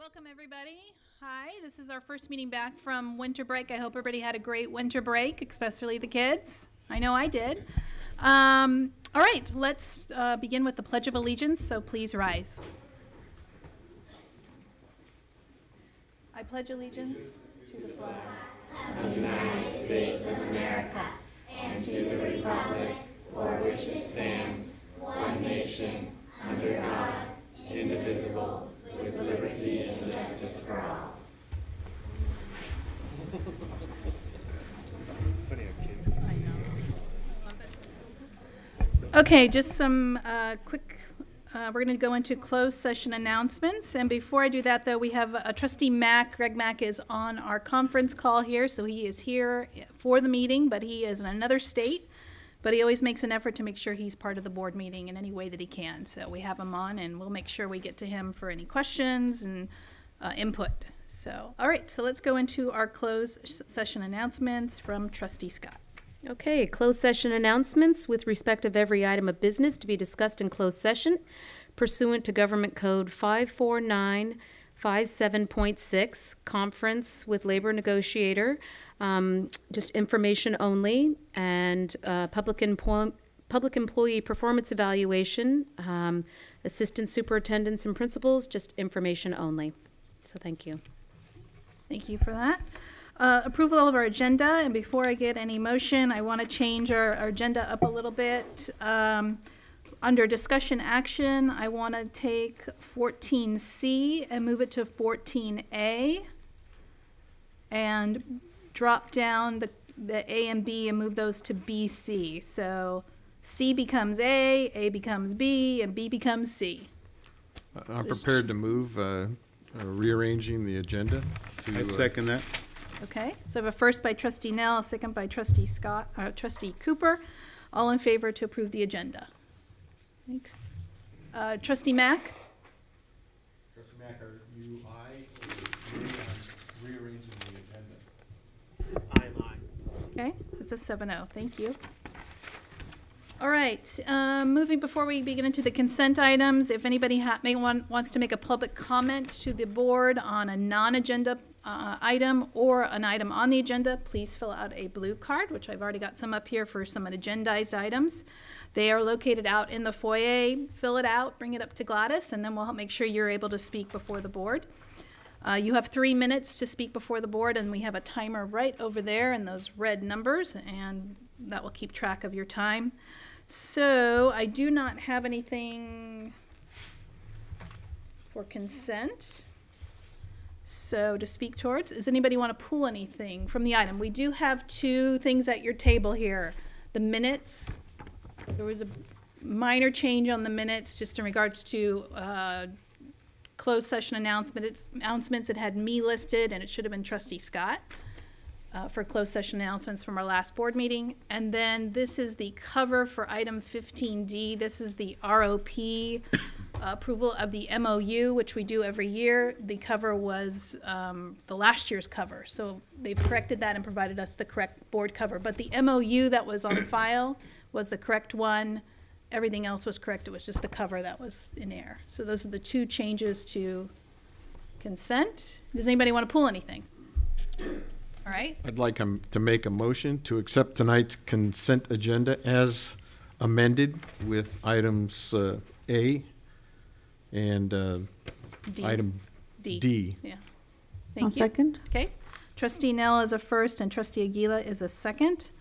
Welcome, everybody. Hi, this is our first meeting back from winter break. I hope everybody had a great winter break, especially the kids. I know I did. All right, let's begin with the Pledge of Allegiance, so please rise. I pledge allegiance to the flag of the United States of America and to the republic for which it stands, one nation, under God, indivisible, with liberty and justice for all. Okay, just some quick, we're going to go into closed session announcements. And before I do that, though, we have Trustee Mack. Greg Mack is on our conference call here, so he is here for the meeting, but he is in another state. But he always makes an effort to make sure he's part of the board meeting in any way that he can. So we have him on, and we'll make sure we get to him for any questions and input. So, all right, so let's go into our closed session announcements from Trustee Scott. Okay, closed session announcements with respect of every item of business to be discussed in closed session pursuant to Government Code 54957.6, conference with labor negotiator, just information only, and public employee performance evaluation, assistant superintendents and principals, just information only. So thank you. Thank you for that. Approval of our agenda, and before I get any motion, I want to change our agenda up a little bit. Under discussion action, I want to take 14C and move it to 14A, and drop down the A and B and move those to BC. So C becomes A becomes B, and B becomes C. I'm prepared to move rearranging the agenda. I second that. Okay, so I have a first by Trustee Nell, a second by Trustee Trustee Cooper. All in favor to approve the agenda? Thanks. Trustee Mack? Trustee Mack, are you aye or rearranging the agenda? I'm aye. Okay, it's a 7-0. Thank you. All right, moving before we begin into the consent items, if anybody wants to make a public comment to the board on a non-agenda item or an item on the agenda, please fill out a blue card, which I've already got some up here for some agendized items. They are located out in the foyer. Fill it out, bring it up to Gladys, and then we'll help make sure you're able to speak before the board. You have 3 minutes to speak before the board, and we have a timer right over there in those red numbers, and that will keep track of your time. So I do not have anything for consent. So to speak towards, does anybody want to pull anything from the item? We do have 2 things at your table here. The minutes, there was a minor change on the minutes just in regards to closed session announcements. It had me listed, and it should have been Trustee Scott for closed session announcements from our last board meeting. And then this is the cover for item 15D. This is the ROP approval of the MOU, which we do every year. The cover was the last year's cover. So they've corrected that and provided us the correct board cover. But the MOU that was on file was the correct one. Everything else was correct. It was just the cover that was in error. So those are the 2 changes to consent. Does anybody want to pull anything? All right. I'd like to make a motion to accept tonight's consent agenda as amended with items A and D. item D. Yeah. Thank I'll you. second. Okay. Trustee Nell is a first, and Trustee Aguila is a second.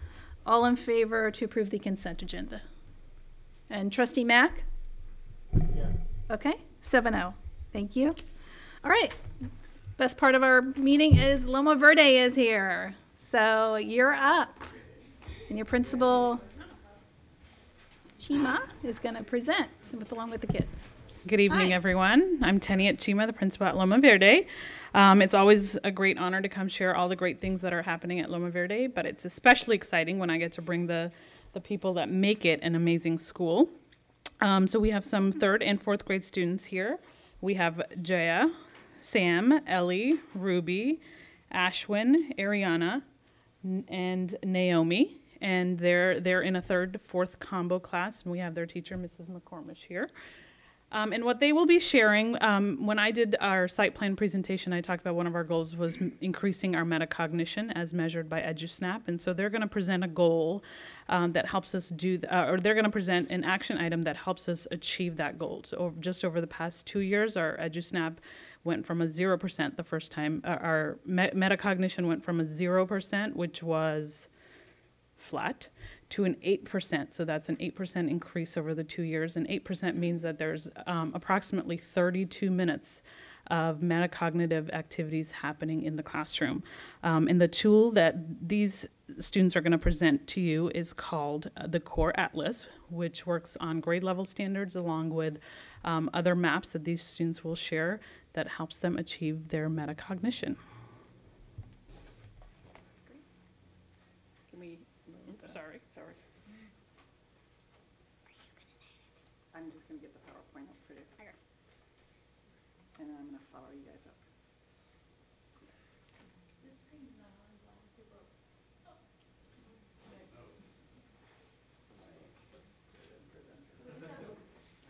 All in favor to approve the consent agenda? And Trustee Mack? Yeah. Okay, 7-0. Thank you. All right. Best part of our meeting is Loma Verde is here. So you're up. And your principal, Chima, is going to present along with the kids. Good evening, Hi. everyone. I'm Teniat Chima, the principal at Loma Verde. It's always a great honor to come share all the great things that are happening at Loma Verde, but it's especially exciting when I get to bring the people that make it an amazing school. So we have some 3rd and 4th grade students here. We have Jaya, Sam, Ellie, Ruby, Ashwin, Ariana, and Naomi. And they're in a 3rd, 4th combo class, and we have their teacher, Mrs. McCormish, here. And what they will be sharing, when I did our site plan presentation, I talked about one of our goals was increasing our metacognition as measured by EduSnap. And so they're going to present a goal that helps us do, or they're going to present an action item that helps us achieve that goal. So just over the past 2 years, our EduSnap went from a 0% the first time. Our metacognition went from a 0%, which was flat, to an 8%. So that's an 8% increase over the 2 years. And 8% means that there's approximately 32 minutes of metacognitive activities happening in the classroom. And the tool that these students are going to present to you is called the Core Atlas, which works on grade level standards along with other maps that these students will share that helps them achieve their metacognition. Can we, sorry. I'm just going to get the PowerPoint up for you. Okay. And then I'm going to follow you guys up.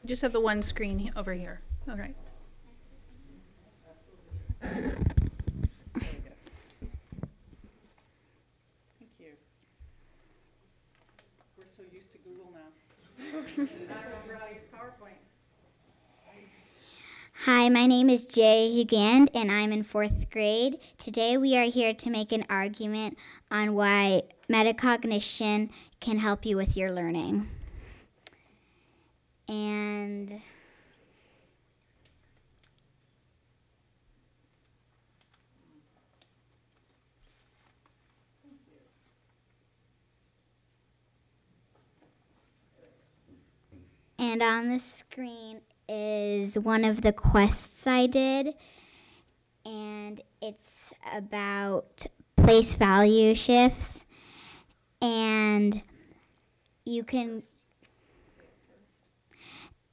Just have the one screen over here. All right. There we go. Thank you. We're so used to Google now. I don't remember how to use PowerPoint. Hi, my name is Jay Hugand, and I'm in 4th grade. Today we are here to make an argument on why metacognition can help you with your learning. And on the screen is one of the quests I did, and it's about place value shifts, and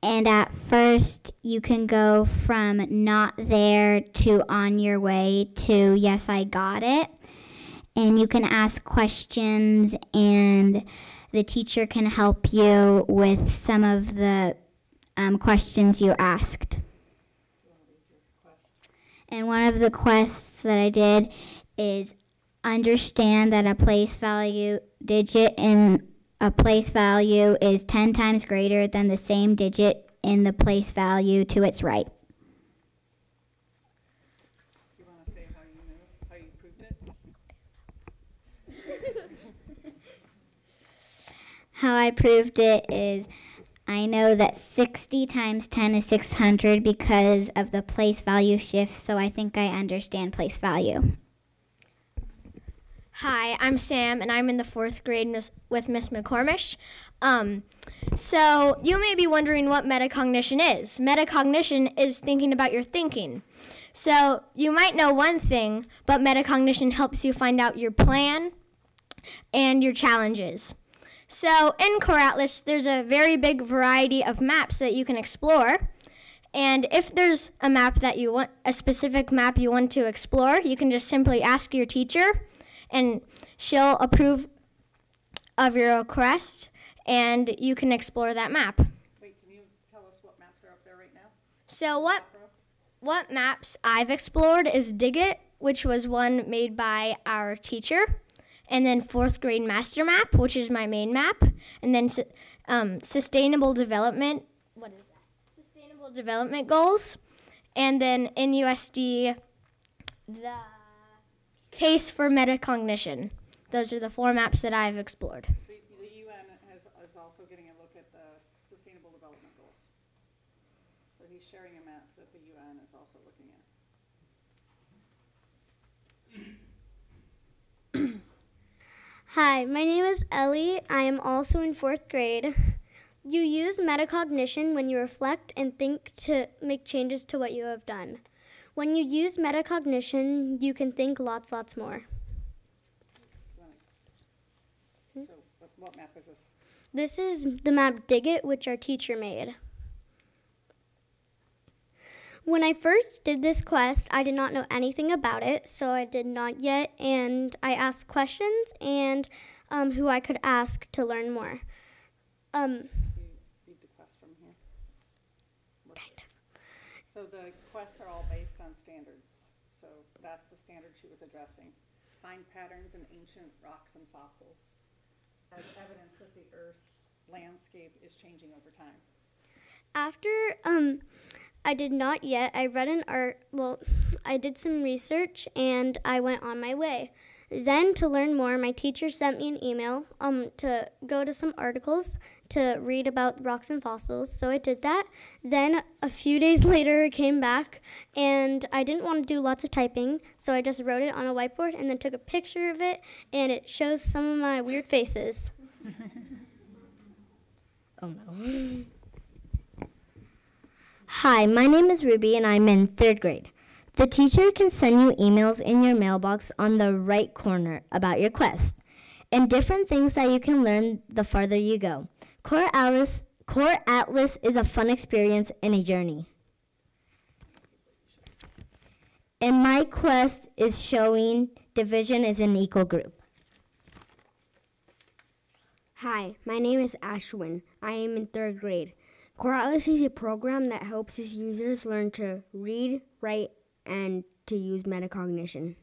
at first you can go from not there to on your way to yes, I got it, and you can ask questions, and the teacher can help you with some of the questions you asked. And one of the quests that I did is understand that a place value digit in a place value is 10 times greater than the same digit in the place value to its right. You want to say how you proved it? How I proved it is I know that 60 times 10 is 600 because of the place value shift, so I think I understand place value. Hi, I'm Sam, and I'm in the 4th grade with Miss McCormish. So you may be wondering what metacognition is. Metacognition is thinking about your thinking. So you might know one thing, but metacognition helps you find out your plan and your challenges. So in Core Atlas, there's a very big variety of maps that you can explore. And if there's a map that you want, a specific map you want to explore, you can just simply ask your teacher, and she'll approve of your request, and you can explore that map. Wait, can you tell us what maps are up there right now? So what maps I've explored is Digit, which was one made by our teacher, and then 4th grade master map, which is my main map, and then sustainable development. What is that? Sustainable development goals, and then NUSD, the case for metacognition. Those are the 4 maps that I've explored. The UN is also getting a look at the Sustainable Development Goals. So he's sharing a map that the UN is also looking at. Hi, my name is Ellie. I am also in 4th grade. You use metacognition when you reflect and think to make changes to what you have done. When you use metacognition, you can think lots more. So what map is this? This is the map Digit, which our teacher made. When I first did this quest, I did not know anything about it, so I did not yet, and I asked questions and who I could ask to learn more. Read the quest from here. So the quests are all based on standards. So that's the standard she was addressing. Find patterns in ancient rocks and fossils as evidence that the Earth's landscape is changing over time. After I did not yet, I read an I did some research and I went on my way. Then, to learn more, my teacher sent me an email to go to some articles to read about rocks and fossils, so I did that. Then, a few days later, I came back, and I didn't want to do lots of typing, so I just wrote it on a whiteboard and then took a picture of it, and it shows some of my weird faces. Oh no. Hi, my name is Ruby, and I'm in 3rd grade. The teacher can send you emails in your mailbox on the right corner about your quest and different things that you can learn the farther you go. Core Atlas is a fun experience and a journey. And my quest is showing division is an equal group. Hi, my name is Ashwin. I am in 3rd grade. Core Atlas is a program that helps its users learn to read, write, and to use metacognition.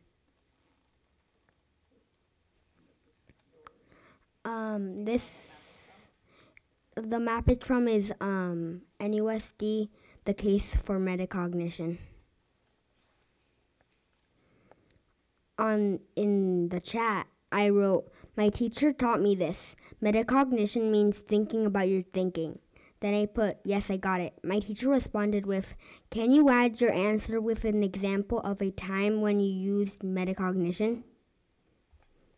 The map it's from is NUSD, the case for metacognition. In the chat, I wrote, my teacher taught me this. Metacognition means thinking about your thinking. Then I put, yes, I got it. My teacher responded with, can you add your answer with an example of a time when you used metacognition?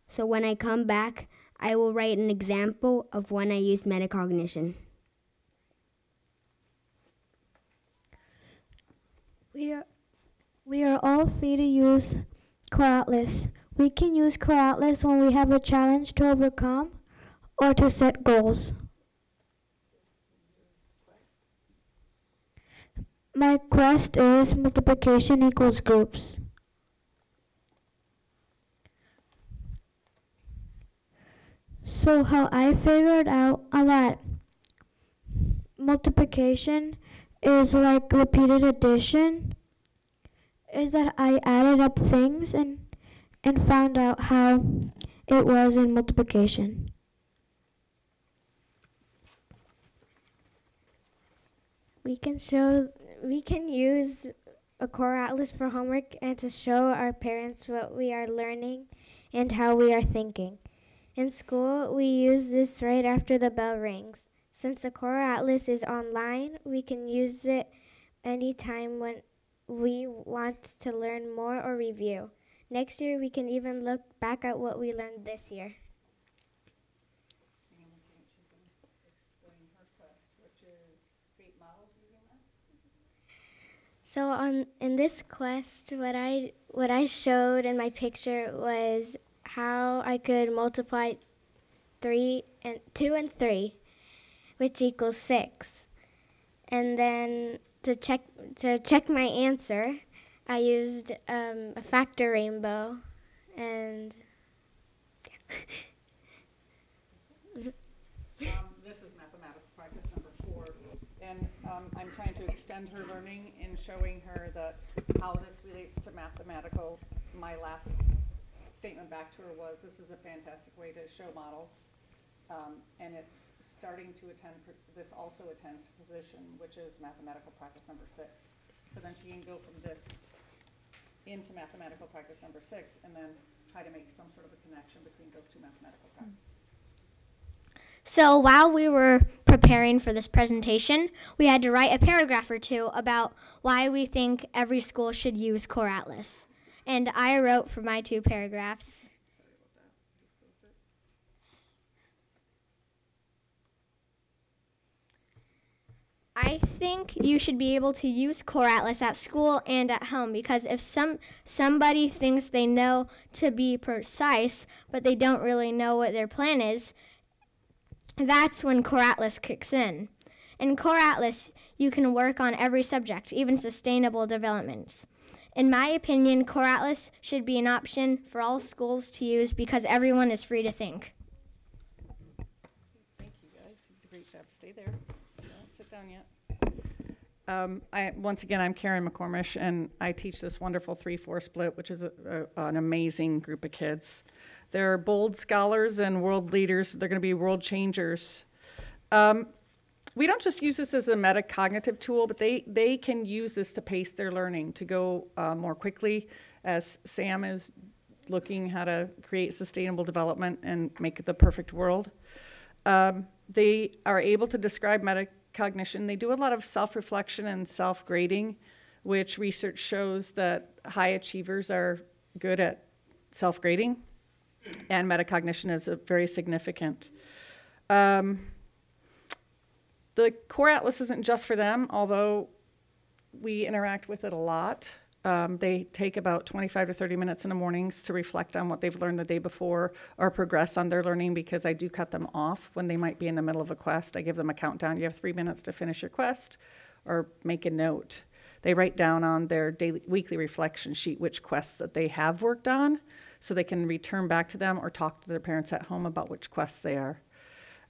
So when I come back, I will write an example of when I used metacognition. We are all free to use Core Atlas. We can use Core Atlas when we have a challenge to overcome or to set goals. My quest is multiplication equals groups. So how I figured out that multiplication is like repeated addition is that I added up things and found out how it was in multiplication. We can use a Core Atlas for homework and to show our parents what we are learning and how we are thinking. In school, we use this right after the bell rings. Since the Core Atlas is online, we can use it anytime when we want to learn more or review. Next year, we can even look back at what we learned this year. So in this quest, what I showed in my picture was how I could multiply 2 and 3, which equals 6. And then to check my answer, I used a factor rainbow, and this is mathematical practice number 4, and I'm trying to extend her learning in showing her that how this relates to mathematical. My last statement back to her was, this is a fantastic way to show models, and it's starting to this also attends to position, which is mathematical practice number 6. So then she can go from this into mathematical practice number 6, and then try to make some sort of a connection between those two mathematical practices. So while we were preparing for this presentation, we had to write a paragraph or two about why we think every school should use Core Atlas. And I wrote for my 2 paragraphs. I think you should be able to use Core Atlas at school and at home, because if somebody thinks they know to be precise, but they don't really know what their plan is, that's when Core Atlas kicks in. In Core Atlas, you can work on every subject, even sustainable developments. In my opinion, Core Atlas should be an option for all schools to use because everyone is free to think. Thank you, guys. You did a great job. Stay there. Don't sit down yet. Once again, I'm Karen McCormish, and I teach this wonderful 3-4 split, which is an amazing group of kids. They're bold scholars and world leaders. They're going to be world changers. We don't just use this as a metacognitive tool, but they can use this to pace their learning, to go more quickly, as Sam is looking how to create sustainable development and make it the perfect world. They are able to describe metacognition. They do a lot of self-reflection and self-grading, which research shows that high achievers are good at self-grading, and metacognition is very significant. The Core Atlas isn't just for them, although we interact with it a lot. They take about 25 to 30 minutes in the mornings to reflect on what they've learned the day before or progress on their learning, because I do cut them off when they might be in the middle of a quest. I give them a countdown. You have 3 minutes to finish your quest or make a note. They write down on their weekly reflection sheet which quests that they have worked on, so they can return back to them or talk to their parents at home about which quests they are.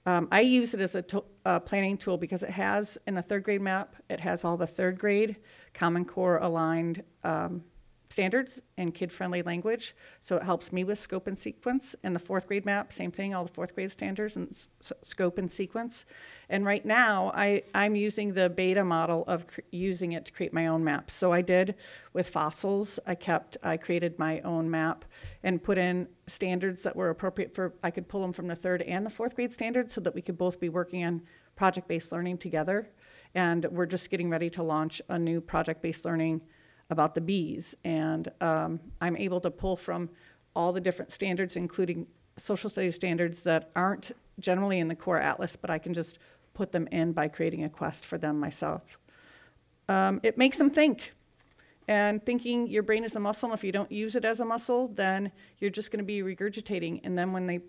I use it as a planning tool because it has, in a 3rd grade map, it has all the 3rd grade Common Core aligned standards and kid-friendly language. So it helps me with scope and sequence. In the 4th grade map, same thing, all the 4th grade standards and scope and sequence. And right now, I'm using the beta model of using it to create my own maps. So I did with fossils. I created my own map and put in standards that were appropriate for, I could pull them from the 3rd and the 4th grade standards so that we could both be working on project-based learning together. And we're just getting ready to launch a new project-based learning about the bees. And I'm able to pull from all the different standards, including social studies standards that aren't generally in the Core Atlas, but I can just put them in by creating a quest for them myself. It makes them think. And thinking, your brain is a muscle, and if you don't use it as a muscle, then you're just going to be regurgitating. And then when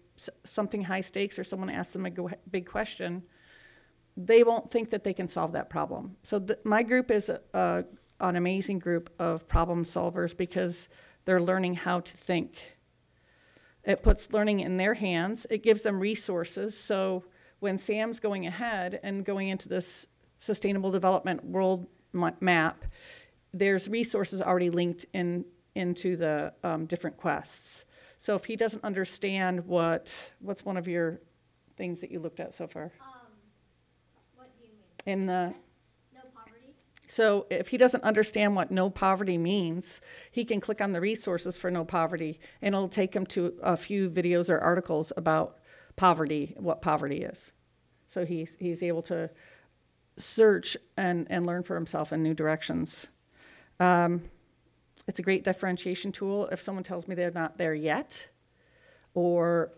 something high stakes or someone asks them a big question, they won't think that they can solve that problem. So my group is an amazing group of problem solvers because they're learning how to think. It puts learning in their hands. It gives them resources. So when Sam's going ahead and going into this sustainable development world map, there's resources already linked into the different quests. So if he doesn't understand what's one of your things that you looked at so far? What do you mean? No poverty? So if he doesn't understand what no poverty means, he can click on the resources for no poverty, and it'll take him to a few videos or articles about poverty, what poverty is. So he's able to search and learn for himself in new directions. It's a great differentiation tool. If someone tells me they're not there yet, or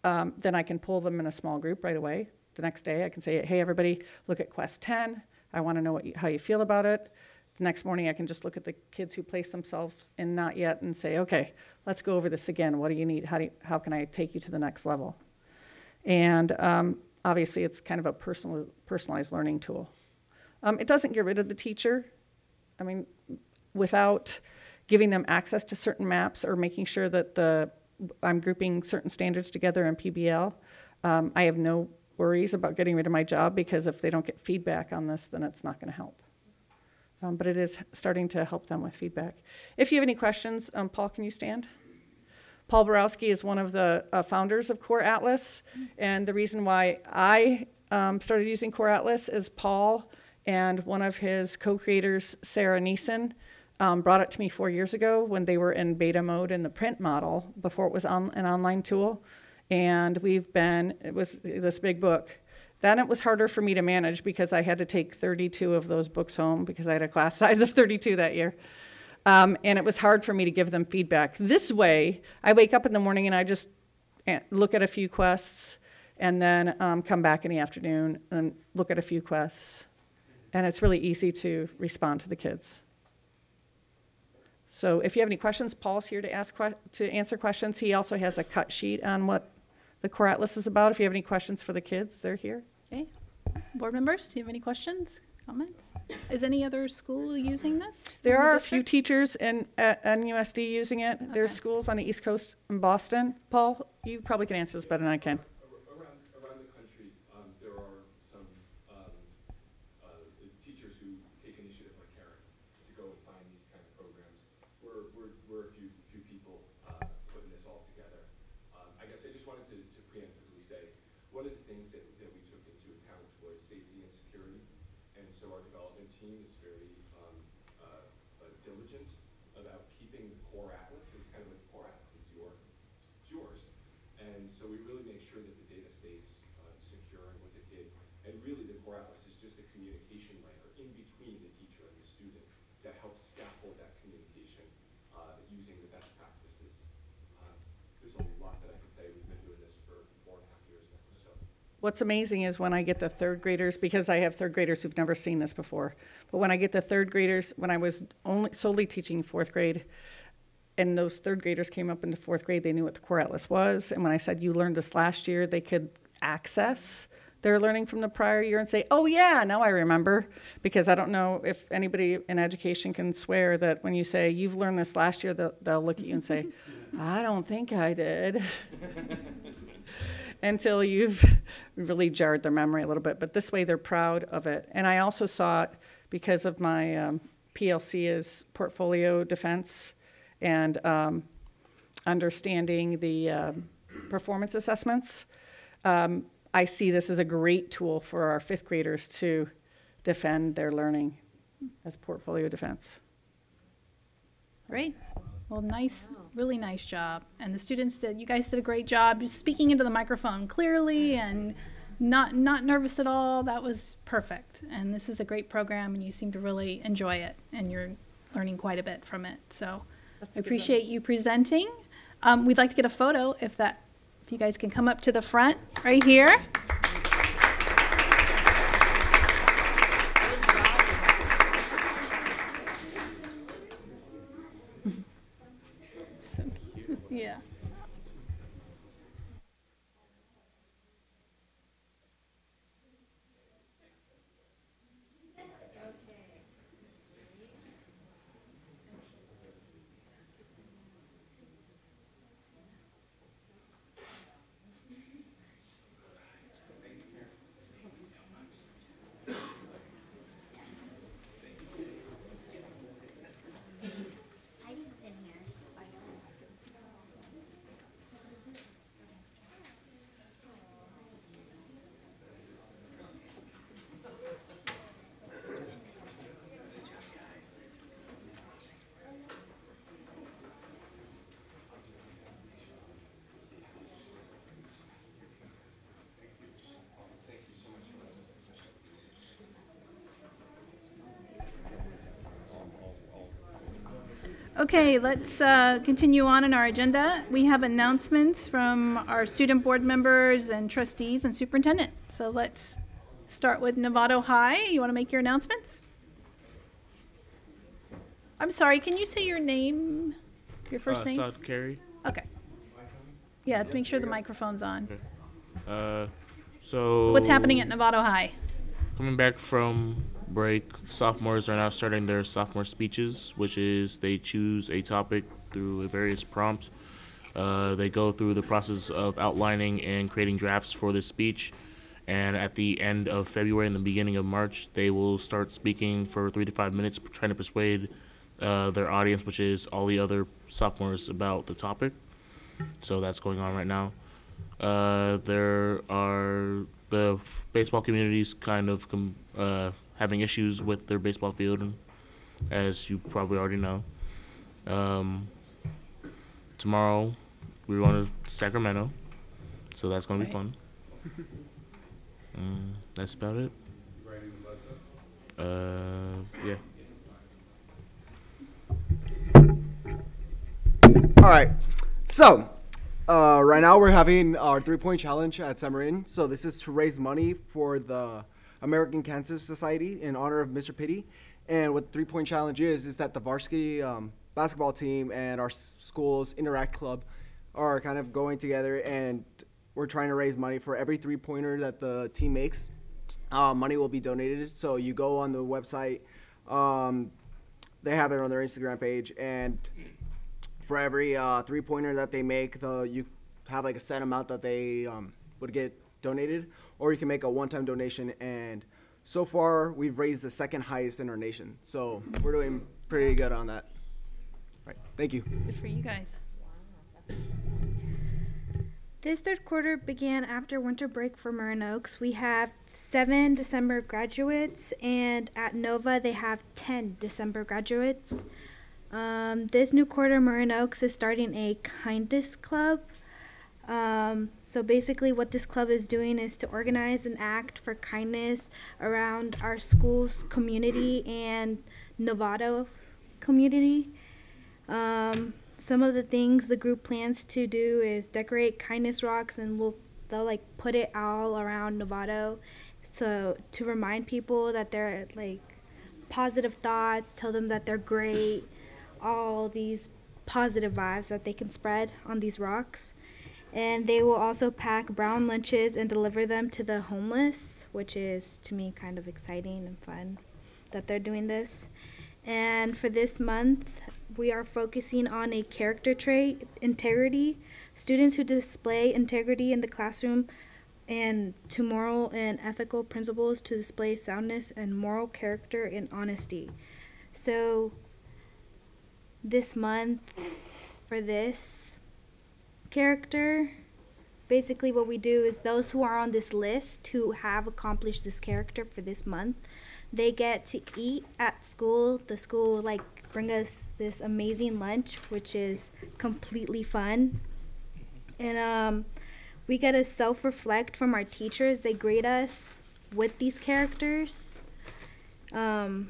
then I can pull them in a small group right away. The next day I can say, hey, everybody, look at quest 10. I want to know how you feel about it. The next morning I can just look at the kids who placed themselves in not yet and say, okay, let's go over this again. What do you need? How can I take you to the next level? And obviously it's kind of a personalized learning tool. It doesn't get rid of the teacher. I mean, without giving them access to certain maps or making sure that I'm grouping certain standards together in PBL, I have no worries about getting rid of my job, because if they don't get feedback on this, then it's not going to help. But it is starting to help them with feedback. If you have any questions, Paul, can you stand? Paul Borowski is one of the founders of Core Atlas, and the reason why I started using Core Atlas is Paul and one of his co-creators, Sarah Neeson, brought it to me 4 years ago when they were in beta mode in the print model before it was an online tool. And it was this big book. Then it was harder for me to manage because I had to take 32 of those books home because I had a class size of 32 that year. And it was hard for me to give them feedback. This way, I wake up in the morning and I just look at a few quests and then come back in the afternoon and look at a few quests. And it's really easy to respond to the kids. So if you have any questions, Paul's here to answer questions. He also has a cut sheet on what the Core Atlas is about. If you have any questions for the kids, they're here. Okay. Board members, do you have any questions, comments? Is any other school using this? There are a few teachers at NUSD using it. Okay. There's schools on the East Coast in Boston. Paul, you probably can answer this better than I can. Around the country, there are some teachers who take team is very diligent about keeping the core atlas. It's kind of like the core atlas. It's yours. And so we really make sure that the data stays secure in what they did. And really the core atlas is just a communication layer in between the teacher and the student that helps scaffold that communication using the best practices. There's a lot that I can say. We've been doing this for 4.5 years now. So. What's amazing is when I get the third graders, because I have third graders who've never seen this before, but when I get the third graders, when I was solely teaching fourth grade, and those third graders came up into fourth grade, they knew what the core atlas was. And when I said, you learned this last year, they could access their learning from the prior year and say, oh yeah, now I remember. Because I don't know if anybody in education can swear that when you say, you've learned this last year, they'll look at you and say, I don't think I did. Until you've really jarred their memory a little bit. But this way they're proud of it. And I also saw it because of my PLC is portfolio defense and understanding the performance assessments. I see this as a great tool for our fifth graders to defend their learning as portfolio defense. Great. Well, nice, really nice job. And the students you guys did a great job speaking into the microphone clearly and not nervous at all. That was perfect. And this is a great program and you seem to really enjoy it and you're learning quite a bit from it. So I appreciate you presenting. We'd like to get a photo if you guys can come up to the front right here. Yeah. Okay, let's continue on in our agenda. We have announcements from our student board members and trustees and superintendent. So let's start with Novato High. You want to make your announcements? I'm sorry, can you say your name, your first name? Saad Carey. Okay. Yeah, make sure the microphone's on. Okay. So what's happening at Novato High? Coming back from break, sophomores are now starting their sophomore speeches, which is they choose a topic through various prompts. They go through the process of outlining and creating drafts for this speech, and at the end of February and the beginning of March, they will start speaking for 3 to 5 minutes, trying to persuade their audience, which is all the other sophomores, about the topic. So that's going on right now. There are the baseball communities kind of having issues with their baseball field, as you probably already know. Tomorrow, we're going to Sacramento, so that's going to be fun. That's about it. Yeah. All right, so right now we're having our 3-point challenge at Submarine. So this is to raise money for the American Cancer Society in honor of Mr. Pitty. And what the 3-point challenge is that the varsity basketball team and our school's Interact Club are kind of going together, and we're trying to raise money for every 3-pointer that the team makes. Money will be donated. So you go on the website, they have it on their Instagram page, and for every 3-pointer that they make, you have like a set amount that they would get donated, or you can make a one-time donation. And so far, we've raised the second highest in our nation. So we're doing pretty good on that. All right, thank you. Good for you guys. This third quarter began after winter break for Marin Oaks. We have 7 December graduates, and at Nova they have 10 December graduates. This new quarter, Marin Oaks is starting a Kindest club. So basically what this club is doing is to organize and act for kindness around our school's community and Novato community. Some of the things the group plans to do is decorate kindness rocks, and they'll like put it all around Novato, so to remind people that they're like positive thoughts, tell them that they're great, all these positive vibes that they can spread on these rocks. And they will also pack brown lunches and deliver them to the homeless, which is to me kind of exciting and fun that they're doing this. And for this month, we are focusing on a character trait, integrity. Students who display integrity in the classroom and to moral and ethical principles to display soundness and moral character and honesty. So this month, for this character, basically what we do is those who are on this list who have accomplished this character for this month, they get to eat at school. The school will like bring us this amazing lunch, which is completely fun. And we get to self-reflect from our teachers. They grade us with these characters. And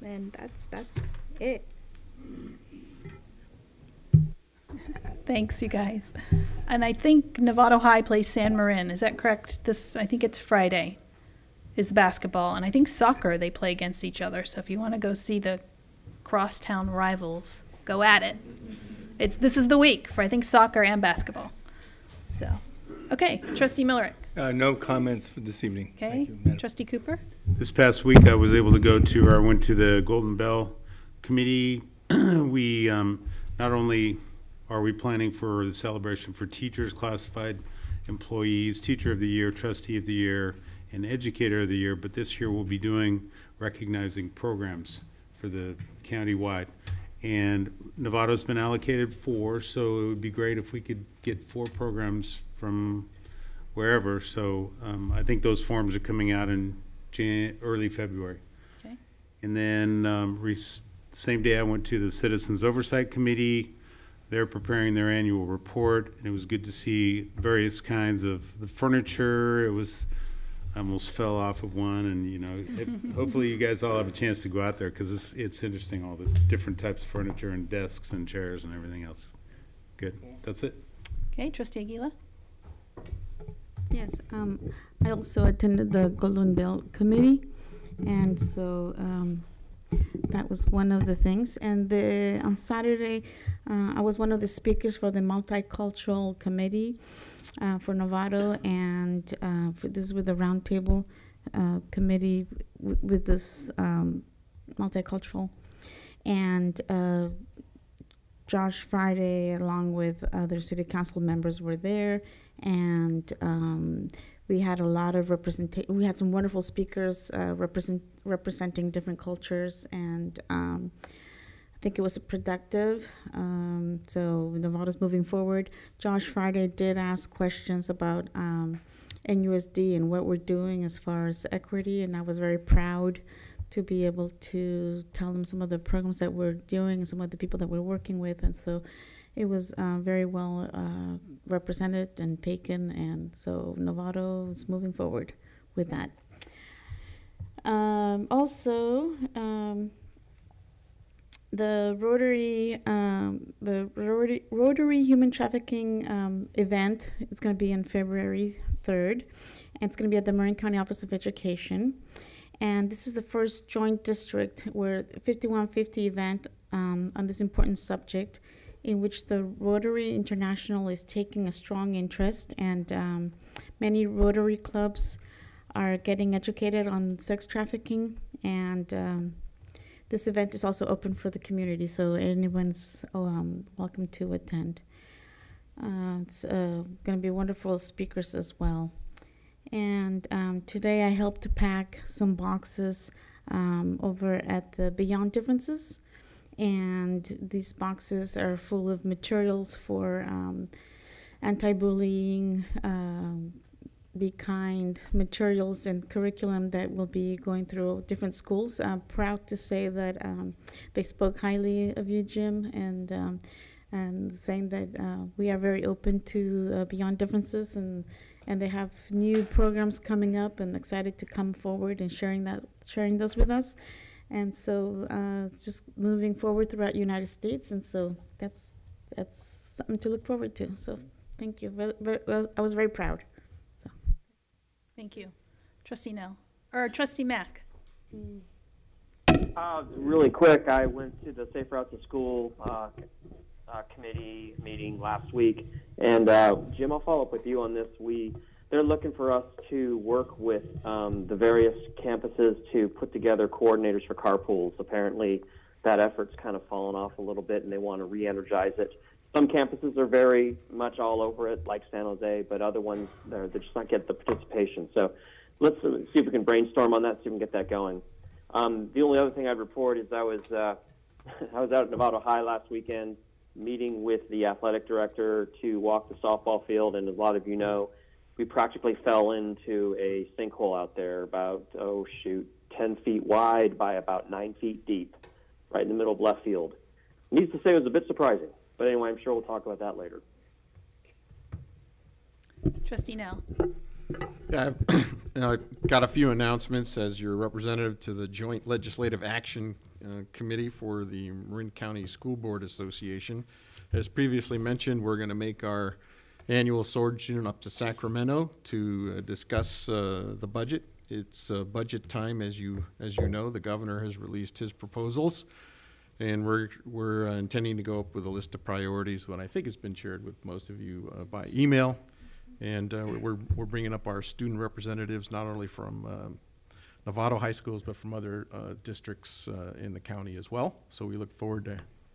that's it. Thanks, you guys. And I think Novato High plays San Marin. Is that correct? I think it's Friday is basketball. And I think soccer, they play against each other. So if you want to go see the crosstown rivals, go at it. This is the week for, I think, soccer and basketball. So, okay, Trustee Millerick. No comments for this evening. Okay, Trustee Cooper. This past week I was able to went to the Golden Bell Committee. We not only are we planning for the celebration for teachers, classified employees, Teacher of the Year, Trustee of the Year, and Educator of the Year, but this year we'll be recognizing programs for the county-wide. And Novato's been allocated 4, so it would be great if we could get 4 programs from wherever. So I think those forms are coming out in early February. Okay. And then same day I went to the Citizens Oversight Committee. They're preparing their annual report, and it was good to see various kinds of the furniture. I almost fell off of one, and hopefully you guys all have a chance to go out there, because it's interesting, all the different types of furniture and desks and chairs and everything else. Good. That's it. Okay, Trustee Aguila. Yes, I also attended the Golden Bell Committee, and so that was one of the things. And on Saturday, I was one of the speakers for the Multicultural Committee for Novato, and this is with the Roundtable Committee with this multicultural. And Josh Friday, along with other city council members, were there, and we had a lot of representation. We had some wonderful speakers representing different cultures, and I think it was productive. So Novato's moving forward. Josh Friday did ask questions about NUSD and what we're doing as far as equity, and I was very proud to be able to tell them some of the programs that we're doing and some of the people that we're working with, and so it was very well represented and taken, and so Novato is moving forward with that. Also, the Rotary Human Trafficking event is going to be on February 3rd, and it's going to be at the Marin County Office of Education. And this is the first joint district where 5150 event on this important subject, in which the Rotary International is taking a strong interest, and many Rotary clubs are getting educated on sex trafficking, and this event is also open for the community, so anyone's welcome to attend. It's going to be wonderful speakers as well. And today I helped to pack some boxes over at the Beyond Differences, and these boxes are full of materials for anti-bullying, Be Kind materials and curriculum that will be going through different schools. I'm proud to say that they spoke highly of you, Jim, and saying that we are very open to beyond differences, and they have new programs coming up, and excited to come forward and sharing those with us. And so just moving forward throughout the United States, and so that's something to look forward to. So thank you. I was very proud. Thank you. Trustee Nell, or Trustee Mack. Really quick, I went to the Safe Route to School committee meeting last week, and Jim, I'll follow up with you on this. They're looking for us to work with the various campuses to put together coordinators for carpools. Apparently, that effort's kind of fallen off a little bit, and they want to re-energize it. Some campuses are very much all over it, like San Jose, but other ones, they're just not getting the participation. So let's see if we can brainstorm on that, see if we can get that going. The only other thing I'd report is I was out at Nevada High last weekend meeting with the athletic director to walk the softball field, and as a lot of you know, we practically fell into a sinkhole out there about, 10 feet wide by about 9 feet deep, right in the middle of left field. Needless to say, it was a bit surprising. But anyway, I'm sure we'll talk about that later. Trustee Nell. Yeah, I've got a few announcements as your representative to the Joint Legislative Action Committee for the Marin County School Board Association. As previously mentioned, we're going to make our annual sojourn up to Sacramento to discuss the budget. It's budget time, as you know. The governor has released his proposals. And we're intending to go up with a list of priorities, what I think has been shared with most of you by email. And we're bringing up our student representatives, not only from Novato high schools, but from other districts in the county as well. So we look forward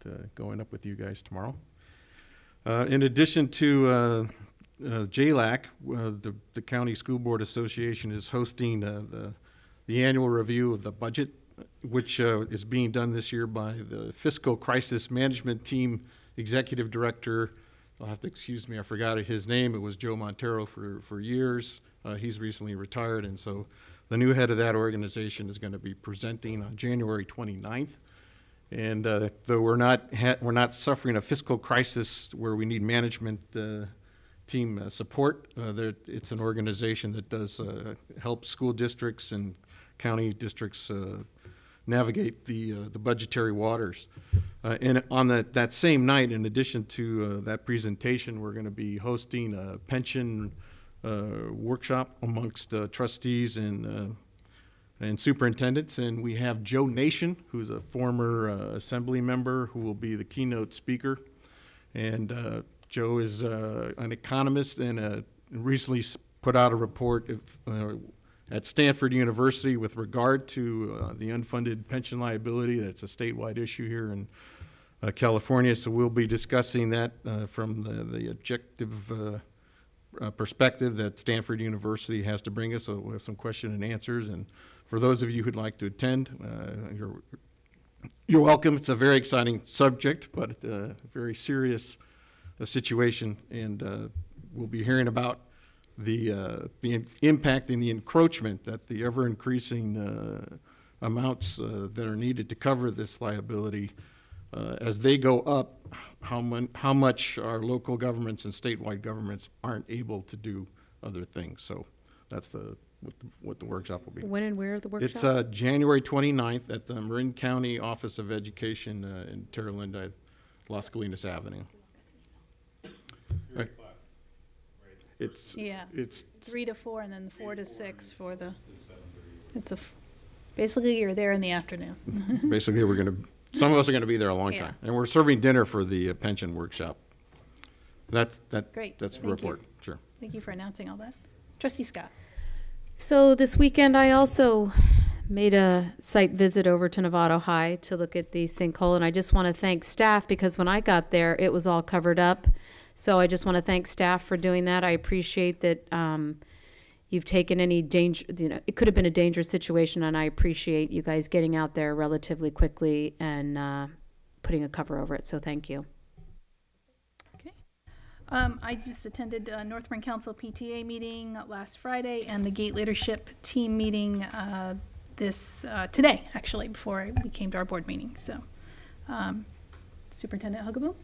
to going up with you guys tomorrow. In addition to JLAC, the County School Board Association is hosting the annual review of the budget, which is being done this year by the Fiscal Crisis Management Team Executive Director. I'll have to excuse me, I forgot his name. It was Joe Montero for years. He's recently retired, and so the new head of that organization is going to be presenting on January 29th. And though we're not suffering a fiscal crisis where we need management team support, it's an organization that does help school districts and county districts navigate the budgetary waters. And on that same night, in addition to that presentation, we're going to be hosting a pension workshop amongst trustees and superintendents. And we have Joe Nation, who's a former assembly member, who will be the keynote speaker. And Joe is an economist and recently put out a report at Stanford University with regard to the unfunded pension liability. That's a statewide issue here in California. So we'll be discussing that from the objective perspective that Stanford University has to bring us. So we'll have some question and answers. And for those of you who'd like to attend, you're welcome. It's a very exciting subject, but a very serious situation. And we'll be hearing about the impact and the encroachment that the ever-increasing amounts that are needed to cover this liability, as they go up, how much our local governments and statewide governments aren't able to do other things. So that's what the workshop will be. When and where the workshop? It's January 29th at the Marin County Office of Education in Terra Linda, Las Colinas Avenue. Right. It's 3 to 4 and then 4 to 6 for the. Basically you're there in the afternoon. Basically, some of us are going to be there a long time, and we're serving dinner for the pension workshop. Great. That's a Thank report. you. Sure. Thank you for announcing all that. Trustee Scott. So this weekend, I also made a site visit over to Novato High to look at the sinkhole, and I just want to thank staff because when I got there, it was all covered up. So I just want to thank staff for doing that. I appreciate that you've taken any danger. It could have been a dangerous situation, and I appreciate you guys getting out there relatively quickly and putting a cover over it. So thank you. I just attended North Marin Council PTA meeting last Friday and the Gate Leadership Team meeting today, actually, before we came to our board meeting. So, Superintendent Huggable.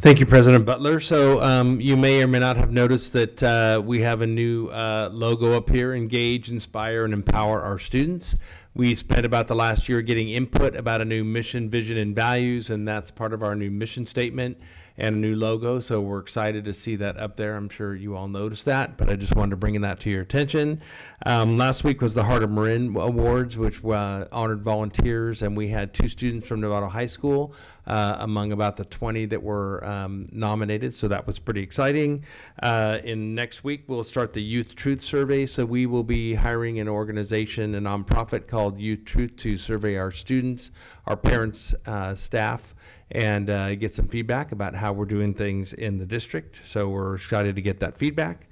Thank you, President Butler. So you may or may not have noticed that we have a new logo up here, Engage, Inspire, and Empower Our Students. We spent about the last year getting input about a new mission, vision, and values, and that's part of our new mission statement and a new logo. So we're excited to see that up there. I'm sure you all noticed that, but I just wanted to bring that to your attention. Last week was the Heart of Marin Awards, which honored volunteers, and we had 2 students from Novato High School among about the 20 that were nominated, so that was pretty exciting. In next week, we'll start the Youth Truth Survey, so we will be hiring an organization, a nonprofit called Youth Truth, to survey our students, our parents, staff, and get some feedback about how we're doing things in the district. So we're excited to get that feedback.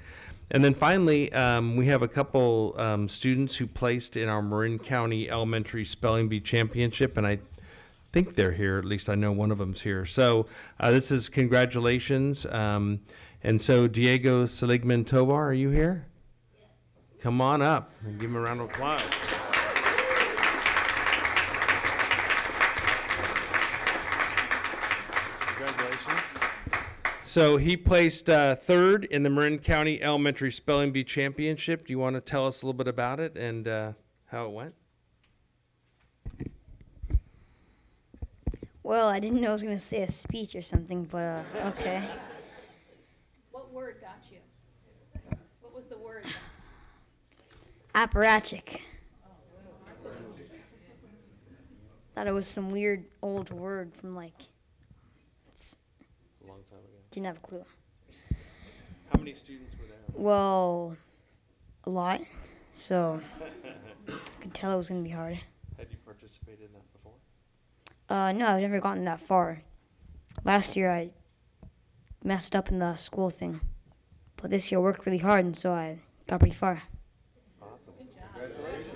And then finally, we have a couple students who placed in our Marin County Elementary Spelling Bee Championship, and I think they're here. At least I know one of them's here. So this is congratulations. And so Diego Seligman Tovar, are you here? Yeah. Come on up and give him a round of applause. So he placed 3rd in the Marin County Elementary Spelling Bee Championship. Do you want to tell us a little bit about it and how it went? Well, I didn't know I was going to say a speech or something, but okay. What word got you? What was the word? Apparatchik. Thought it was some weird old word from like... A long time ago. Didn't have a clue. How many students were there? Well, a lot. So I could tell it was going to be hard. Had you participated in that before? No, I've never gotten that far. Last year I messed up in the school thing. But this year I worked really hard, and so I got pretty far. Awesome. Good job. Congratulations.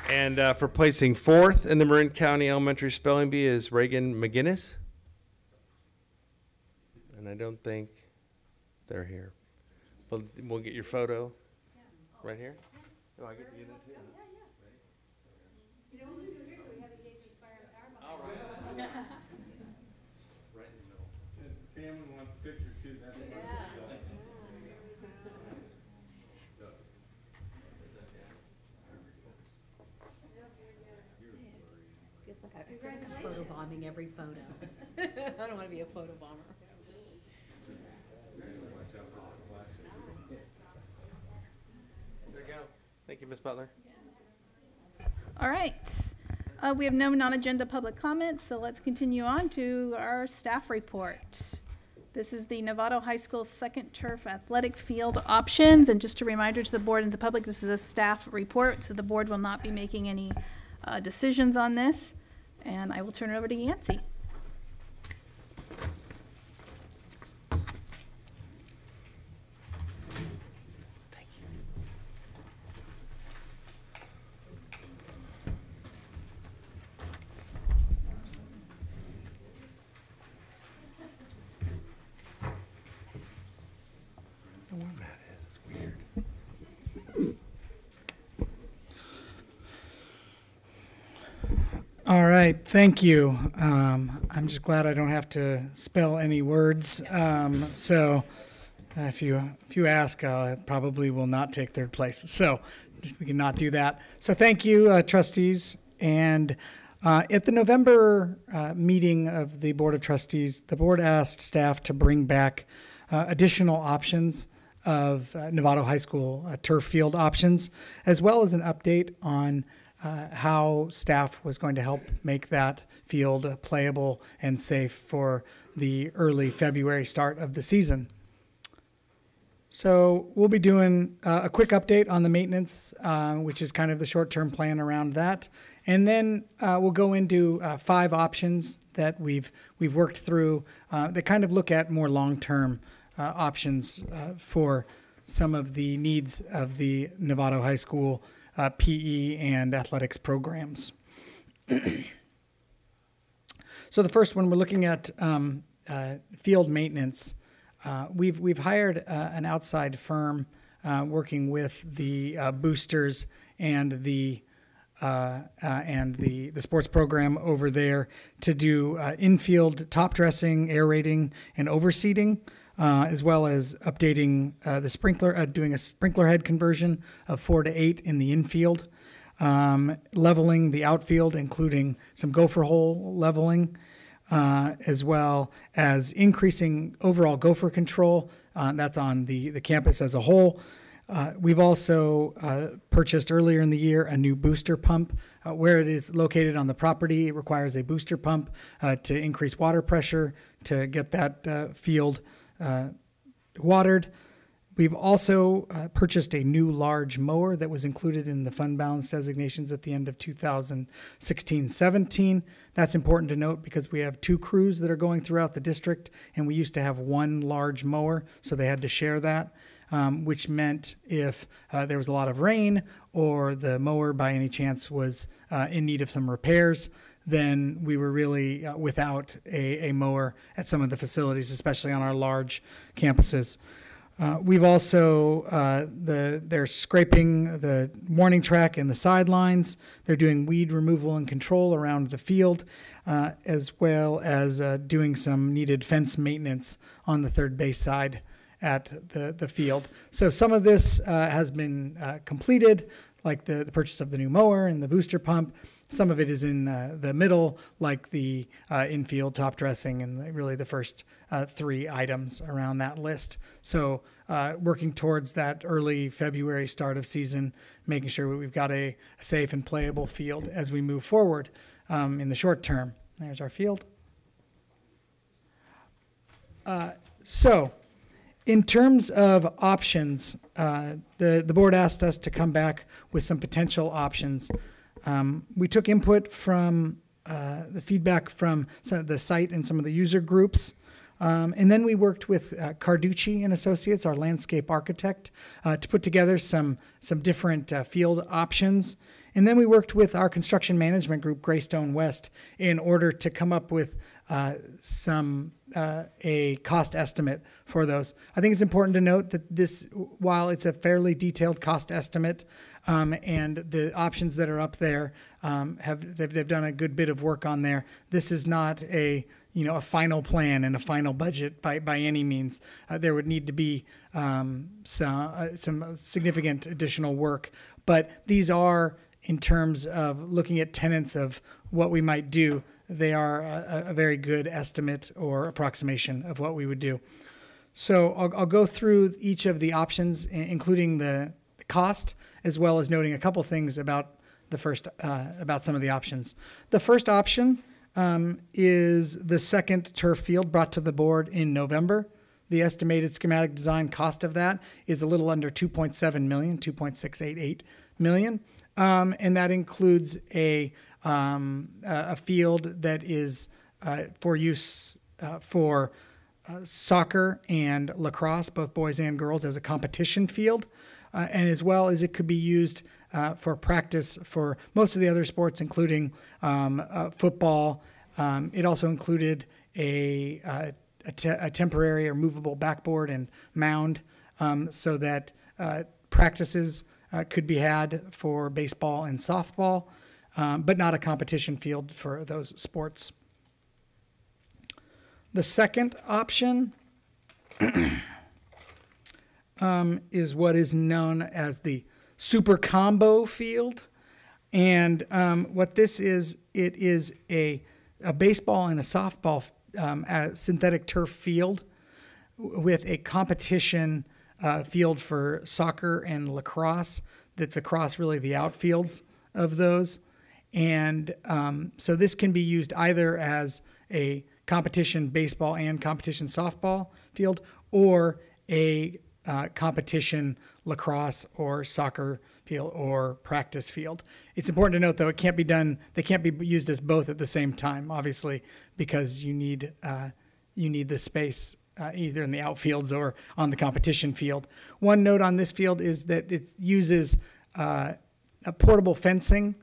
And for placing 4th in the Marin County Elementary Spelling Bee is Reagan McGinnis. And I don't think they're here. We'll get your photo right here. Oh, I get to get it too. You know, let's do it here so we have Engage, Inspire, Empower. All right. Right in the middle. And the family wants a picture too. That's Feels like I'm photo bombing every photo. I don't want to be a photo bomber. There you go. Thank you, Ms. Butler. All right. We have no non-agenda public comments, so let's continue on to our staff report. This is the Novato High School second turf athletic field options. And just a reminder to the board and the public, this is a staff report, so the board will not be making any decisions on this. And I will turn it over to Yancy. All right, thank you. I'm just glad I don't have to spell any words. So if you ask, I probably will not take 3rd place. So we can not do that. So thank you, trustees. And at the November meeting of the Board of Trustees, the board asked staff to bring back additional options of Novato High School turf field options, as well as an update on how staff was going to help make that field playable and safe for the early February start of the season. So we'll be doing a quick update on the maintenance, which is kind of the short-term plan around that. And then we'll go into 5 options that we've worked through that kind of look at more long-term options for some of the needs of the Novato High School PE and athletics programs. So the first one, we're looking at field maintenance. We've hired an outside firm working with the boosters and the sports program over there to do infield top dressing, aerating, and overseeding, as well as updating the sprinkler, doing a sprinkler head conversion of 4 to 8 in the infield, leveling the outfield, including some gopher hole leveling, as well as increasing overall gopher control. That's on the campus as a whole. We've also purchased earlier in the year a new booster pump. Where it is located on the property, it requires a booster pump to increase water pressure to get that field watered. We've also purchased a new large mower that was included in the fund balance designations at the end of 2016-17. That's important to note because we have 2 crews that are going throughout the district, and we used to have 1 large mower, so they had to share that, which meant if there was a lot of rain or the mower by any chance was in need of some repairs, then we were really without a mower at some of the facilities, especially on our large campuses. We've also, they're scraping the warning track and the sidelines. They're doing weed removal and control around the field, as well as doing some needed fence maintenance on the third base side at the field. So some of this has been completed, like the purchase of the new mower and the booster pump. Some of it is in the middle, like the infield top dressing and really the first 3 items around that list. So working towards that early February start of season, making sure we've got a safe and playable field as we move forward in the short term. There's our field. So in terms of options, the board asked us to come back with some potential options. We took input from the feedback from some of the site and some of the user groups. And then we worked with Carducci and Associates, our landscape architect, to put together some different field options. And then we worked with our construction management group, Greystone West, in order to come up with a cost estimate for those. I think it's important to note that this, while it's a fairly detailed cost estimate, and the options that are up there they've done a good bit of work on there. This is not a final plan and a final budget by any means. There would need to be some significant additional work, but these are, in terms of looking at tenets of what we might do, they are a very good estimate or approximation of what we would do. So I'll go through each of the options, including the cost, as well as noting a couple things about the first, about some of the options. The first option is the second turf field brought to the board in November. The estimated schematic design cost of that is a little under $2.7 million, $2.688 million. And that includes a field that is for use for soccer and lacrosse, both boys and girls, as a competition field, and as well as it could be used for practice for most of the other sports, including football. It also included a temporary or movable backboard and mound so that practices could be had for baseball and softball, but not a competition field for those sports. The second option is what is known as the super combo field. And what this is, it is a baseball and a softball synthetic turf field with a competition field for soccer and lacrosse that's across really the outfields of those. And so this can be used either as a competition baseball and competition softball field, or a competition lacrosse or soccer field or practice field. It's important to note, though, it can't be done, they can't be used as both at the same time, obviously, because you need the space either in the outfields or on the competition field. One note on this field is that it uses a portable fencing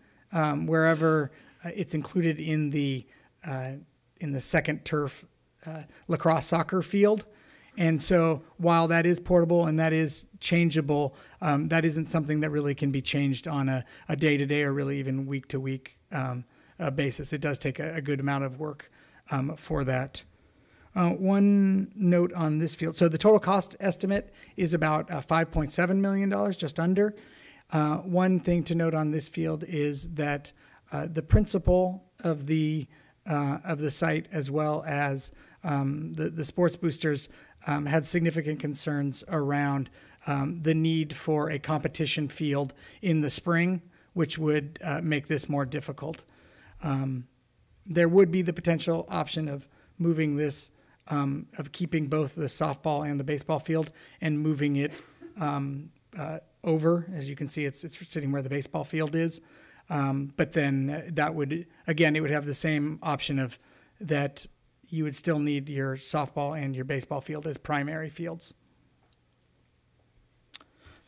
wherever it's included in the in the second turf lacrosse soccer field. And so while that is portable and that is changeable, that isn't something that really can be changed on a day-to-day or really even week-to-week basis. It does take a good amount of work for that. One note on this field. So the total cost estimate is about $5.7 million, just under. One thing to note on this field is that the principal of the site, as well as the sports boosters, had significant concerns around the need for a competition field in the spring, which would make this more difficult. There would be the potential option of moving this, of keeping both the softball and the baseball field and moving it over. As you can see, it's sitting where the baseball field is. But then that would, again, it would have the same option of that you would still need your softball and your baseball field as primary fields.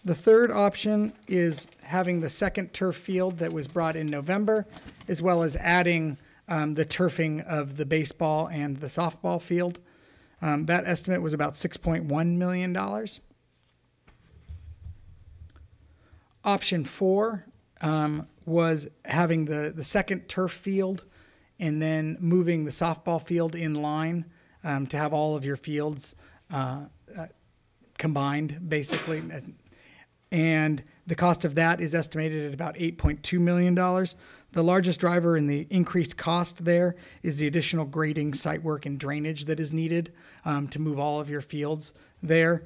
The third option is having the second turf field that was brought in November, as well as adding the turfing of the baseball and the softball field. That estimate was about $6.1 million. Option 4 was having the second turf field and then moving the softball field in line to have all of your fields combined, basically. And the cost of that is estimated at about $8.2 million. The largest driver in the increased cost there is the additional grading, site work, and drainage that is needed to move all of your fields there.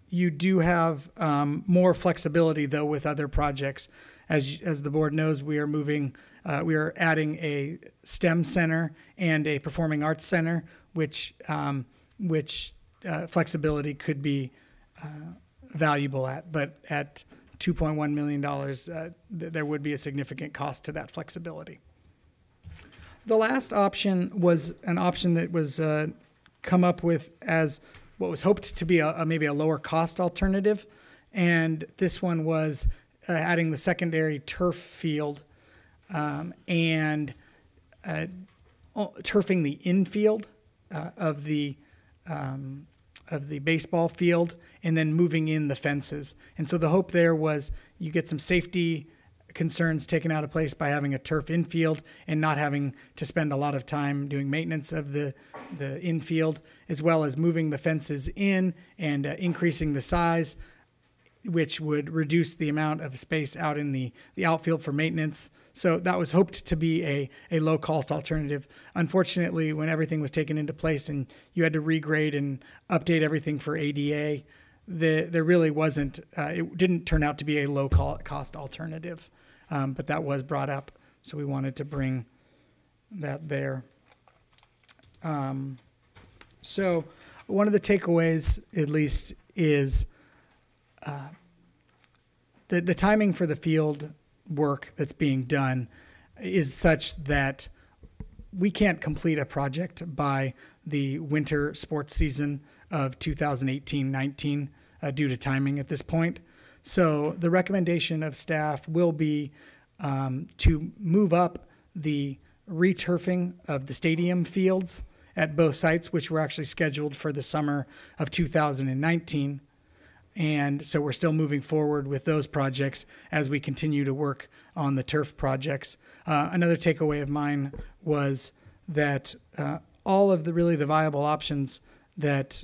You do have more flexibility, though, with other projects. As the board knows, we are adding a STEM center and a performing arts center, which flexibility could be valuable at. But at $2.1 million, there would be a significant cost to that flexibility. The last option was an option that was come up with as what was hoped to be maybe a lower cost alternative. And this one was adding the secondary turf field and turfing the infield of the baseball field and then moving in the fences. And so the hope there was you get some safety concerns taken out of place by having a turf infield and not having to spend a lot of time doing maintenance of the infield, as well as moving the fences in and increasing the size, which would reduce the amount of space out in the outfield for maintenance. So that was hoped to be a low-cost alternative. Unfortunately, when everything was taken into place and you had to regrade and update everything for ADA, there really wasn't, it didn't turn out to be a low-cost alternative, but that was brought up, so we wanted to bring that there. So one of the takeaways, at least, is the timing for the field work that's being done is such that we can't complete a project by the winter sports season of 2018-19 due to timing at this point. So the recommendation of staff will be to move up the returfing of the stadium fields at both sites, which were actually scheduled for the summer of 2019. And so we're still moving forward with those projects as we continue to work on the turf projects. Another takeaway of mine was that all of the viable options that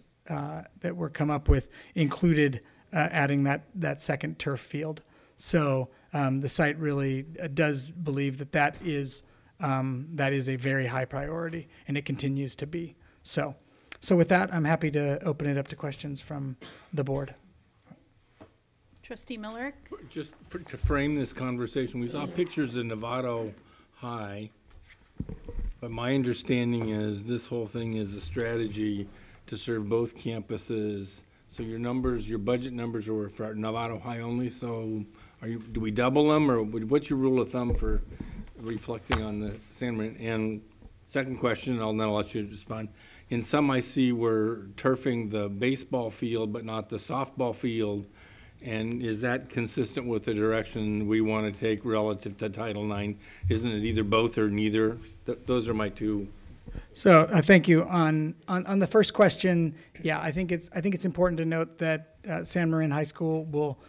were come up with included adding that second turf field. So the site really does believe that is a very high priority, and it continues to be. So with that, I'm happy to open it up to questions from the board. Trustee Miller? Just to frame this conversation, we saw pictures of Novato High, but my understanding is this whole thing is a strategy to serve both campuses. So your budget numbers are for Novato High only. So do we double them, or what's your rule of thumb for reflecting on the San Marin? And second question, then I'll let you respond. In some I see we're turfing the baseball field, but not the softball field. And is that consistent with the direction we want to take relative to Title IX? Isn't it either both or neither? Those are my two. So thank you. On the first question, yeah, I think it's important to note that San Marin High School will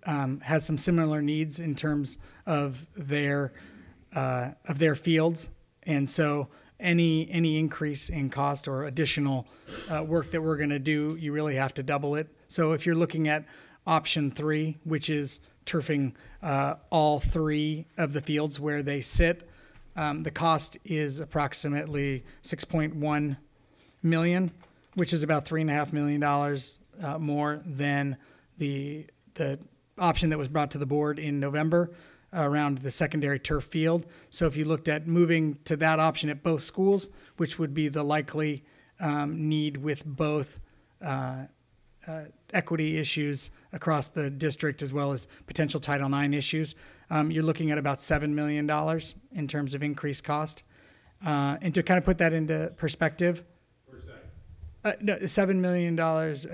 has some similar needs in terms of their fields, and so any increase in cost or additional work that we're going to do, you really have to double it. So if you're looking at option 3, which is turfing all 3 of the fields where they sit, the cost is approximately $6.1 million, which is about $3.5 million more than the option that was brought to the board in November around the secondary turf field. So if you looked at moving to that option at both schools, which would be the likely need with both equity issues across the district as well as potential Title IX issues, you're looking at about $7 million in terms of increased cost. And to kind of put that into perspective, no, $7 million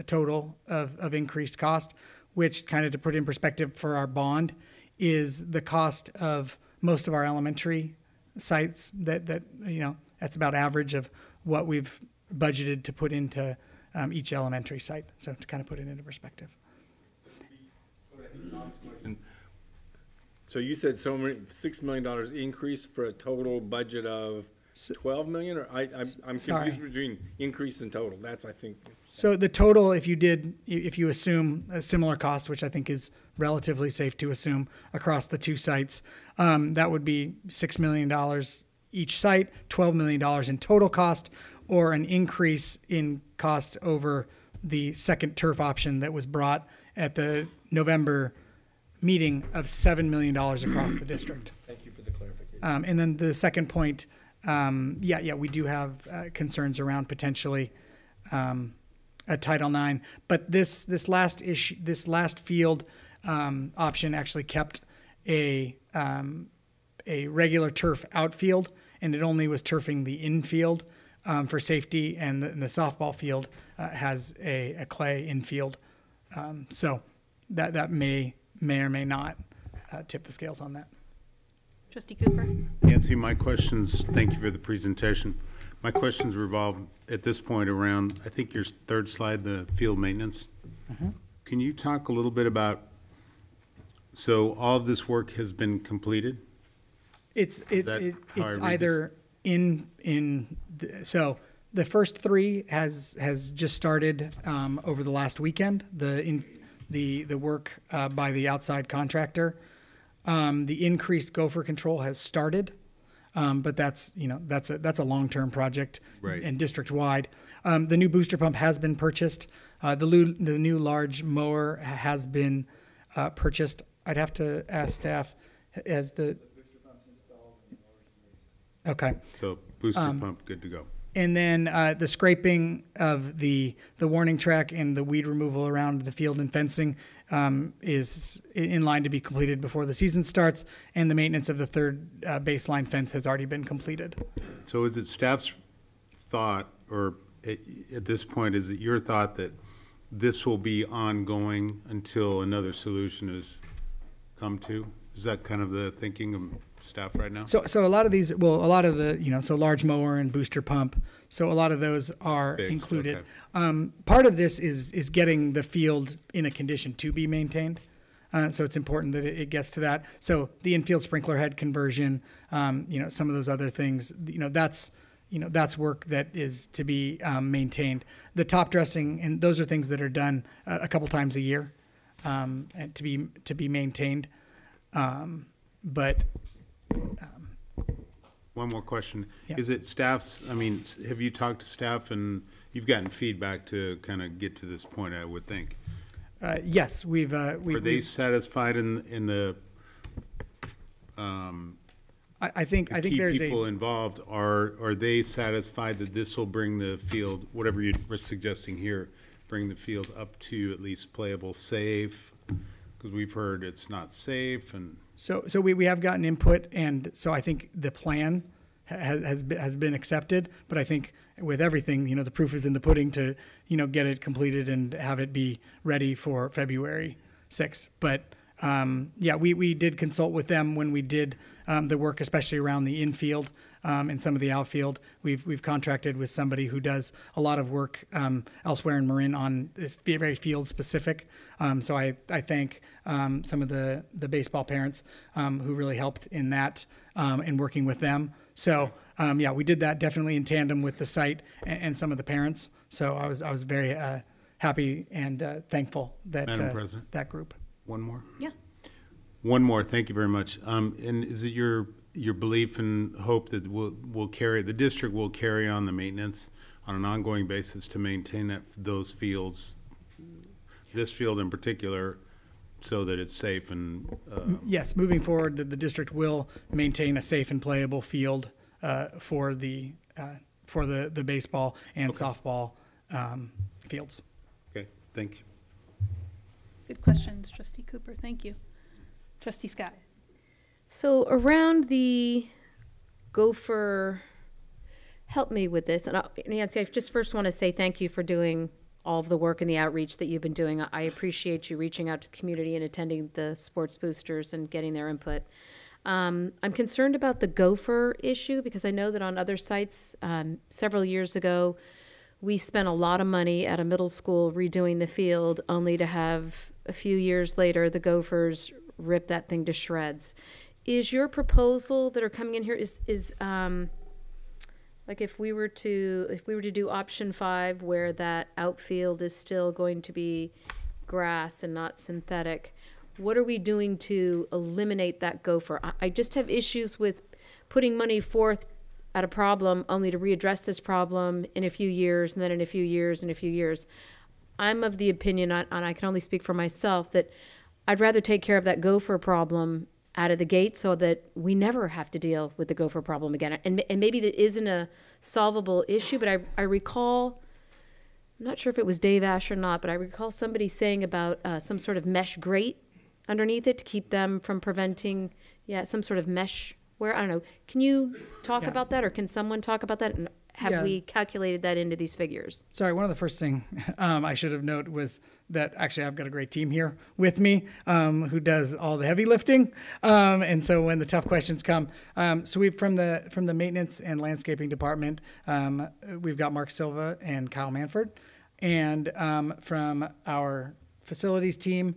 total of increased cost, which kind of to put in perspective for our bond is the cost of most of our elementary sites that you know, that's about average of what we've budgeted to put into each elementary site. So to kind of put it into perspective. So you said $6 million increase for a total budget of 12 million, or I'm confused between increase and total. That's, I think. So the total, if you assume a similar cost, which I think is relatively safe to assume across the 2 sites, that would be $6 million each site, $12 million in total cost, or an increase in cost over the second turf option that was brought at the November meeting of $7 million across the district. Thank you for the clarification. And then the second point, we do have concerns around potentially a Title IX, but this last field option actually kept a regular turf outfield, and it only was turfing the infield for safety, and the softball field has a clay infield, so that may or may not tip the scales on that. Trustee Cooper. Nancy, my questions, thank you for the presentation. My questions revolve at this point around, I think your third slide, the field maintenance. Mm-hmm. Can you talk a little bit about, so all of this work has been completed? It's either so the first 3 has just started over the last weekend. The work by the outside contractor. The increased gopher control has started, but that's a long-term project, right, and district-wide. The new booster pump has been purchased. The new large mower has been purchased. I'd have to ask staff as the booster pump's installed and the mower's released. Okay. So booster pump, good to go. And then the scraping of the warning track and the weed removal around the field and fencing is in line to be completed before the season starts, and the maintenance of the third baseline fence has already been completed. So is it staff's thought, or at this point, is it your thought that this will be ongoing until another solution is come to? Is that kind of the thinking of staff right now? So a lot of these, a lot of the, so large mower and booster pump, so a lot of those are fixed, included. Okay. Part of this is getting the field in a condition to be maintained. So it's important that it gets to that. So the infield sprinkler head conversion, some of those other things, that's work that is to be maintained. The top dressing, and those are things that are done a couple times a year, and to be maintained. But one more question. Yeah. Is it staff's, have you talked to staff and you've gotten feedback to kind of get to this point, I would think? Yes, we've. Are they satisfied in the I think key there's people involved, are they satisfied that this will bring the field, whatever you were suggesting here, bring the field up to at least playable, safe? Because we've heard it's not safe. And so we have gotten input, and so I think the plan has been accepted. But I think with everything, the proof is in the pudding to get it completed and have it be ready for February. 6. But yeah, we did consult with them when we did the work, especially around the infield and some of the outfield. We've contracted with somebody who does a lot of work elsewhere in Marin on this very field specific. So I thank some of the baseball parents who really helped in that in working with them. So yeah, we did that definitely in tandem with the site and some of the parents. So I was very happy and thankful that Madam President, that group. One more. Yeah. One more. Thank you very much. And is it your belief and hope that the district will carry on the maintenance on an ongoing basis to maintain those fields, this field in particular, so that it's safe and yes, moving forward, the district will maintain a safe and playable field for the baseball and softball fields. Okay, thank you. Good questions, Trustee Cooper. Thank you. Trustee Scott. So around the gopher, help me with this. And Nancy, I just first want to say thank you for doing all of the work and the outreach that you've been doing. I appreciate you reaching out to the community and attending the sports boosters and getting their input. I'm concerned about the gopher issue because I know that on other sites several years ago, we spent a lot of money at a middle school redoing the field only to have a few years later the gophers rip that thing to shreds. Is your proposal that are coming in here is like if we were to do option 5 where that outfield is still going to be grass and not synthetic, what are we doing to eliminate that gopher? I just have issues with putting money forth at a problem only to readdress this problem in a few years and then in a few years and a few years. I'm of the opinion, and I can only speak for myself, that I'd rather take care of that gopher problem out of the gate so that we never have to deal with the gopher problem again. And maybe that isn't a solvable issue, but I recall, I'm not sure if it was Dave Ash or not, but I recall somebody saying about some sort of mesh grate underneath it to keep them from preventing, some sort of mesh where, I don't know. Can you talk about that, or can someone talk about that? And have we calculated that into these figures? Sorry, one of the first things I should have noted was that actually I've got a great team here with me who does all the heavy lifting. And so when the tough questions come, so we from the maintenance and landscaping department, we've got Mark Silva and Kyle Manford. And from our facilities team,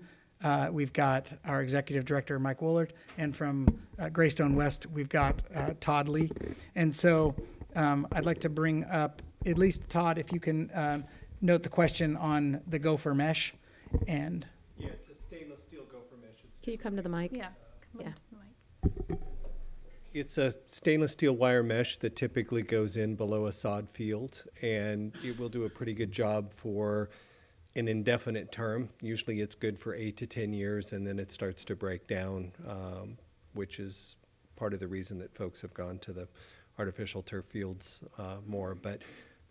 we've got our executive director, Mike Woolard. And from Greystone West, we've got Todd Lee. And so I'd like to bring up, at least Todd, if you can note the question on the gopher mesh. And yeah, it's a stainless steel gopher mesh. Can you come to the mic? Yeah, come to the mic. It's a stainless steel wire mesh that typically goes in below a sod field, and it will do a pretty good job for an indefinite term. Usually it's good for 8 to 10 years, and then it starts to break down, which is part of the reason that folks have gone to the artificial turf fields more. But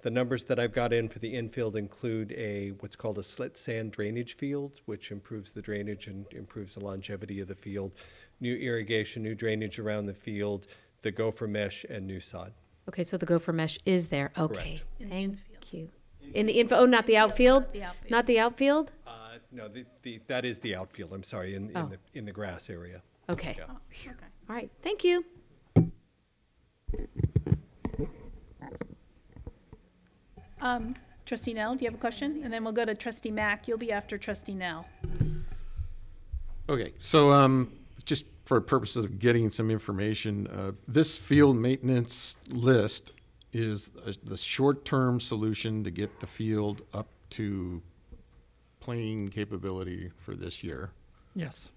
the numbers that I've got in for the infield include what's called a slit sand drainage field, which improves the drainage and improves the longevity of the field, new irrigation, new drainage around the field, the gopher mesh, and new sod. Okay, so the gopher mesh is there. Okay, Correct. thank you. In the info, not the outfield? The outfield. Not the outfield? No, that is the outfield. I'm sorry, in the grass area. Okay. Yeah. Okay. All right, thank you. Trustee Nell, do you have a question? And then we'll go to Trustee Mack. You'll be after Trustee Nell. Okay, so just for purposes of getting some information, this field maintenance list is the short-term solution to get the field up to playing capability for this year. yes.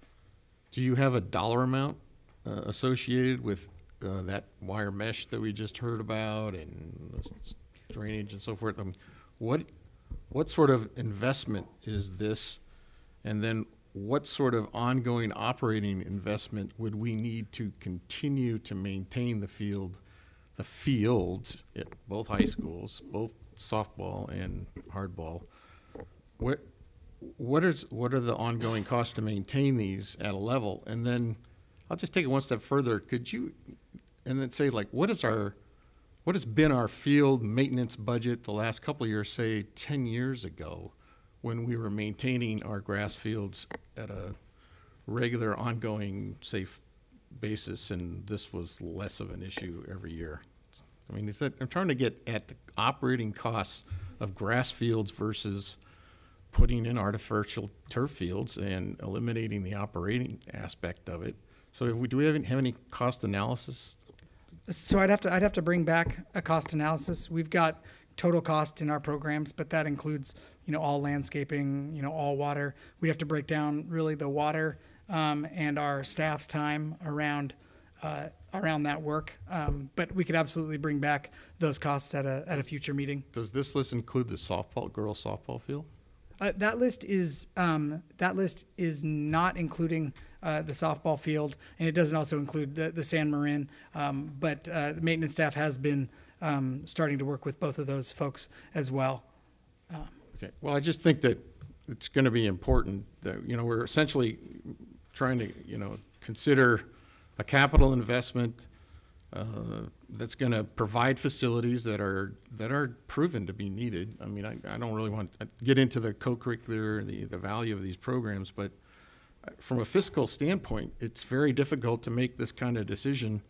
Do you have a dollar amount associated with that wire mesh that we just heard about and drainage and so forth? What sort of investment is this? And then what sort of ongoing operating investment would we need to continue to maintain the fields at both high schools, both softball and hardball? What are the ongoing costs to maintain these at a level? And then I'll just take it one step further. Could you, and then say, like, what has been our field maintenance budget the last couple of years, say 10 years ago, when we were maintaining our grass fields at a regular, ongoing, safe basis, and this was less of an issue every year. I mean, I'm trying to get at the operating costs of grass fields versus putting in artificial turf fields and eliminating the operating aspect of it. So do we have any cost analysis? So I'd have to bring back a cost analysis. We've got total cost in our programs, but that includes, all landscaping, all water. We have to break down really the water and our staff's time around that work. But we could absolutely bring back those costs at a future meeting. Does this list include the girls softball field? That list is not including the softball field, and it doesn't also include the San Marin. But the maintenance staff has been starting to work with both of those folks as well. Okay. Well, I just think that it's going to be important that we're essentially trying to consider a capital investment that's going to provide facilities that are proven to be needed. I mean, I don't really want to get into the co-curricular, the value of these programs, but from a fiscal standpoint, it's very difficult to make this kind of decision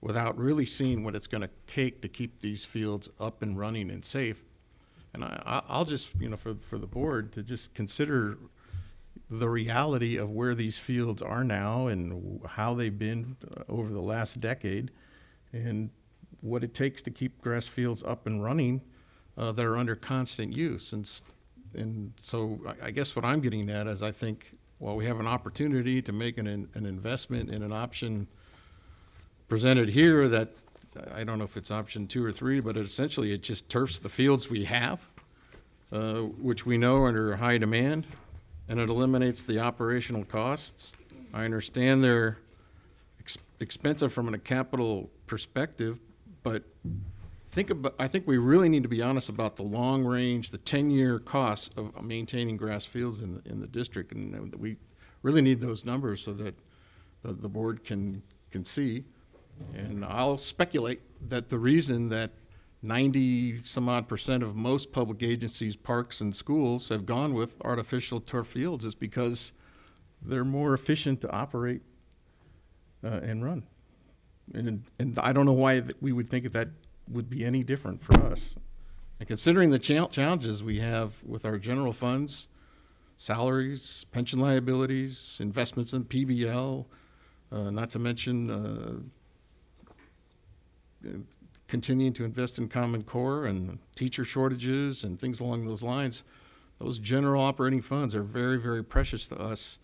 without really seeing what it's going to take to keep these fields up and running and safe. And I'll just, for the board to just consider the reality of where these fields are now and how they've been over the last decade, and what it takes to keep grass fields up and running that are under constant use. And so I guess what I'm getting at is I think while we have an opportunity to make an investment in an option presented here that, I don't know if it's option 2 or 3, but essentially it just turfs the fields we have, which we know are under high demand, and it eliminates the operational costs. I understand they're expensive from a capital perspective, but I think we really need to be honest about the long range, the 10-year costs of maintaining grass fields in the district, and we really need those numbers so that the board can see. And I'll speculate that the reason that 90-some-odd% of most public agencies, parks, and schools have gone with artificial turf fields is because they're more efficient to operate and run. And I don't know why we would think that would be any different for us. And considering the challenges we have with our general funds, salaries, pension liabilities, investments in PBL, not to mention continuing to invest in Common Core and teacher shortages and things along those lines, those general operating funds are very, very precious to us.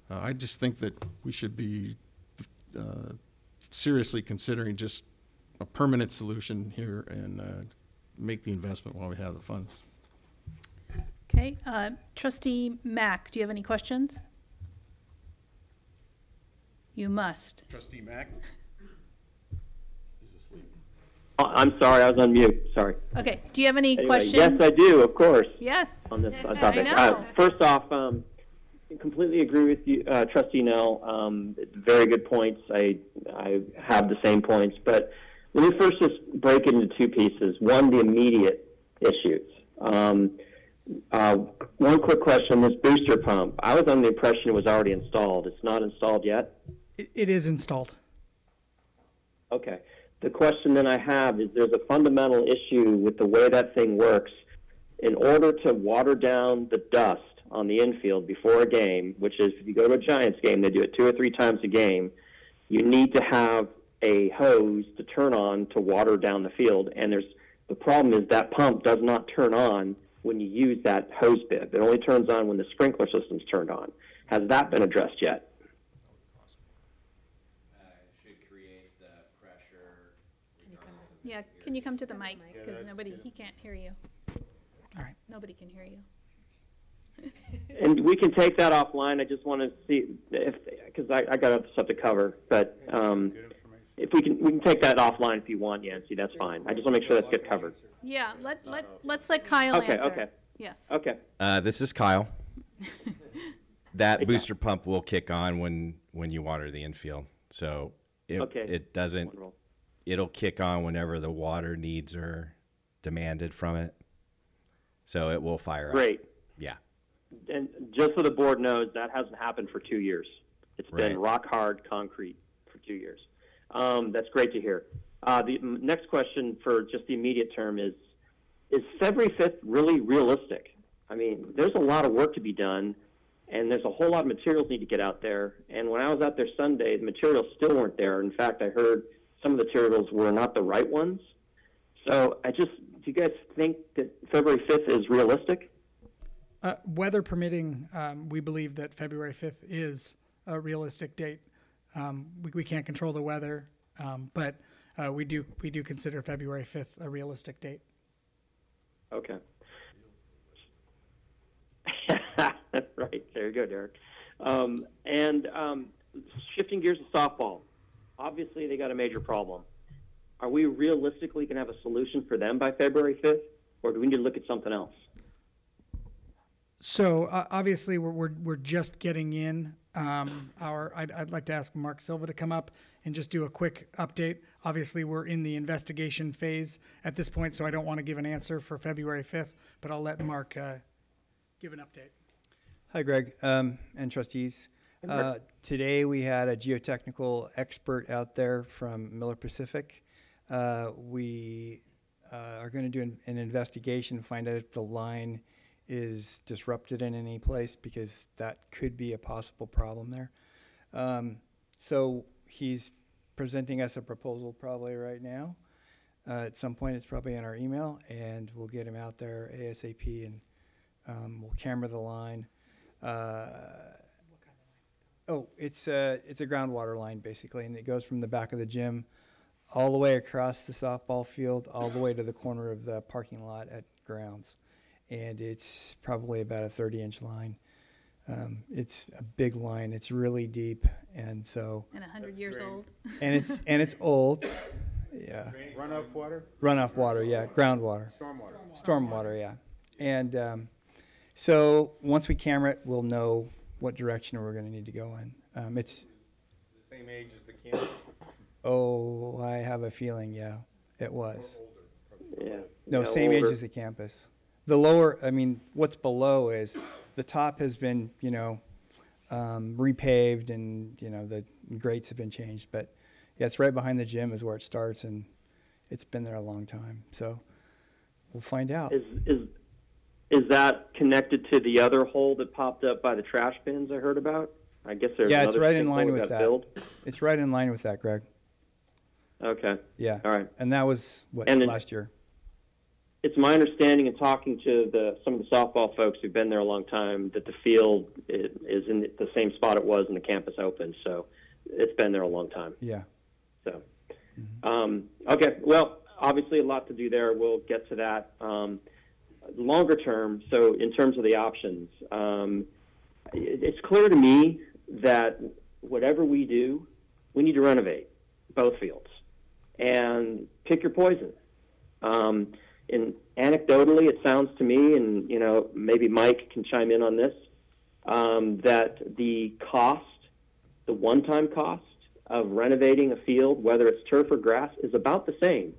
I just think that we should be seriously considering just a permanent solution here and make the investment while we have the funds. Okay, Trustee Mack, do you have any questions? You must. Trustee Mack? He's asleep. Oh, I'm sorry, I was on mute. Sorry. Okay, do you have any Anyway, questions? yes, I do, of course. Yes. On this topic. I know. First off, completely agree with you, Trustee Nell. Very good points. I have the same points, but let me first just break it into 2 pieces. One, the immediate issues. One quick question, this booster pump, I was under the impression it was already installed. It's not installed yet? It is installed. Okay. The question then I have is there's a fundamental issue with the way that thing works. In order to water down the dust on the infield before a game, which is if you go to a Giants game, they do it 2 or 3 times a game, you need to have a hose to turn on to water down the field. And the problem is that pump does not turn on when you use that hose bib. It only turns on when the sprinkler system's turned on. Has that been addressed yet? Should create the pressure. Yeah, can you come to the mic? Because he can't hear you. All right. Nobody can hear you. And we can take that offline. I just want to see because I got other stuff to cover. But if we can take that offline if you want, Yancy. That's fine. I just want to make sure that's get covered. Yeah, let's let Kyle answer. Okay. Yes. Okay. This is Kyle. That booster pump will kick on when you water the infield. So it doesn't. Wonderful. It'll kick on whenever the water needs are demanded from it. So it will fire up. Great. Yeah. And just so the board knows, that hasn't happened for 2 years. It's been rock hard concrete for 2 years. That's great to hear. The next question for just the immediate term is February 5th really realistic? I mean, there's a lot of work to be done, and there's a whole lot of materials need to get out there. And when I was out there Sunday, the materials still weren't there. In fact, I heard some of the materials were not the right ones. So do you guys think that February 5th is realistic? Weather permitting, we believe that February 5th is a realistic date. We can't control the weather, but we do consider February 5th a realistic date. Okay. Right. There you go, Derek. Shifting gears to softball. Obviously, they got a major problem. Are we realistically going to have a solution for them by February 5th, or do we need to look at something else? So obviously, we're just getting in. I'd like to ask Mark Silva to come up and just do a quick update. Obviously, we're in the investigation phase at this point, so I don't want to give an answer for February 5th, but I'll let Mark give an update. Hi, Greg, and trustees. Today we had a geotechnical expert out there from Miller Pacific. We are going to do an investigation, find out if the line is disrupted in any place, because that could be a possible problem there. So he's presenting us a proposal probably right now. At some point, it's probably in our email, and we'll get him out there ASAP, and we'll camera the line. It's a groundwater line basically, and it goes from the back of the gym all the way across the softball field, all the way to the corner of the parking lot at grounds. And it's probably about a 30-inch line. It's a big line. It's really deep, and so. And 100 years old. And it's old. Yeah. Runoff water? Runoff water, yeah. Groundwater. Stormwater. Stormwater, yeah. And so once we camera it, we'll know what direction we're going to need to go in. It's the same age as the campus? Oh, I have a feeling, yeah, it was. Yeah. No, same age as the campus. The lower, I mean, what's below is the top has been, repaved, and, the grates have been changed. But, yeah, it's right behind the gym is where it starts, and it's been there a long time. So we'll find out. Is that connected to the other hole that popped up by the trash bins I heard about? I guess there's yeah, another it's right in line sinkhole with that. Filled. It's right in line with that, Greg. Okay. Yeah. All right. And that was, last year? It's my understanding, in talking to some of the softball folks who've been there a long time, that the field is in the same spot it was when the campus opened. So it's been there a long time. Yeah. So, okay. Well, obviously a lot to do there. We'll get to that. Longer term, so in terms of the options, it's clear to me that whatever we do, we need to renovate both fields and pick your poison. And anecdotally, it sounds to me, and maybe Mike can chime in on this, that the cost, the one-time cost of renovating a field, whether it's turf or grass, is about the same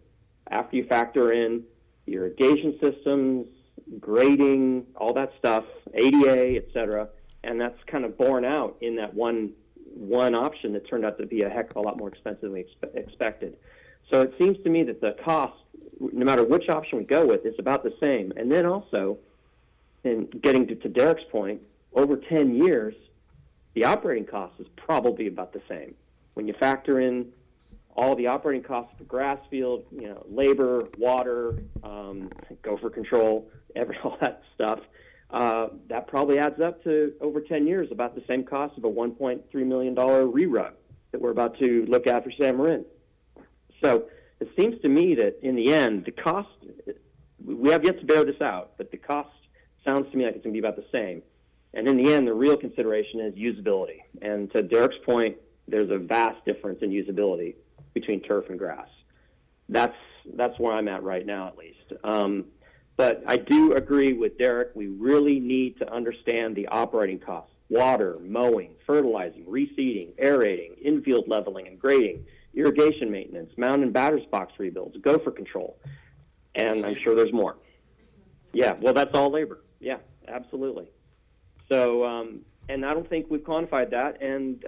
after you factor in irrigation systems, grading, all that stuff, ADA, et cetera, and that's kind of borne out in that one option that turned out to be a heck of a lot more expensive than we expected. So it seems to me that the cost, no matter which option we go with, is about the same. And then also, in getting to Derek's point, over 10 years, the operating cost is probably about the same. When you factor in all the operating costs of the grass field, labor, water, gopher control, all that stuff, that probably adds up to, over 10 years, about the same cost of a $1.3 million re-rug that we're about to look at for Marin. So it seems to me that in the end, the cost, we have yet to bear this out, but the cost sounds to me like it's going to be about the same. And in the end, the real consideration is usability. And to Derek's point, there's a vast difference in usability between turf and grass. That's where I'm at right now, at least. But I do agree with Derek. We really need to understand the operating costs: water, mowing, fertilizing, reseeding, aerating, infield leveling and grading, irrigation maintenance, mound and batter's box rebuilds, gopher control, and I'm sure there's more. Yeah, well, that's all labor. Yeah, absolutely. So, and I don't think we've quantified that, and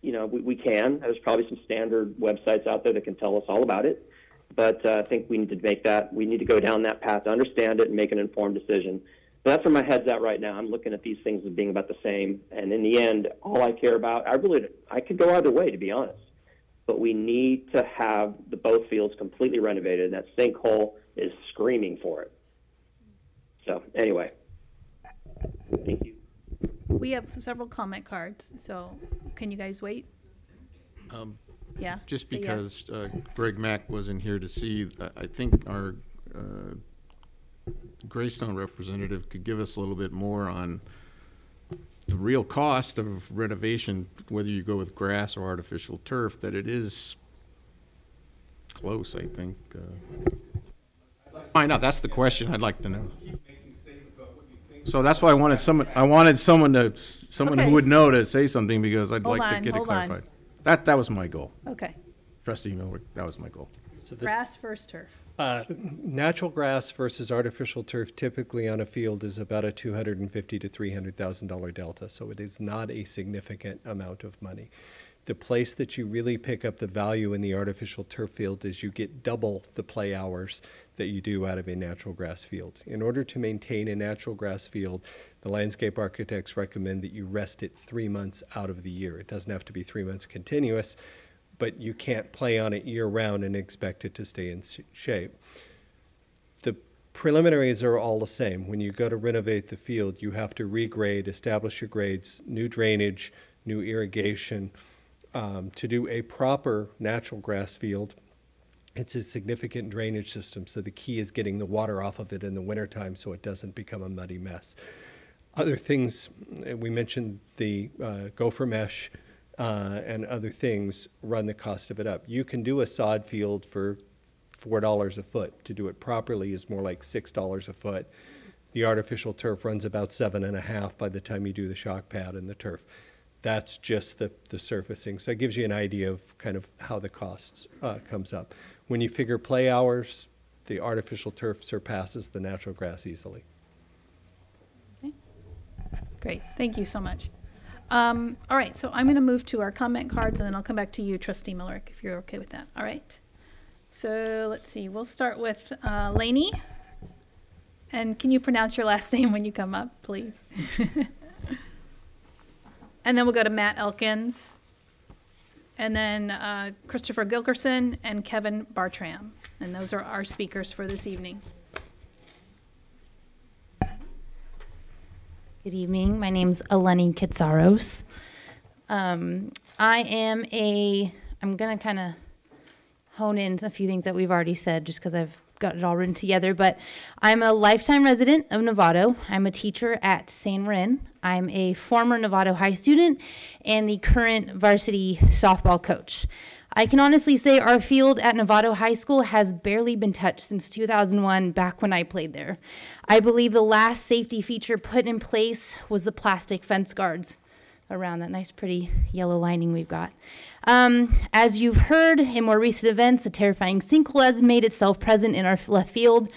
we can. There's probably some standard websites out there that can tell us all about it, but I think we need to go down that path to understand it and make an informed decision. So that's where my head's at right now. I'm looking at these things as being about the same, and in the end, all I care about, I could go either way, to be honest, but we need to have both fields completely renovated, and that sinkhole is screaming for it. So anyway, thank you. We have several comment cards, so can you guys wait? Yeah. Just say because Greg Mack wasn't here to see, I think our Greystone representative could give us a little bit more on the real cost of renovation, whether you go with grass or artificial turf, that it is close, I think. Find out. That's the question I'd like to know. So that's why I wanted someone Okay. who would know to say something, because I'd Hold like to on, get it hold on. clarified. That was my goal. Okay. Trustee Miller, that was my goal. So Grass versus turf. Natural grass versus artificial turf typically on a field is about a $250,000 to $300,000 delta, so it is not a significant amount of money. The place that you really pick up the value in the artificial turf field is you get double the play hours that you do out of a natural grass field. In order to maintain a natural grass field, the landscape architects recommend that you rest it 3 months out of the year. It doesn't have to be 3 months continuous, but you can't play on it year-round and expect it to stay in shape. The preliminaries are all the same. When you go to renovate the field, you have to regrade, establish your grades, new drainage, new irrigation. To do a proper natural grass field, it's a significant drainage system, so the key is getting the water off of it in the wintertime so it doesn't become a muddy mess. Other things, we mentioned the gopher mesh, and other things run the cost of it up. You can do a sod field for $4 a foot. To do it properly is more like $6 a foot. The artificial turf runs about $7.50 by the time you do the shock pad and the turf. That's just the surfacing. So it gives you an idea of kind of how the costs comes up. When you figure play hours, the artificial turf surpasses the natural grass easily. Okay. Great. Thank you so much. All right, so I'm going to move to our comment cards, and then I'll come back to you, Trustee Miller, if you're okay with that. All right. So let's see. We'll start with Lainey. And can you pronounce your last name when you come up, please? And then we'll go to Matt Elkins, and then Christopher Gilkerson and Kevin Bartram. And those are our speakers for this evening. Good evening. My name's Eleni Kitsaros. I'm going to kind of hone in a few things that we've already said just because I've got it all written together, but I'm a lifetime resident of Novato. I'm a teacher at St. Marin. I'm a former Novato High student and the current varsity softball coach. I can honestly say our field at Novato High School has barely been touched since 2001, back when I played there. I believe the last safety feature put in place was the plastic fence guards around that nice pretty yellow lining we've got. As you've heard in more recent events, a terrifying sinkhole has made itself present in our left field.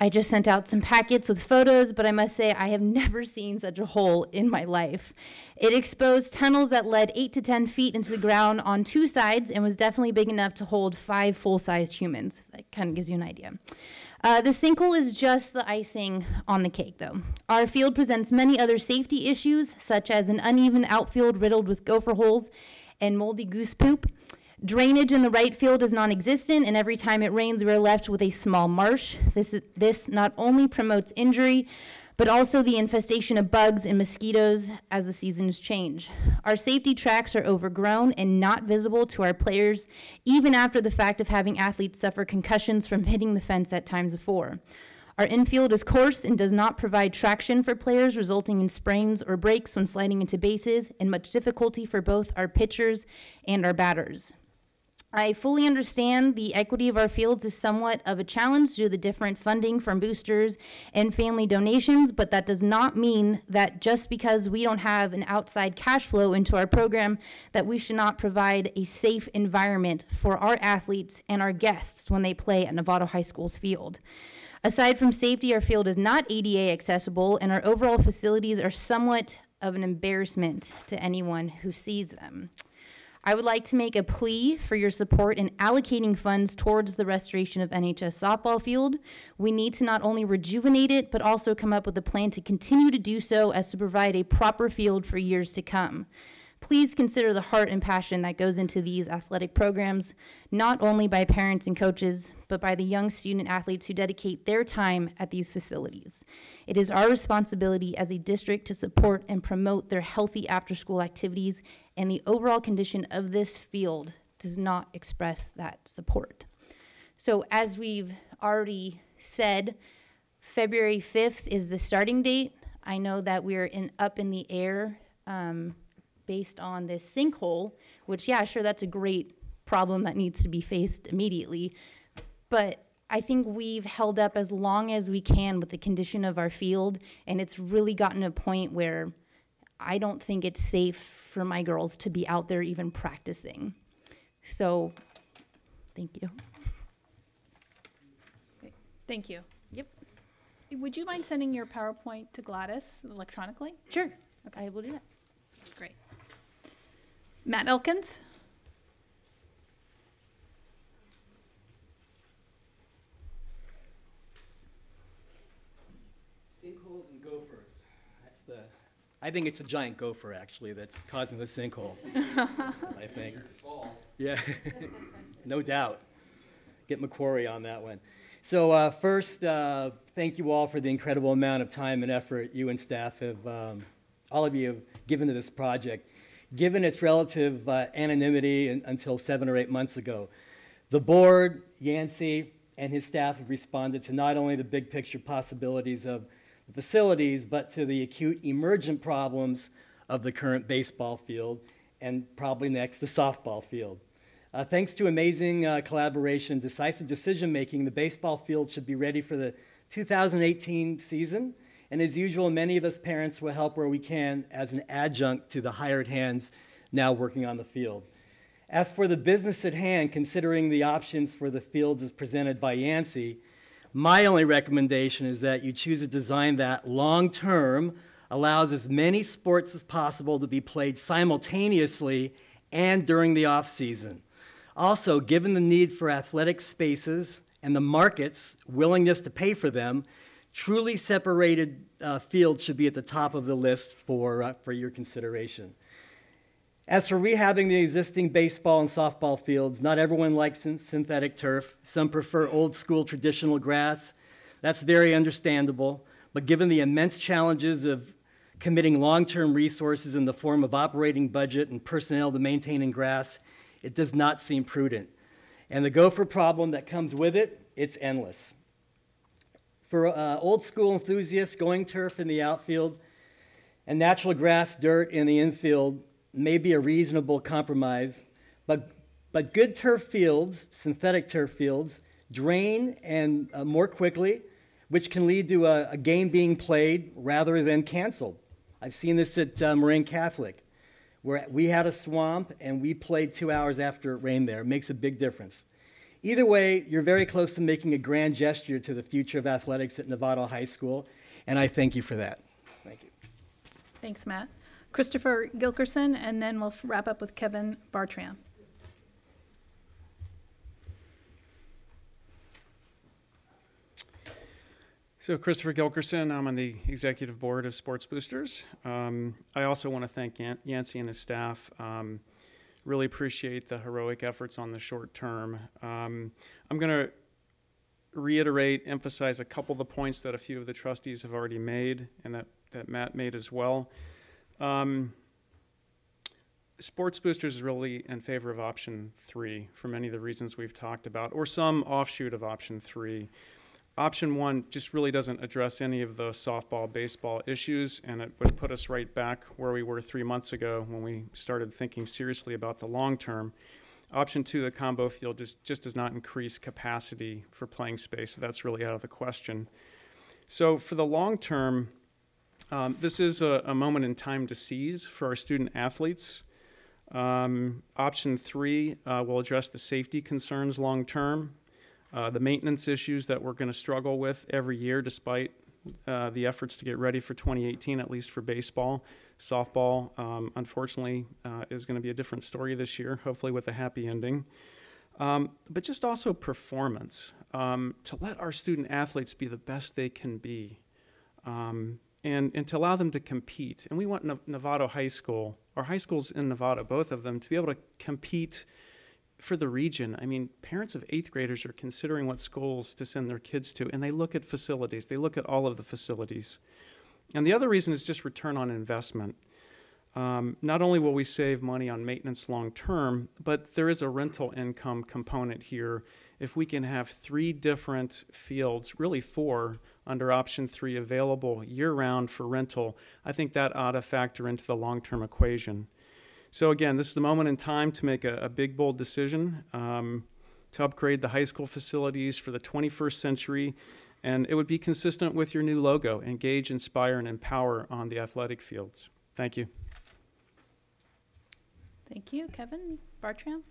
I just sent out some packets with photos, but I must say I have never seen such a hole in my life. It exposed tunnels that led 8 to 10 feet into the ground on 2 sides and was definitely big enough to hold 5 full-sized humans. That kind of gives you an idea. The sinkhole is just the icing on the cake, though. Our field presents many other safety issues, such as an uneven outfield riddled with gopher holes and moldy goose poop. Drainage in the right field is non-existent, and every time it rains, we're left with a small marsh. This not only promotes injury, but also the infestation of bugs and mosquitoes as the seasons change. Our safety tracks are overgrown and not visible to our players, even after the fact of having athletes suffer concussions from hitting the fence at times before. Our infield is coarse and does not provide traction for players, resulting in sprains or breaks when sliding into bases, and much difficulty for both our pitchers and our batters. I fully understand the equity of our fields is somewhat of a challenge due to the different funding from boosters and family donations, but that does not mean that just because we don't have an outside cash flow into our program that we should not provide a safe environment for our athletes and our guests when they play at Novato High School's field. Aside from safety, our field is not ADA accessible, and our overall facilities are somewhat of an embarrassment to anyone who sees them. I would like to make a plea for your support in allocating funds towards the restoration of NHS softball field. We need to not only rejuvenate it, but also come up with a plan to continue to do so as to provide a proper field for years to come. Please consider the heart and passion that goes into these athletic programs, not only by parents and coaches, but by the young student athletes who dedicate their time at these facilities. It is our responsibility as a district to support and promote their healthy after-school activities, and the overall condition of this field does not express that support. So as we've already said, February 5th is the starting date. I know that we're up in the air based on this sinkhole, which, yeah, sure, that's a great problem that needs to be faced immediately. But I think we've held up as long as we can with the condition of our field, and it's really gotten to a point where I don't think it's safe for my girls to be out there even practicing. So, thank you. Thank you. Yep. Would you mind sending your PowerPoint to Gladys electronically? Sure. Okay. I will do that. Great. Matt Elkins. Sinkholes and gophers. I think it's a giant gopher, actually, that's causing the sinkhole. I think. Yeah, no doubt. Get Macquarie on that one. So first, thank you all for the incredible amount of time and effort you and staff have, all of you have given to this project. Given its relative anonymity until 7 or 8 months ago, the board, Yancey, and his staff have responded to not only the big picture possibilities of the facilities, but to the acute emergent problems of the current baseball field, and probably next, the softball field. Thanks to amazing collaboration, decisive decision-making, the baseball field should be ready for the 2018 season. And as usual, many of us parents will help where we can as an adjunct to the hired hands now working on the field. As for the business at hand, considering the options for the fields as presented by Yancey, my only recommendation is that you choose a design that long-term allows as many sports as possible to be played simultaneously and during the off-season. Also, given the need for athletic spaces and the market's willingness to pay for them, truly separated fields should be at the top of the list for your consideration. As for rehabbing the existing baseball and softball fields, not everyone likes synthetic turf. Some prefer old school traditional grass. That's very understandable. But given the immense challenges of committing long-term resources in the form of operating budget and personnel to maintaining grass, it does not seem prudent. And the gopher problem that comes with it, it's endless. For old school enthusiasts, going turf in the outfield and natural grass dirt in the infield may be a reasonable compromise, but good turf fields, synthetic turf fields, drain and more quickly, which can lead to a game being played rather than canceled. I've seen this at Marin Catholic, where we had a swamp and we played 2 hours after it rained there. It makes a big difference. Either way, you're very close to making a grand gesture to the future of athletics at Novato High School, and I thank you for that. Thank you. Thanks, Matt. Christopher Gilkerson, and then we'll wrap up with Kevin Bartram. So Christopher Gilkerson, I'm on the executive board of Sports Boosters. I also want to thank Yancey and his staff. Really appreciate the heroic efforts on the short term. I'm going to reiterate, emphasize a couple of the points that a few of the trustees have already made and that Matt made as well. Sports Boosters is really in favor of option 3 for many of the reasons we've talked about, or some offshoot of option 3. Option 1 just really doesn't address any of the softball, baseball issues, and it would put us right back where we were 3 months ago when we started thinking seriously about the long term. Option 2, the combo field, just does not increase capacity for playing space, so that's really out of the question. So for the long term, this is a moment in time to seize for our student athletes. Option 3 will address the safety concerns long term. The maintenance issues that we're going to struggle with every year, despite the efforts to get ready for 2018, at least for baseball. Softball, unfortunately, is going to be a different story this year, hopefully with a happy ending. But just also performance, to let our student athletes be the best they can be, and to allow them to compete. And we want Novato High School, our high schools in Novato, both of them, to be able to compete for the region. I mean, parents of 8th graders are considering what schools to send their kids to, and they look at facilities. They look at all of the facilities. And the other reason is just return on investment. Not only will we save money on maintenance long term, but there is a rental income component here. If we can have 3 different fields, really 4, under option 3 available year-round for rental, I think that ought to factor into the long-term equation. So again, this is the moment in time to make a big, bold decision to upgrade the high school facilities for the 21st century, and it would be consistent with your new logo, engage, inspire, and empower on the athletic fields. Thank you. Thank you. Kevin Bartram?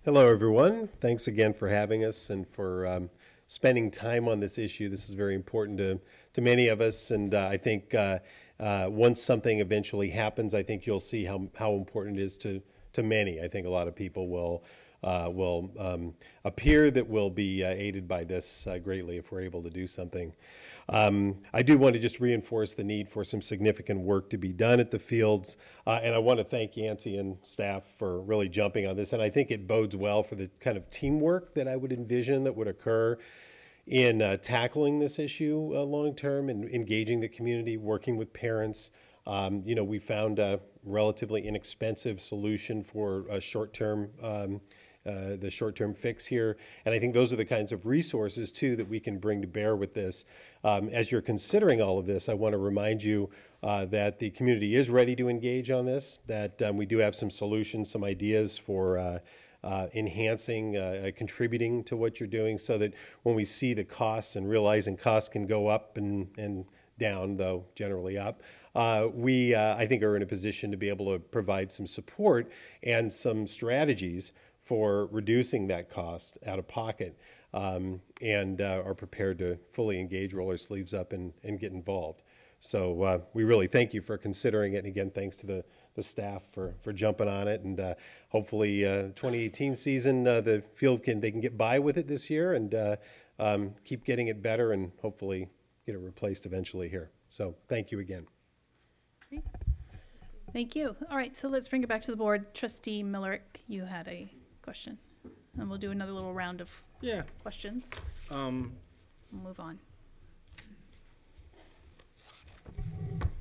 Hello, everyone. Thanks again for having us and for spending time on this issue. This is very important to many of us, and I think once something eventually happens, I think you'll see how important it is to many. I think a lot of people will appear that will be aided by this greatly if we're able to do something. I do want to just reinforce the need for some significant work to be done at the fields, and I want to thank Yancey and staff for really jumping on this, and I think it bodes well for the kind of teamwork that I would envision that would occur in tackling this issue long-term and engaging the community, working with parents. You know, we found a relatively inexpensive solution for a short-term the short-term fix here. And I think those are the kinds of resources, too, that we can bring to bear with this. As you're considering all of this, I want to remind you that the community is ready to engage on this, that we do have some solutions, some ideas for enhancing, contributing to what you're doing so that when we see the costs and realizing costs can go up and down, though generally up, we, I think, are in a position to be able to provide some support and some strategies for reducing that cost out of pocket, and are prepared to fully engage, roll our sleeves up, and get involved. So we really thank you for considering it, and again, thanks to the staff for jumping on it, and hopefully 2018 season, the field they can get by with it this year and keep getting it better and hopefully get it replaced eventually here. So thank you again. Great. Thank you. All right, so let's bring it back to the board. Trustee Millerick, you had a question, and we'll do another little round of questions. We'll move on.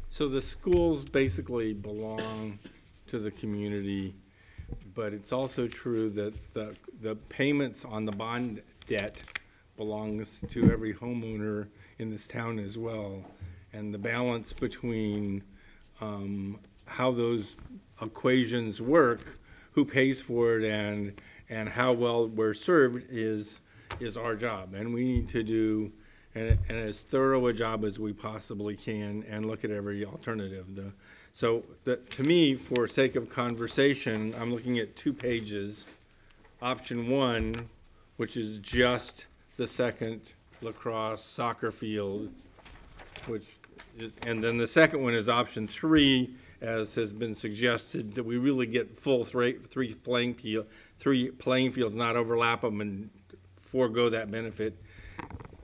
So the schools basically belong to the community, but it's also true that the payments on the bond debt belongs to every homeowner in this town as well. And the balance between how those equations work, who pays for it, and how well we're served is our job. And we need to do and as thorough a job as we possibly can and look at every alternative. To me, for sake of conversation, I'm looking at 2 pages. Option 1, which is just the second lacrosse soccer field, and then the second one is option 3, as has been suggested, that we really get full 3 playing fields, not overlap them and forego that benefit.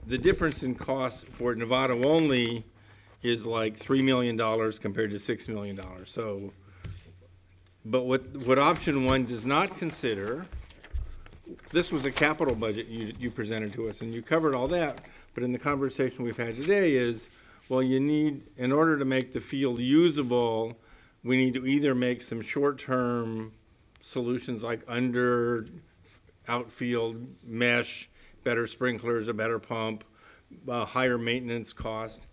The difference in cost for Novato only is like $3 million compared to $6 million. So, but what option 1 does not consider, this was a capital budget you presented to us, and you covered all that, but in the conversation we've had today is, well, you need, in order to make the field usable, we need to either make some short-term solutions like outfield mesh, better sprinklers, a better pump, higher maintenance cost.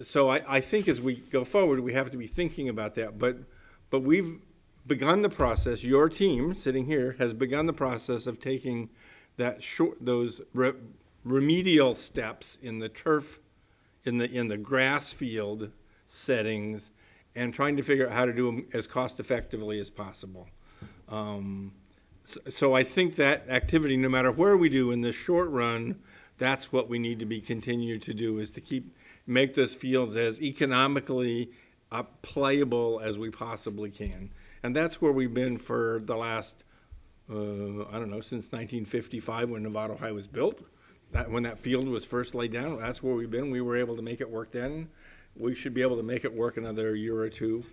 So I think as we go forward, we have to be thinking about that. But we've begun the process. Your team sitting here has begun the process of taking those remedial steps in the turf, in the grass field settings, and trying to figure out how to do them as cost effectively as possible. So I think that activity, no matter where we do in the short run, that's what we need to be continue to do, is to make those fields as economically playable as we possibly can. And that's where we've been for the last, I don't know, since 1955 when Novato High was built. When that field was first laid down, that's where we've been. We were able to make it work then. We should be able to make it work another year or two.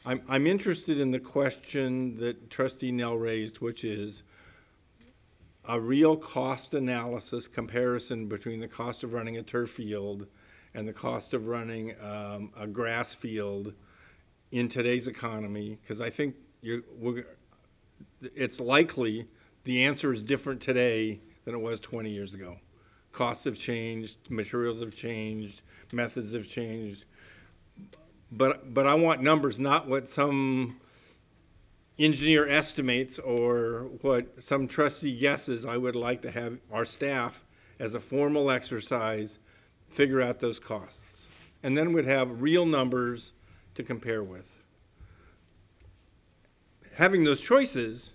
I'm interested in the question that Trustee Nell raised, which is a real cost analysis comparison between the cost of running a turf field and the cost of running a grass field in today's economy, because I think it's likely the answer is different today than it was 20 years ago. Costs have changed, materials have changed, methods have changed. But I want numbers, not what some engineer estimates or what some trustee guesses. I would like to have our staff, as a formal exercise, figure out those costs. And then we'd have real numbers to compare with. Having those choices,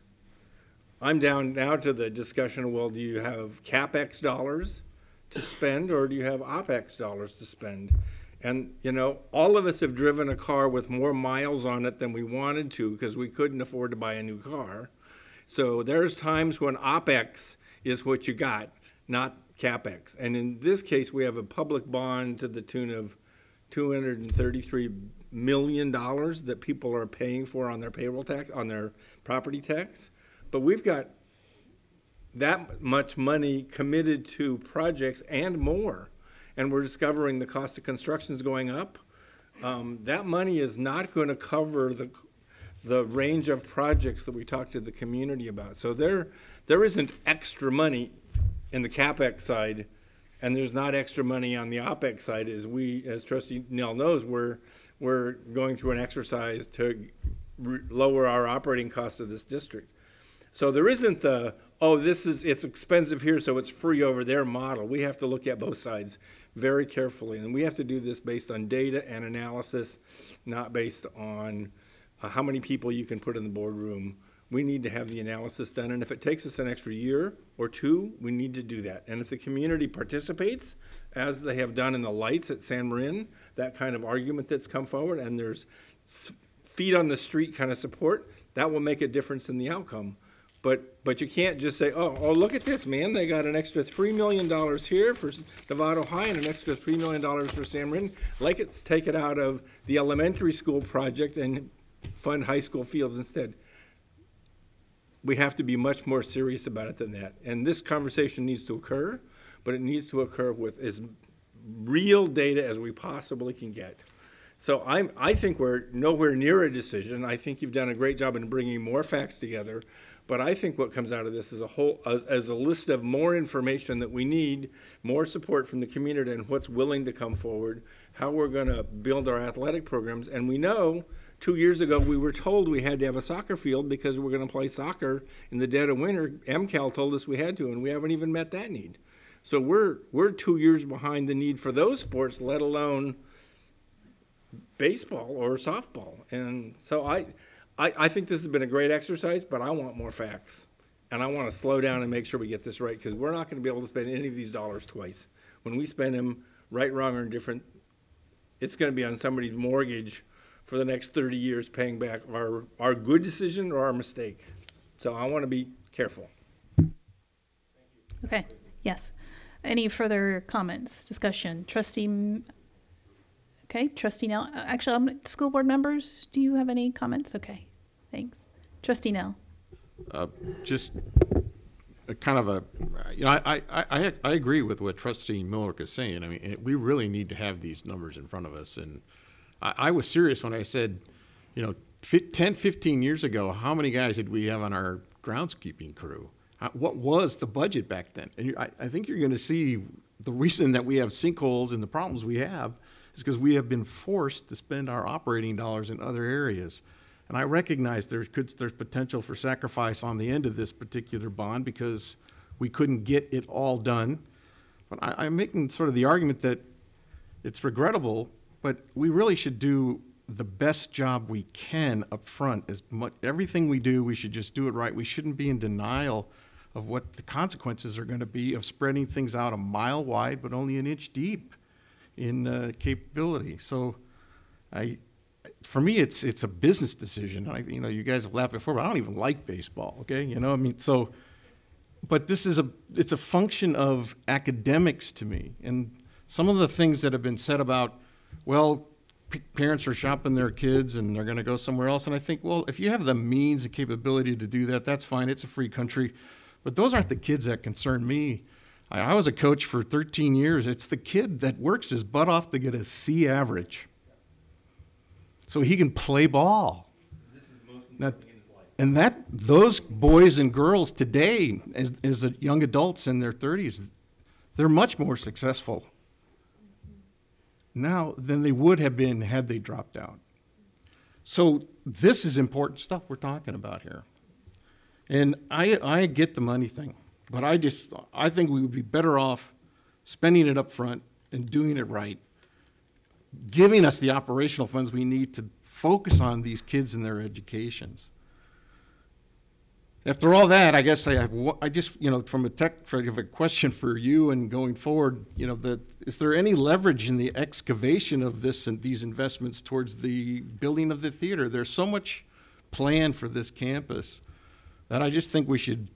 I'm down now to the discussion of, well, do you have CapEx dollars to spend or do you have OpEx dollars to spend? And, you know, all of us have driven a car with more miles on it than we wanted to because we couldn't afford to buy a new car. So there's times when OpEx is what you got, not CapEx. And in this case, we have a public bond to the tune of $233 million that people are paying for on their payroll tax, on their property tax. But we've got that much money committed to projects and more. And we're discovering the cost of construction is going up. That money is not going to cover the range of projects that we talked to the community about. So there isn't extra money in the CapEx side, and there's not extra money on the OpEx side. As Trustee Nell knows, we're going through an exercise to lower our operating costs of this district. So there isn't the, it's expensive here, so it's free over there model. We have to look at both sides very carefully, and we have to do this based on data and analysis, not based on how many people you can put in the boardroom. We need to have the analysis done, and if it takes us an extra year or two, we need to do that. And if the community participates, as they have done in the lights at San Marin, that kind of argument that's come forward, and there's feet on the street kind of support, that will make a difference in the outcome. But you can't just say, oh, look at this, man. They got an extra $3 million here for Novato High and an extra $3 million for San Marin. Like it's take it out of the elementary school project and fund high school fields instead. We have to be much more serious about it than that. And this conversation needs to occur, but it needs to occur with as real data as we possibly can get. So I think we're nowhere near a decision. I think you've done a great job in bringing more facts together. But I think what comes out of this is as a list of more information that we need, more support from the community and what's willing to come forward, how we're going to build our athletic programs. And we know 2 years ago we were told we had to have a soccer field because we're going to play soccer in the dead of winter. MCAL told us we had to, and we haven't even met that need. So we're 2 years behind the need for those sports, let alone baseball or softball. And so I think this has been a great exercise, but I want more facts. And I want to slow down and make sure we get this right, because we're not going to be able to spend any of these dollars twice. When we spend them right, wrong, or indifferent, it's going to be on somebody's mortgage for the next 30 years paying back our good decision or our mistake. So I want to be careful. Okay, yes. Any further comments, discussion? Trustee Nell. Actually, school board members, do you have any comments? Okay, thanks. Trustee Nell. Just a kind of a, I agree with what Trustee Millick is saying. I mean, we really need to have these numbers in front of us. And I was serious when I said, 10, 15 years ago, how many guys did we have on our groundskeeping crew? What was the budget back then? And I think you're going to see the reason that we have sinkholes and the problems we have is because we have been forced to spend our operating dollars in other areas. And I recognize there's potential for sacrifice on the end of this particular bond because we couldn't get it all done. But I'm making sort of the argument that it's regrettable, but we really should do the best job we can up front. Everything we do, we should just do it right. We shouldn't be in denial of what the consequences are going to be of spreading things out a mile wide but only an inch deep in capability. So for me, it's a business decision. You know, you guys have laughed before, but I don't even like baseball, okay? You know, I mean, so, but this is it's a function of academics to me. And some of the things that have been said about, well, parents are shopping their kids and they're going to go somewhere else. And I think, well, if you have the means and capability to do that, that's fine. It's a free country. But those aren't the kids that concern me. I was a coach for 13 years. It's the kid that works his butt off to get a C average so he can play ball. This is the most important thing in his life. And those boys and girls today, as young adults in their 30s, they're much more successful now than they would have been had they dropped out. So this is important stuff we're talking about here. And I get the money thing, but I think we would be better off spending it up front and doing it right, giving us the operational funds we need to focus on these kids and their educations. After all that, I guess I just, you know, from a question for you and going forward, you know, is there any leverage in the excavation of this and these investments towards the building of the theater? There's so much planned for this campus that I just think we should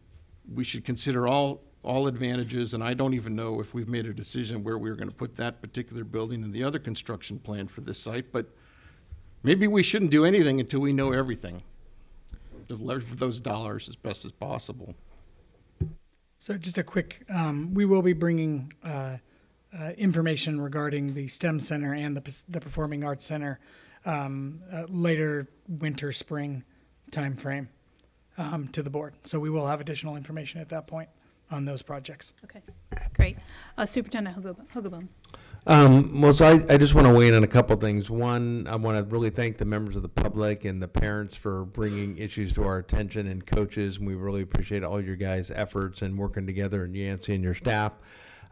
consider all advantages, and I don't even know if we've made a decision where we're going to put that particular building and the other construction plan for this site, but maybe we shouldn't do anything until we know everything, to leverage those dollars as best as possible. So just a quick, we will be bringing information regarding the STEM Center and the Performing Arts Center later winter, spring timeframe to the board. So we will have additional information at that point on those projects. Okay, great. Superintendent Hogaboom. Well, so I just want to weigh in on a couple things. One, I want to really thank the members of the public and the parents for bringing issues to our attention, and coaches, and we really appreciate all your guys' efforts and working together, and Yancey and your staff.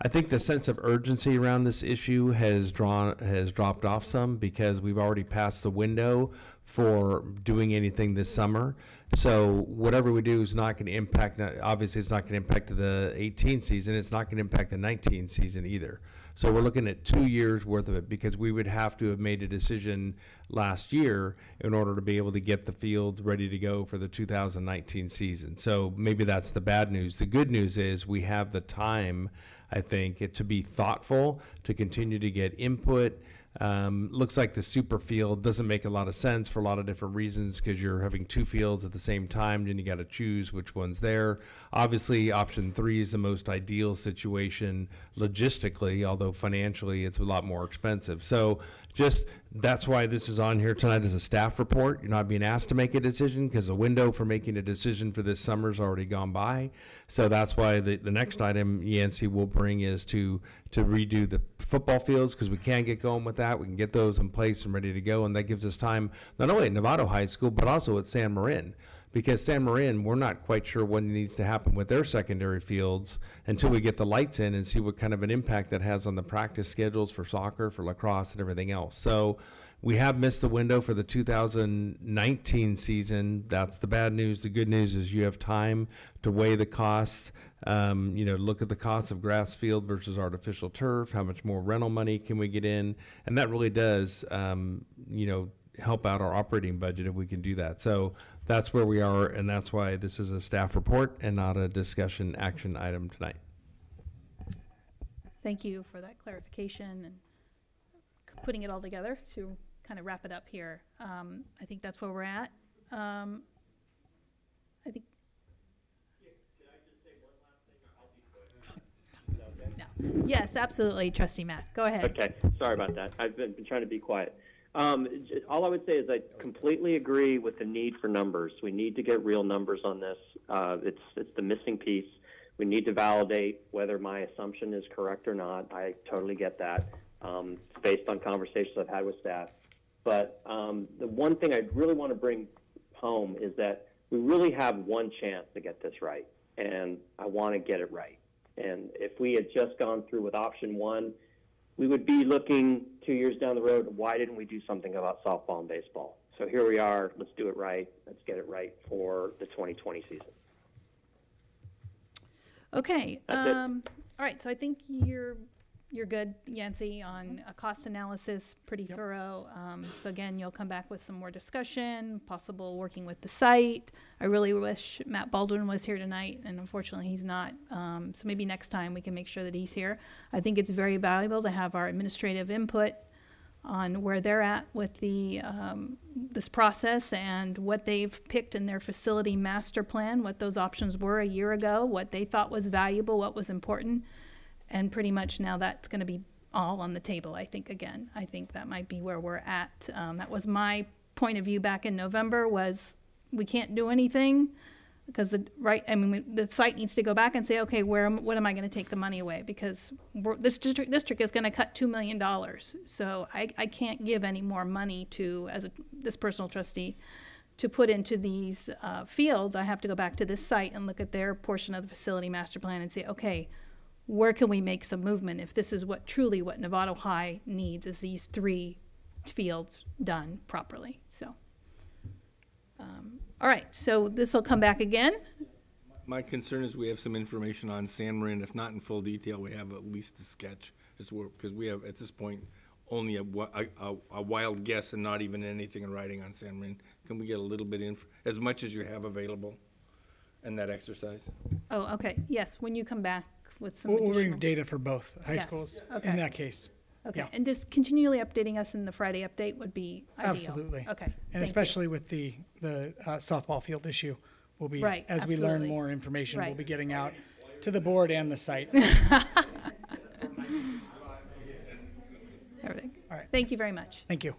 I think the sense of urgency around this issue has dropped off some because we've already passed the window for doing anything this summer. So whatever we do is not going to impact, obviously it's not going to impact the 18 season, it's not going to impact the 19 season either. So we're looking at 2 years worth of it, because we would have to have made a decision last year in order to be able to get the field ready to go for the 2019 season. So maybe that's the bad news. The good news is we have the time, I think, to be thoughtful, to continue to get input. Looks like the super field doesn't make a lot of sense for a lot of different reasons, because you're having two fields at the same time, then you got to choose which one's there. Obviously, option 3 is the most ideal situation logistically, although financially it's a lot more expensive. So just that's why this is on here tonight as a staff report. You're not being asked to make a decision because the window for making a decision for this summer's already gone by. So that's why the next item Yancey will bring is to redo the football fields, because we can get going with that. We can get those in place and ready to go, and that gives us time not only at Novato High School but also at San Marin. Because San Marin, we're not quite sure what needs to happen with their secondary fields until we get the lights in and see what kind of an impact that has on the practice schedules for soccer, for lacrosse, and everything else. So we have missed the window for the 2019 season. That's the bad news. The good news is you have time to weigh the costs, look at the cost of grass field versus artificial turf, how much more rental money can we get in, and that really does, help out our operating budget if we can do that. So that's where we are, and that's why this is a staff report and not a discussion action item tonight. Thank you for that clarification and putting it all together to kind of wrap it up here. I think that's where we're at. I think. No. Yes, absolutely, Trustee Matt. Go ahead. Okay, sorry about that. I've been trying to be quiet. All I would say is I completely agree with the need for numbers. We need to get real numbers on this. It's the missing piece. We need to validate whether my assumption is correct or not. I totally get that. It's based on conversations I've had with staff. But the one thing I really want to bring home is that we really have one chance to get this right, and I want to get it right. And if we had just gone through with option 1, we would be looking 2 years down the road, why didn't we do something about softball and baseball? So here we are, let's do it right. Let's get it right for the 2020 season. Okay, all right, so I think you're good, Yancey, on a cost analysis, pretty thorough. So again, you'll come back with some more discussion, possible working with the site. I really wish Matt Baldwin was here tonight, and unfortunately he's not. So maybe next time we can make sure that he's here. I think it's very valuable to have our administrative input on where they're at with the this process and what they've picked in their facility master plan, what those options were a year ago, what they thought was valuable, what was important. And pretty much now that's going to be all on the table, I think, again. I think that might be where we're at. That was my point of view back in November, was we can't do anything because the site needs to go back and say, okay, what am I going to take the money away? Because this district is going to cut $2 million. So I can't give any more money to, this personal trustee, to put into these fields. I have to go back to this site and look at their portion of the facility master plan and say, okay, where can we make some movement if this is what Novato High needs, is these 3 fields done properly. So, all right, so this will come back again. My concern is we have some information on San Marin. If not in full detail, we have at least a sketch, because we have at this point only a wild guess and not even anything in writing on San Marin. Can we get a little bit as much as you have available in that exercise? Oh, okay, yes, when you come back with some We'll bring data for both high schools okay. in that case. Okay, Yeah. and just continually updating us in the Friday update would be ideal. Absolutely. Okay. And especially with the softball field issue, we'll be, Right, as we learn more information, Right. we'll be getting out to the board and the site. Everything. All right. Thank you very much. Thank you.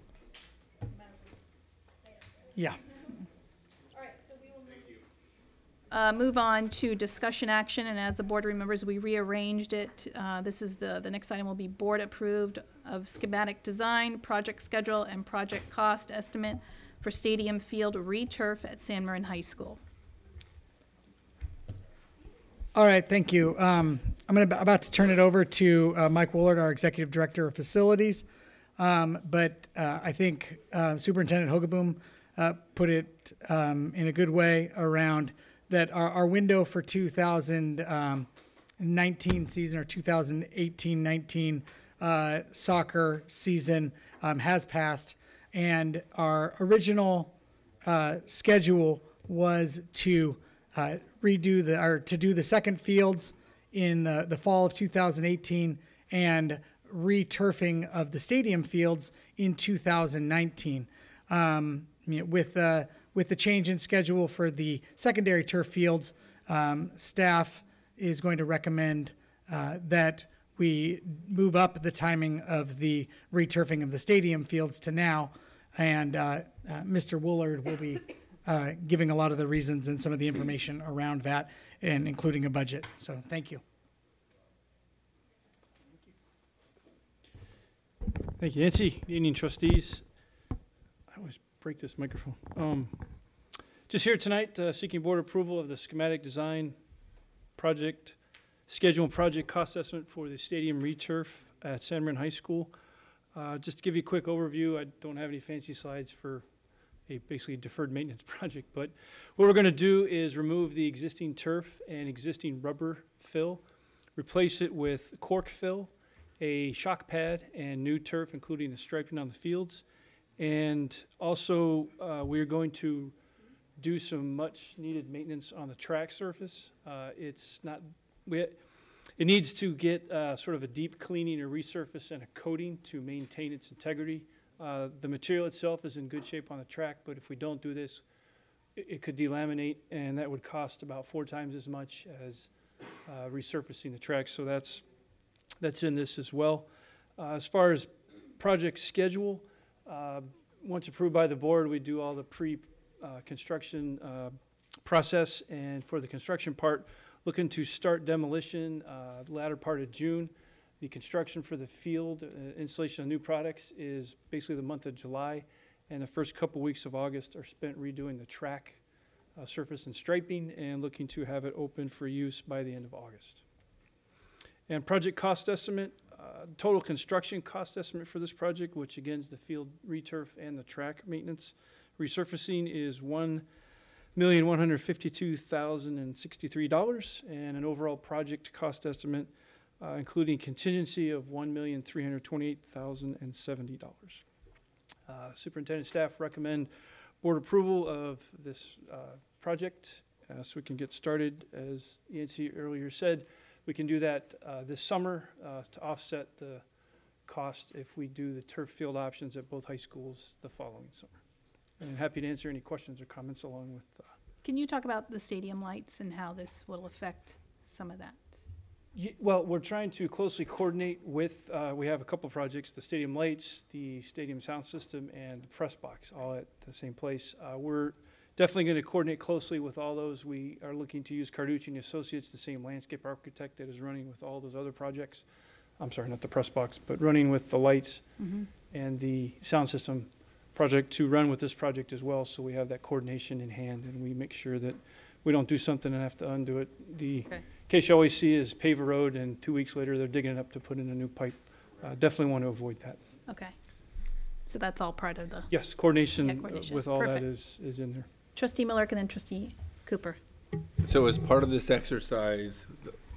Yeah. Move on to discussion action, and as the board remembers, we rearranged it. This is the next item will be board approved of schematic design, project schedule, and project cost estimate for stadium field returf at San Marin High School. All right, thank you. I'm about to turn it over to Mike Woolard, our Executive Director of Facilities. But I think Superintendent Hogeboom put it in a good way around that our window for 2019 season or 2018-19 soccer season has passed, and our original schedule was to do the second fields in the fall of 2018 and returfing of the stadium fields in 2019. With the change in schedule for the secondary turf fields, staff is going to recommend that we move up the timing of the returfing of the stadium fields to now, and Mr. Woolard will be giving a lot of the reasons and some of the information around that, and including a budget. So thank you. Thank you, Nancy. Good evening, trustees. I always break this microphone. Just here tonight, seeking board approval of the schematic design project schedule and project cost estimate for the stadium returf at San Marin High School. Just to give you a quick overview, I don't have any fancy slides for a basically deferred maintenance project, but what we're going to do is remove the existing turf and existing rubber fill, replace it with cork fill, a shock pad, and new turf, including the striping on the fields. And also, we're going to do some much needed maintenance on the track surface. It needs to get sort of a deep cleaning or resurface and a coating to maintain its integrity. The material itself is in good shape on the track, but if we don't do this, it could delaminate, and that would cost about 4 times as much as resurfacing the track. So that's in this as well. As far as project schedule, once approved by the board, we do all the pre-construction process, and for the construction part, looking to start demolition the latter part of June. The construction for the field, installation of new products, is basically the month of July, and the first couple weeks of August are spent redoing the track surface and striping, and looking to have it open for use by the end of August. And project cost estimate, Total construction cost estimate for this project, which again is the field returf and the track maintenance resurfacing, is $1,152,063, and an overall project cost estimate, including contingency, of $1,328,070. Superintendent staff recommend board approval of this project so we can get started. As Yancy earlier said, we can do that this summer to offset the cost if we do the turf field options at both high schools the following summer. And I'm happy to answer any questions or comments along with. Can you talk about the stadium lights and how this will affect some of that? Well, we're trying to closely coordinate with, we have a couple of projects, the stadium lights, the stadium sound system, and the press box, all at the same place. We're definitely going to coordinate closely with all those. We are looking to use Carducci and Associates, the same landscape architect that is running with all those other projects. I'm sorry, not the press box, but running with the lights and the sound system project to run with this project as well. So we have that coordination in hand, and we make sure that we don't do something and have to undo it. The case you always see is pave a road, and 2 weeks later they're digging it up to put in a new pipe. Definitely want to avoid that. Okay. So that's all part of the... Yes, coordination, coordination. with all Perfect. that is in there. Trustee Miller and then Trustee Cooper. So as part of this exercise,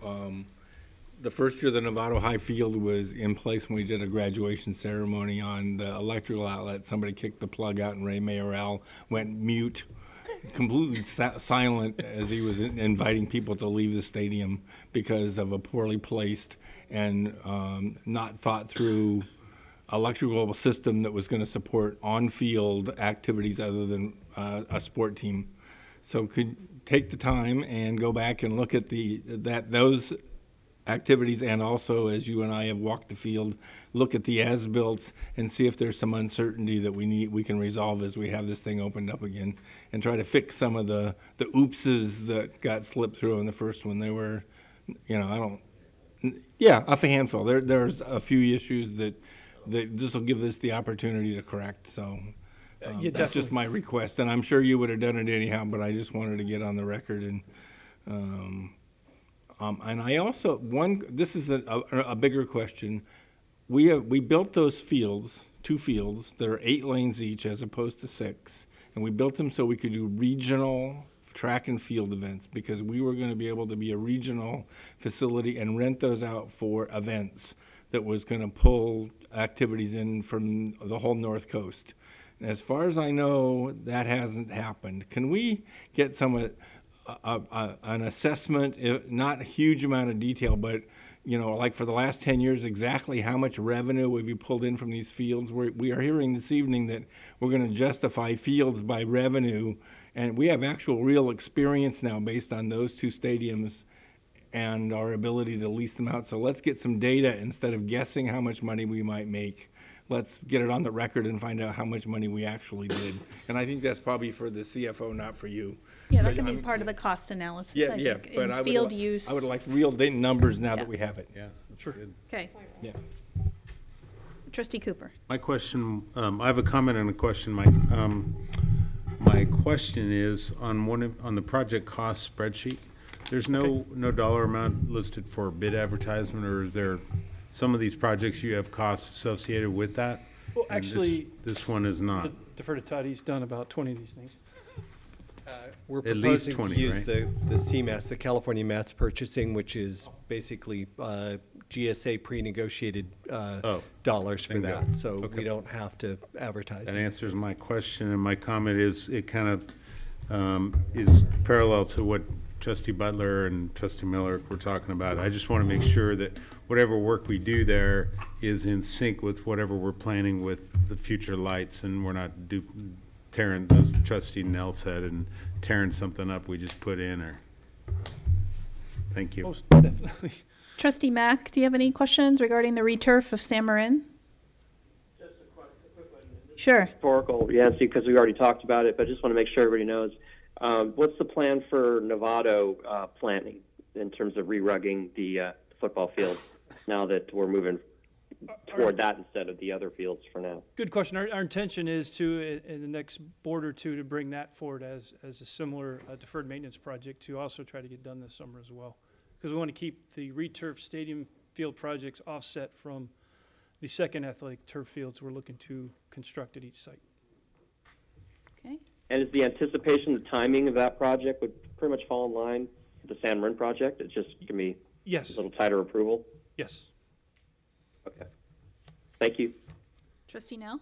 the first year the Novato High Field was in place when we did a graduation ceremony on the electrical outlet. Somebody kicked the plug out and Ray Mayoral went mute, completely silent as he was inviting people to leave the stadium because of a poorly placed and not thought through electrical system that was going to support on-field activities other than a sport team. So could take the time and go back and look at those activities, and also, as you and I have walked the field, look at the as-built and see if there's some uncertainty that we can resolve as we have this thing opened up again, and try to fix some of the oopses that got slipped through in the first one. They were, a handful. There's a few issues that this will give us the opportunity to correct. So that's just my request, and I'm sure you would have done it anyhow, but I just wanted to get on the record. And I also, this is a bigger question. We built those fields, 2 fields, that are 8 lanes each as opposed to 6, and we built them so we could do regional track and field events, because we were going to be able to be a regional facility and rent those out for events that was going to pull activities in from the whole North Coast. And as far as I know, that hasn't happened. Can we get an assessment, not a huge amount of detail, but like for the last 10 years, exactly how much revenue have you pulled in from these fields? We are hearing this evening that we're going to justify fields by revenue, and we have actual real experience now based on those 2 stadiums and our ability to lease them out. So let's get some data instead of guessing how much money we might make. Let's get it on the record and find out how much money we actually did. And I think that's probably for the CFO, not for you. Yeah, that can be part of the cost analysis, I think, but in field use. I would like real numbers now that we have it. Yeah, sure. Okay. Yeah. Trustee Cooper. My question, I have a comment and a question. My question is on the project cost spreadsheet. There's no dollar amount listed for bid advertisement, or is there some of these projects you have costs associated with that? Well, actually, this one is not. Defer to Todd. He's done about 20 of these things. We're At least proposing 20, to use right? the CMAS, the California Mass Purchasing, which is basically GSA pre-negotiated dollars for bingo. that. So Okay. we don't have to advertise. That answers my question, and my comment is it kind of is parallel to what Trustee Butler and Trustee Miller were talking about. I just want to make sure that whatever work we do there is in sync with whatever we're planning with the future lights, and we're not tearing, as Trustee Nell said, and tearing something up we just put in. Or thank you. Most definitely. Trustee Mack, do you have any questions regarding the returf of San Marin? Just a quick one. Sure. Historical, Yancy, because we already talked about it, but I just want to make sure everybody knows. What's the plan for Novato planning in terms of re-rugging the football field now that we're moving toward that instead of the other fields for now? Good question. Our intention is to, in the next board or two, to bring that forward as a similar deferred maintenance project to also try to get done this summer as well. Because we want to keep the returf stadium field projects offset from the second athletic turf fields we're looking to construct at each site. Okay. And is the anticipation, the timing of that project would pretty much fall in line with the San Marin project? It's just going to be yes. a little tighter approval? Yes. Okay. Thank you. Trustee Nell?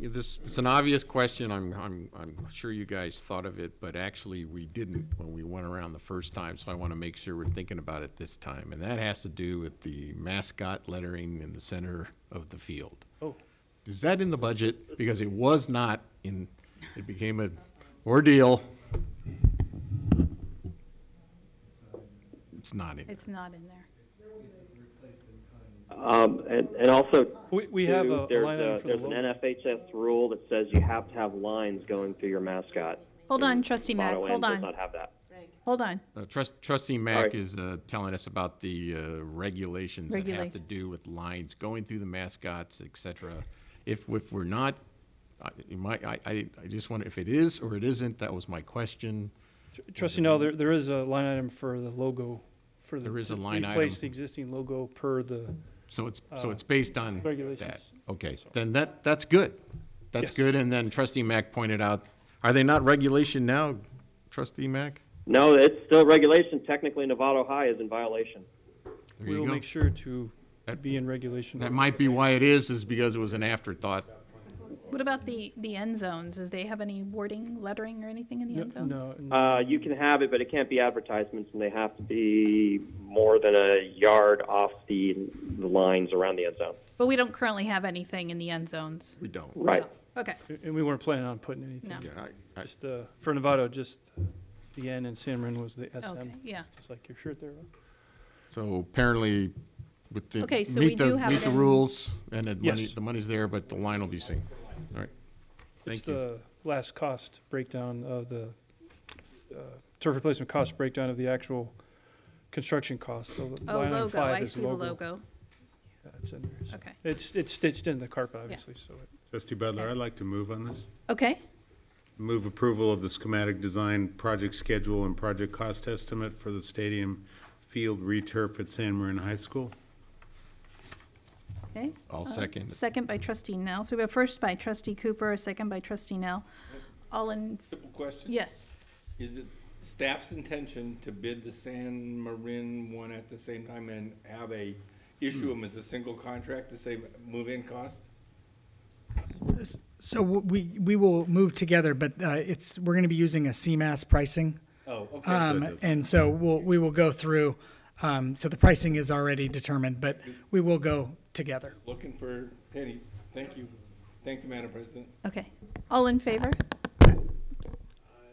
This it's an obvious question. I'm sure you guys thought of it, but actually we didn't when we went around the first time. So I want to make sure we're thinking about it this time, and that has to do with the mascot lettering in the center of the field. Oh, is that in the budget? Because it was not in. It became an ordeal. It's not in. It's not in there. And also, we have a line item for there's the an NFHS rule that says you have to have lines going through your mascot. Hold on, Trustee Mack. Auto Hold does on. not have that. Hold on. Trustee Mack is telling us about the regulations that have to do with lines going through the mascots, etc. If we're not, I just wonder if it is or it isn't. That was my question. Trustee, no, there is a line item for the logo. There is a line item. Replace the existing logo per the. So it's based on regulations. That. Okay, then that's good. That's good. And then Trustee Mack pointed out, are they not regulation now, Trustee Mack? No, it's still regulation. Technically, Novato High is in violation. We will make sure to be in regulation. That might be why it is because it was an afterthought. What about the end zones? Does they have any wording, lettering, or anything in the end zones? No. You can have it, but it can't be advertisements, and they have to be more than a yard off the lines around the end zone. But we don't currently have anything in the end zones. We don't. Right. No. Okay. And we weren't planning on putting anything. No. Yeah, just for Novato, just the N and San Marin was the SM. Okay. Yeah. Just like your shirt there. Right? So apparently, with the okay, so meet the rules and the money's there, but the line will be seen. All right. It's the last cost breakdown of the turf replacement cost breakdown of the actual construction cost. So logo. I see the logo. Yeah, it's in there. So okay. It's stitched into the carpet, obviously. Yeah. So. Trustee Butler, I'd like to move on this. Okay. Move approval of the schematic design, project schedule, and project cost estimate for the stadium field returf at San Marin High School. Okay. I'll second. Second by Trustee Nell. So we have a first by Trustee Cooper, a second by Trustee Nell. All in. Simple question. Yes. Is it staff's intention to bid the San Marin one at the same time and have issue them as a single contract to save move-in cost? So we will move together, but we're going to be using a CMAS pricing. Oh, okay. And so we will go through. So the pricing is already determined, but we will go together. Looking for pennies. Thank you. Thank you, Madam President. Okay. All in favor?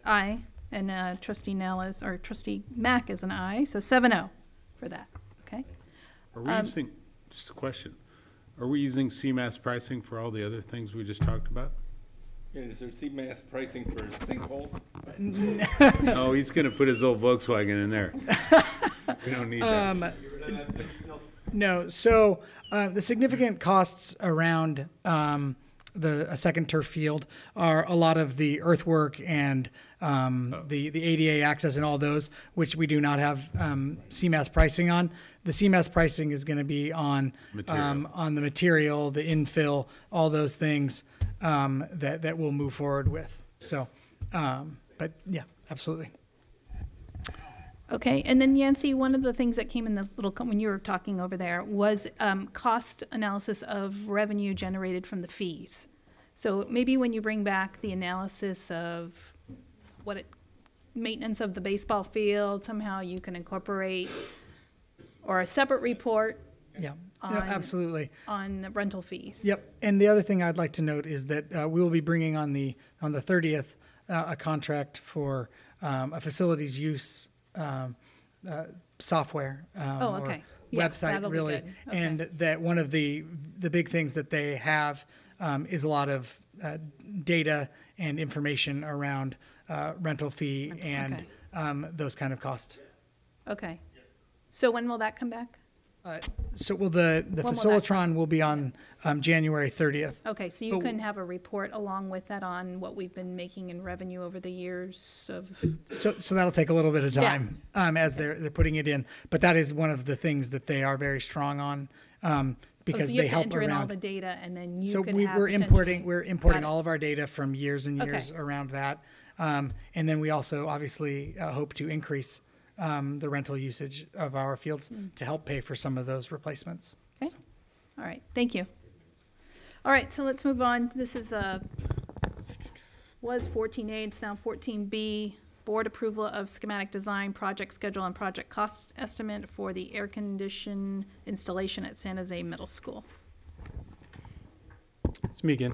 Aye. And Trustee Nell or Trustee Mack is an aye. So 7-0 for that. Okay. Are we using, just a question, are we using CMAS pricing for all the other things we just talked about? Yeah, is there CMAS pricing for sinkholes? No, he's going to put his old Volkswagen in there. We don't need that. No, so the significant costs around a second turf field are a lot of the earthwork and the ADA access and all those, which we do not have CMAS pricing on. The CMAS pricing is going to be on the material, the infill, all those things that we'll move forward with. So, but yeah, absolutely. Okay, and then Yancy, one of the things that came in the little, when you were talking over there, was cost analysis of revenue generated from the fees. So maybe when you bring back the analysis of maintenance of the baseball field, somehow you can incorporate, or a separate report. Yeah, absolutely. On rental fees. Yep, and the other thing I'd like to note is that we will be bringing on the 30th a contract for a facilities use software or website, really. Okay. And that one of the big things that they have is a lot of data and information around rental fee and those kind of costs. Okay. So when will that come back? Well, the Facilitron will be on January 30th. Okay, so you can have a report along with that on what we've been making in revenue over the years of. So that'll take a little bit of time as they're putting it in, but that is one of the things that they are very strong on because so you they have help to enter in all around. the data, and then you. So could have we're importing Got it. all of our data from years and years around that, and then we also obviously hope to increase the rental usage of our fields to help pay for some of those replacements. Okay. So. All right. Thank you. All right. So let's move on. This is was 14A. It's now 14B. Board approval of schematic design, project schedule, and project cost estimate for the air condition installation at San Jose Middle School. It's me again.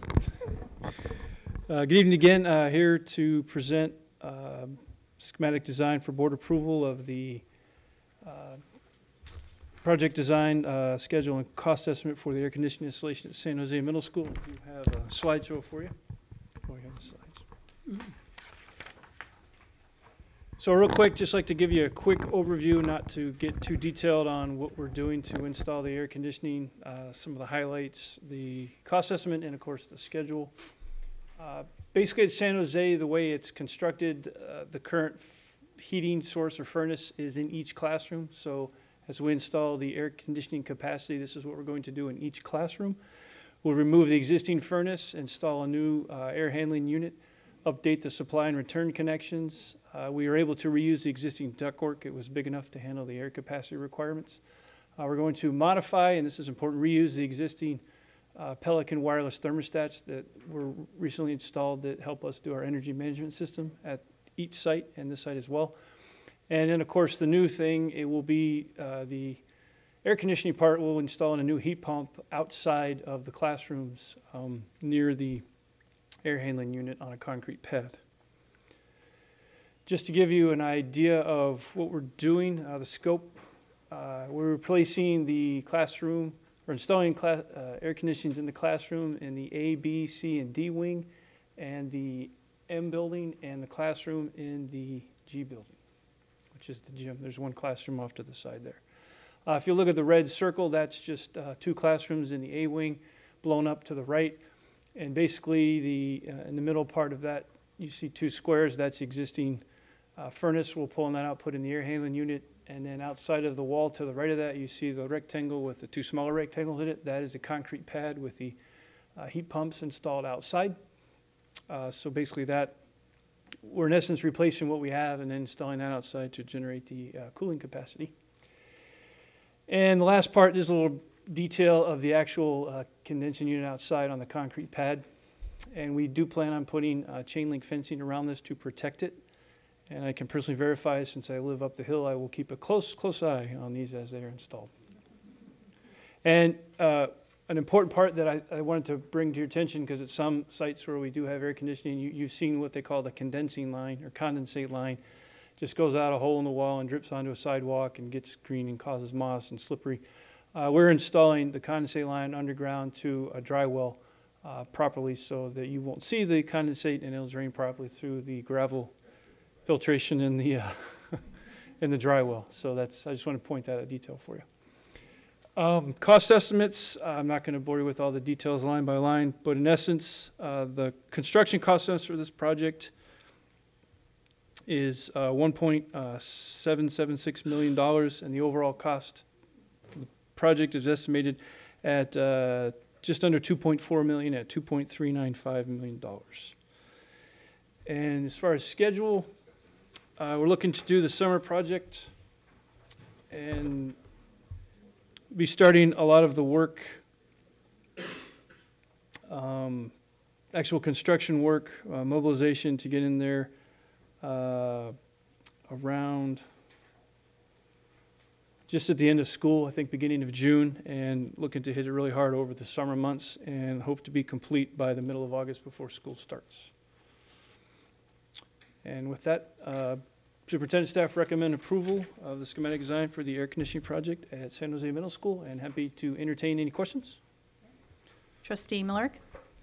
Good evening again. Here to present schematic design for board approval of the project design, schedule, and cost estimate for the air conditioning installation at San Jose Middle School. We have a slideshow for you. Oh, we have the slides. So real quick, just like to give you a quick overview, not to get too detailed on what we're doing to install the air conditioning, some of the highlights, the cost estimate, and of course the schedule. Basically at San Jose, the way it's constructed, the current heating source or furnace is in each classroom. So as we install the air conditioning capacity, this is what we're going to do in each classroom. We'll remove the existing furnace, install a new air handling unit, update the supply and return connections. We were able to reuse the existing ductwork. It was big enough to handle the air capacity requirements. We're going to modify, and this is important, reuse the existing Pelican wireless thermostats that were recently installed that help us do our energy management system at each site and this site as well. And then, of course, the new thing, it will be the air conditioning part will install a new heat pump outside of the classrooms near the air handling unit on a concrete pad. Just to give you an idea of what we're doing, the scope, we're replacing the classroom, or installing air conditionings in the classroom in the A, B, C, and D wing, and the M building, and the classroom in the G building, which is the gym. There's one classroom off to the side there. If you look at the red circle, that's just 2 classrooms in the A wing, blown up to the right. And basically, in the middle part of that, you see 2 squares. That's the existing furnace. We'll pull that out, put in the air handling unit. And then outside of the wall to the right of that, you see the rectangle with the 2 smaller rectangles in it. That is the concrete pad with the heat pumps installed outside. So basically that, we're in essence replacing what we have and then installing that outside to generate the cooling capacity. And the last part is a little detail of the actual condensing unit outside on the concrete pad. And we do plan on putting chain link fencing around this to protect it. And I can personally verify, since I live up the hill, I will keep a close eye on these as they are installed. And an important part that I wanted to bring to your attention, because at some sites where we do have air conditioning, you've seen what they call the condensing line or condensate line. Just goes out a hole in the wall and drips onto a sidewalk and gets green and causes moss and slippery. We're installing the condensate line underground to a dry well properly so that you won't see the condensate and it'll drain properly through the gravel filtration in the in the dry well. So that's, I just want to point that out detail for you. Cost estimates, I'm not going to bore you with all the details line by line, but in essence, the construction cost estimates for this project is $1.776 million, and the overall cost for the project is estimated at just under $2.4 million at $2.395 million. And as far as schedule, we're looking to do the summer project and be starting a lot of the work, actual construction work, mobilization to get in there around just at the end of school, I think beginning of June, and looking to hit it really hard over the summer months and hope to be complete by the middle of August before school starts. And with that, superintendent staff recommend approval of the schematic design for the air conditioning project at San Jose Middle School, and happy to entertain any questions. Trustee Miller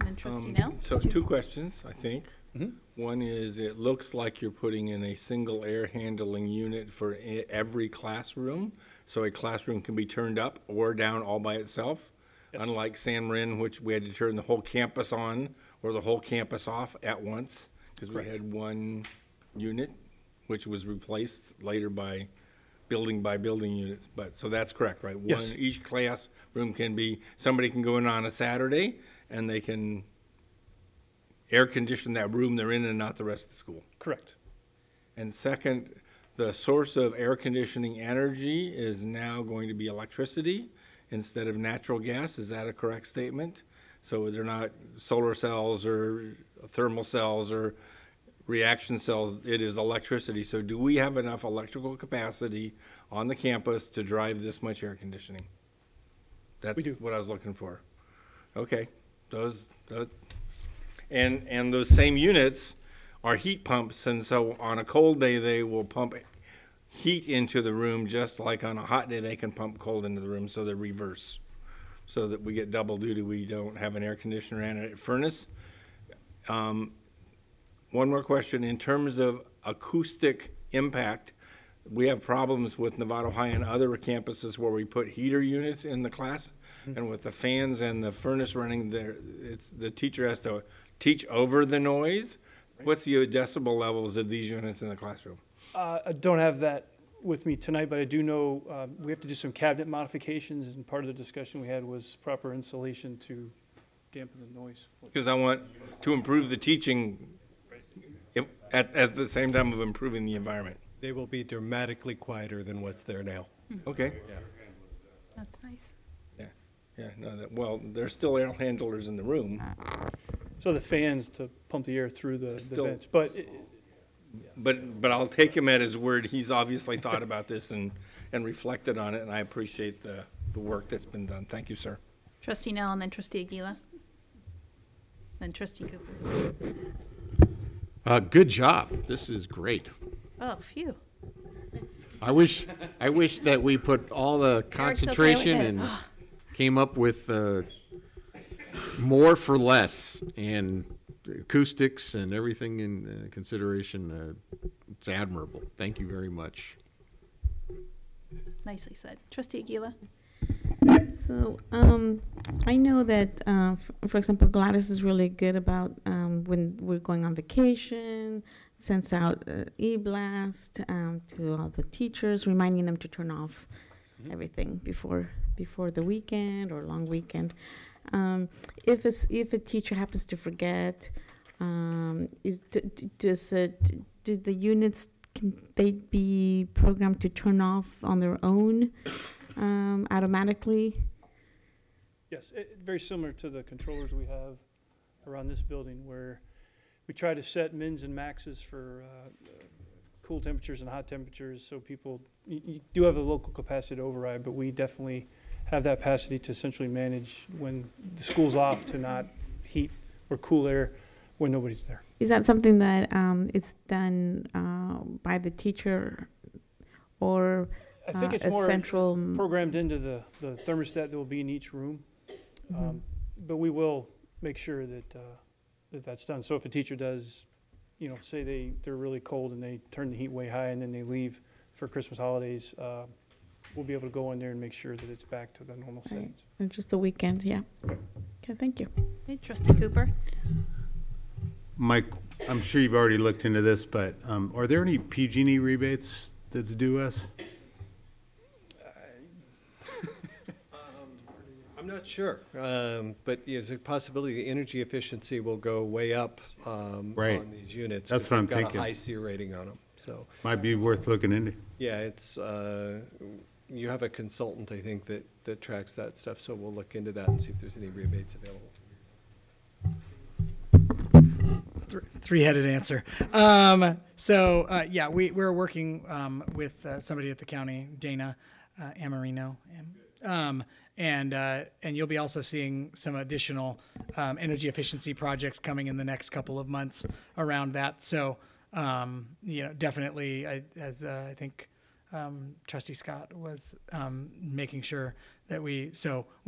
and then Trustee Nell. So 2 questions, I think. One is, it looks like you're putting in a single air handling unit for every classroom. So a classroom can be turned up or down all by itself, unlike San Marin, which we had to turn the whole campus on or the whole campus off at once because we had one unit, which was replaced later by building units. But so that's correct, right? Yes. Each classroom can be, somebody can go in on a Saturday and they can air condition that room they're in and not the rest of the school. Correct. And second, the source of air conditioning energy is now going to be electricity instead of natural gas. Is that a correct statement? So they're not solar cells or thermal cells or reaction cells, it is electricity. So do we have enough electrical capacity on the campus to drive this much air conditioning? That's what I was looking for. Okay, and those same units are heat pumps, and so on a cold day they will pump heat into the room just like on a hot day they can pump cold into the room, so they're reverse. So that we get double duty, we don't have an air conditioner and a furnace. One more question, in terms of acoustic impact, we have problems with Novato High and other campuses where we put heater units in the class, and with the fans and the furnace running there, the teacher has to teach over the noise. What's the decibel levels of these units in the classroom? I don't have that with me tonight, but I do know we have to do some cabinet modifications, and part of the discussion we had was proper insulation to dampen the noise. Because I want to improve the teaching at the same time of improving the environment. They will be dramatically quieter than what's there now. Okay. Yeah. That's nice. Yeah, no, well, there's still air handlers in the room. So the fans to pump the air through the vents, but I'll take him at his word. He's obviously thought about this and reflected on it, and I appreciate the work that's been done. Thank you, sir. Trustee Nell and then Trustee Aguila. Then Trustee Cooper. Good job. This is great. Oh, phew. I wish that we put all the concentration and came up with more for less and acoustics and everything in consideration. It's admirable. Thank you very much. Nicely said. Trustee Aguila. So I know that, for example, Gladys is really good about when we're going on vacation, sends out e-blast to all the teachers, reminding them to turn off everything before the weekend or long weekend. If a teacher happens to forget, do the units, can they be programmed to turn off on their own automatically? yes, very similar to the controllers we have around this building, where we try to set mins and maxes for cool temperatures and hot temperatures, so people, you do have a local capacity to override, but we definitely have that capacity to essentially manage when the school's off to not heat or cool air when nobody's there. Is that something that it's done by the teacher, or I think it's a more central programmed into the thermostat that will be in each room, but we will make sure that that's done. So if a teacher does, say they're really cold and they turn the heat way high and then they leave for Christmas holidays, we'll be able to go in there and make sure that it's back to the normal settings. Or just the weekend, yeah. Okay, thank you. Okay, Trustee Cooper. Mike, I'm sure you've already looked into this, but are there any PG&E rebates that's due us? I'm not sure, but there's a possibility the energy efficiency will go way up on these units. That's what I'm got thinking. A high SEER rating on them, so might be worth looking into. yeah, it's you have a consultant, I think, that tracks that stuff, so we'll look into that and see if there's any rebates available. Three-headed answer. Yeah, we're working with somebody at the county, Dana Amarino, and you'll be also seeing some additional energy efficiency projects coming in the next couple of months around that. So, definitely, I think Trustee Scott was making sure that we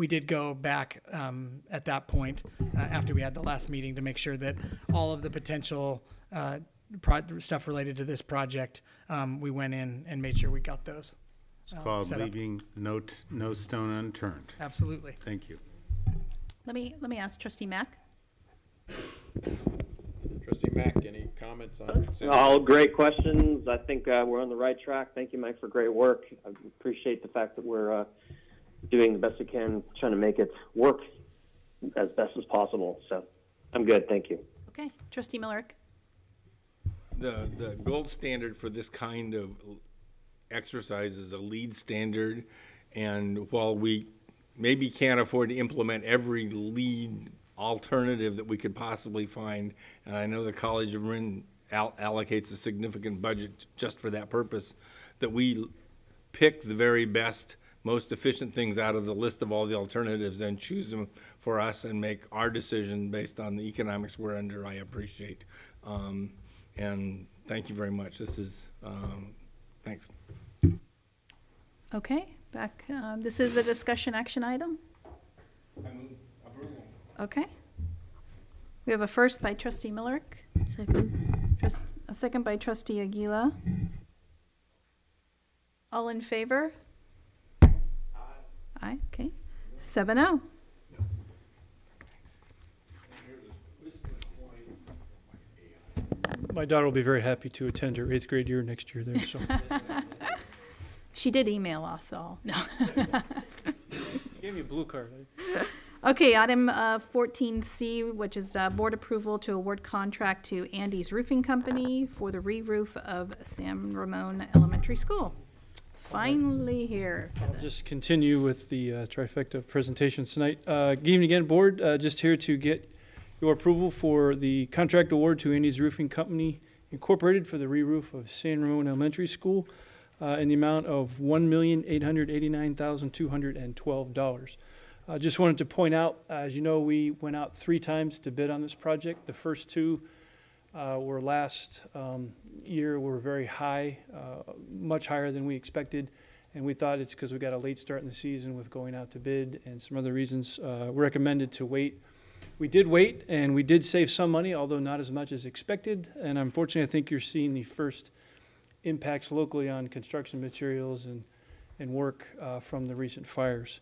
did go back at that point after we had the last meeting to make sure that all of the potential stuff related to this project, we went in and made sure we got those. It's called set up. leaving no stone unturned. Absolutely. Thank you. Let me ask Trustee Mack. Trustee Mack, any comments on? All great questions. I think we're on the right track. Thank you, Mike, for great work. I appreciate the fact that we're doing the best we can, trying to make it work as best as possible. So I'm good. Thank you. Okay. Trustee Millerick. The gold standard for this kind of exercise is a lead standard, and while we maybe can't afford to implement every lead alternative that we could possibly find, and I know the College of Marin allocates a significant budget just for that purpose, that we pick the very best, most efficient things out of the list of all the alternatives and choose them for us and make our decision based on the economics we're under. I appreciate. And thank you very much. This is, thanks. Okay, back. This is a discussion action item. Okay. We have a first by Trustee Millerick. Second. A second by Trustee Aguila. All in favor? Aye. Okay. 7-0. My daughter will be very happy to attend her 8th grade year next year there. So She did email us all. No. she gave me a blue card. Okay, item 14C, which is board approval to award contract to Andy's Roofing Company for the re-roof of San Ramon Elementary School. Finally here. I'll just continue with the trifecta of presentations tonight. Good evening again, board. Just here to get your approval for the contract award to Andy's Roofing Company Incorporated for the re-roof of San Ramon Elementary School in the amount of $1,889,212. Just wanted to point out, as you know, we went out 3 times to bid on this project. The first 2 were last year, were very high, much higher than we expected, and we thought it's because we got a late start in the season with going out to bid and some other reasons. We recommended to wait. We did wait, and we did save some money, although not as much as expected, and unfortunately I think you're seeing the first impacts locally on construction materials and work from the recent fires.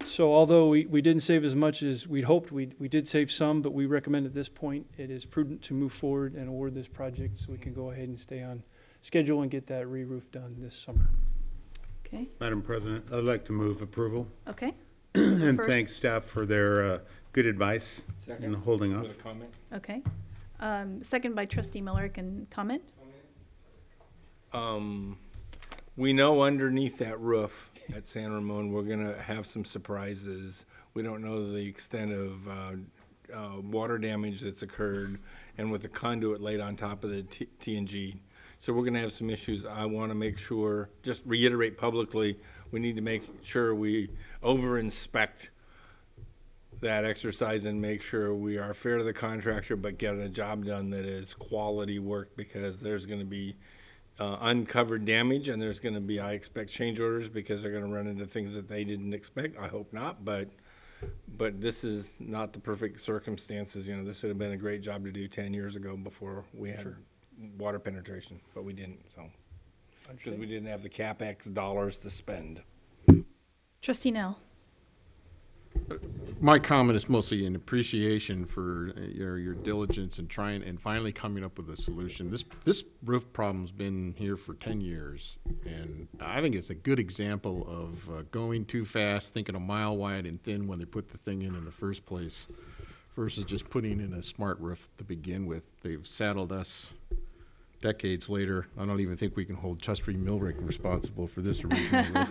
So although we didn't save as much as we'd hoped, we did save some, but we recommend at this point it is prudent to move forward and award this project so we can go ahead and stay on schedule and get that re-roof done this summer. Okay. Madam President, I'd like to move approval. Okay. And thank staff for their good advice in holding off. With a comment. Okay. Second by Trustee Millerick, and comment? We know underneath that roof at San Ramon, we're going to have some surprises. We don't know the extent of water damage that's occurred, and with the conduit laid on top of the TNG. So we're going to have some issues. I want to make sure, just reiterate publicly, we need to make sure we over-inspect that exercise and make sure we are fair to the contractor but get a job done that is quality work, because there's going to be uncovered damage, and there's going to be, I expect, change orders because they're going to run into things that they didn't expect. I hope not, but this is not the perfect circumstances. You know, this would have been a great job to do 10 years ago before we had water penetration, but we didn't, so because we didn't have the CapEx dollars to spend. Trustee Nell. My comment is mostly an appreciation for your diligence and trying and finally coming up with a solution. This roof problem's been here for 10 years, and I think it's a good example of going too fast, thinking a mile wide and thin when they put the thing in the first place, versus just putting in a smart roof to begin with. They've saddled us decades later. I don't even think we can hold Trustee Millerick responsible for this original roof.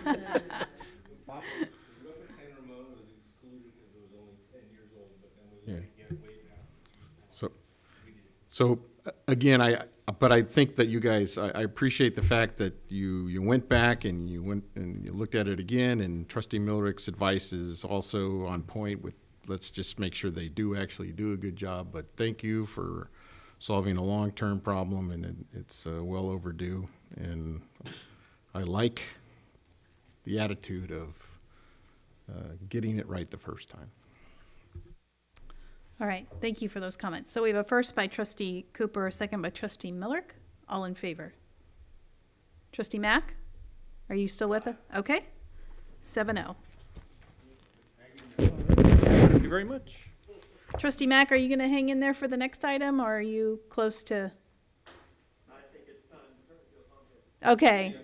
So again, I think that you guys, I appreciate the fact that you went back and you went and you looked at it again, and Trustee Millerick's advice is also on point with, let's just make sure they do actually do a good job. But thank you for solving a long-term problem, and it's well overdue. And I like the attitude of getting it right the first time. All right, thank you for those comments. So we have a first by Trustee Cooper, a second by Trustee Millerick. All in favor? Trustee Mack? Are you still with us? Okay. 7-0. Thank you very much. Trustee Mack, are you going to hang in there for the next item, or are you close to? Okay.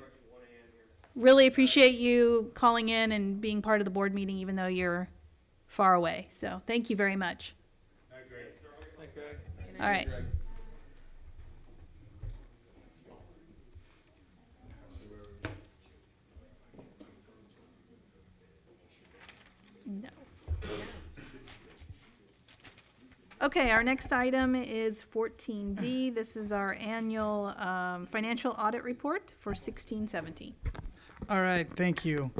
Really appreciate you calling in and being part of the board meeting, even though you're far away. So thank you very much. All right. No. Okay, our next item is 14D. This is our annual financial audit report for 16-17. All right, thank you.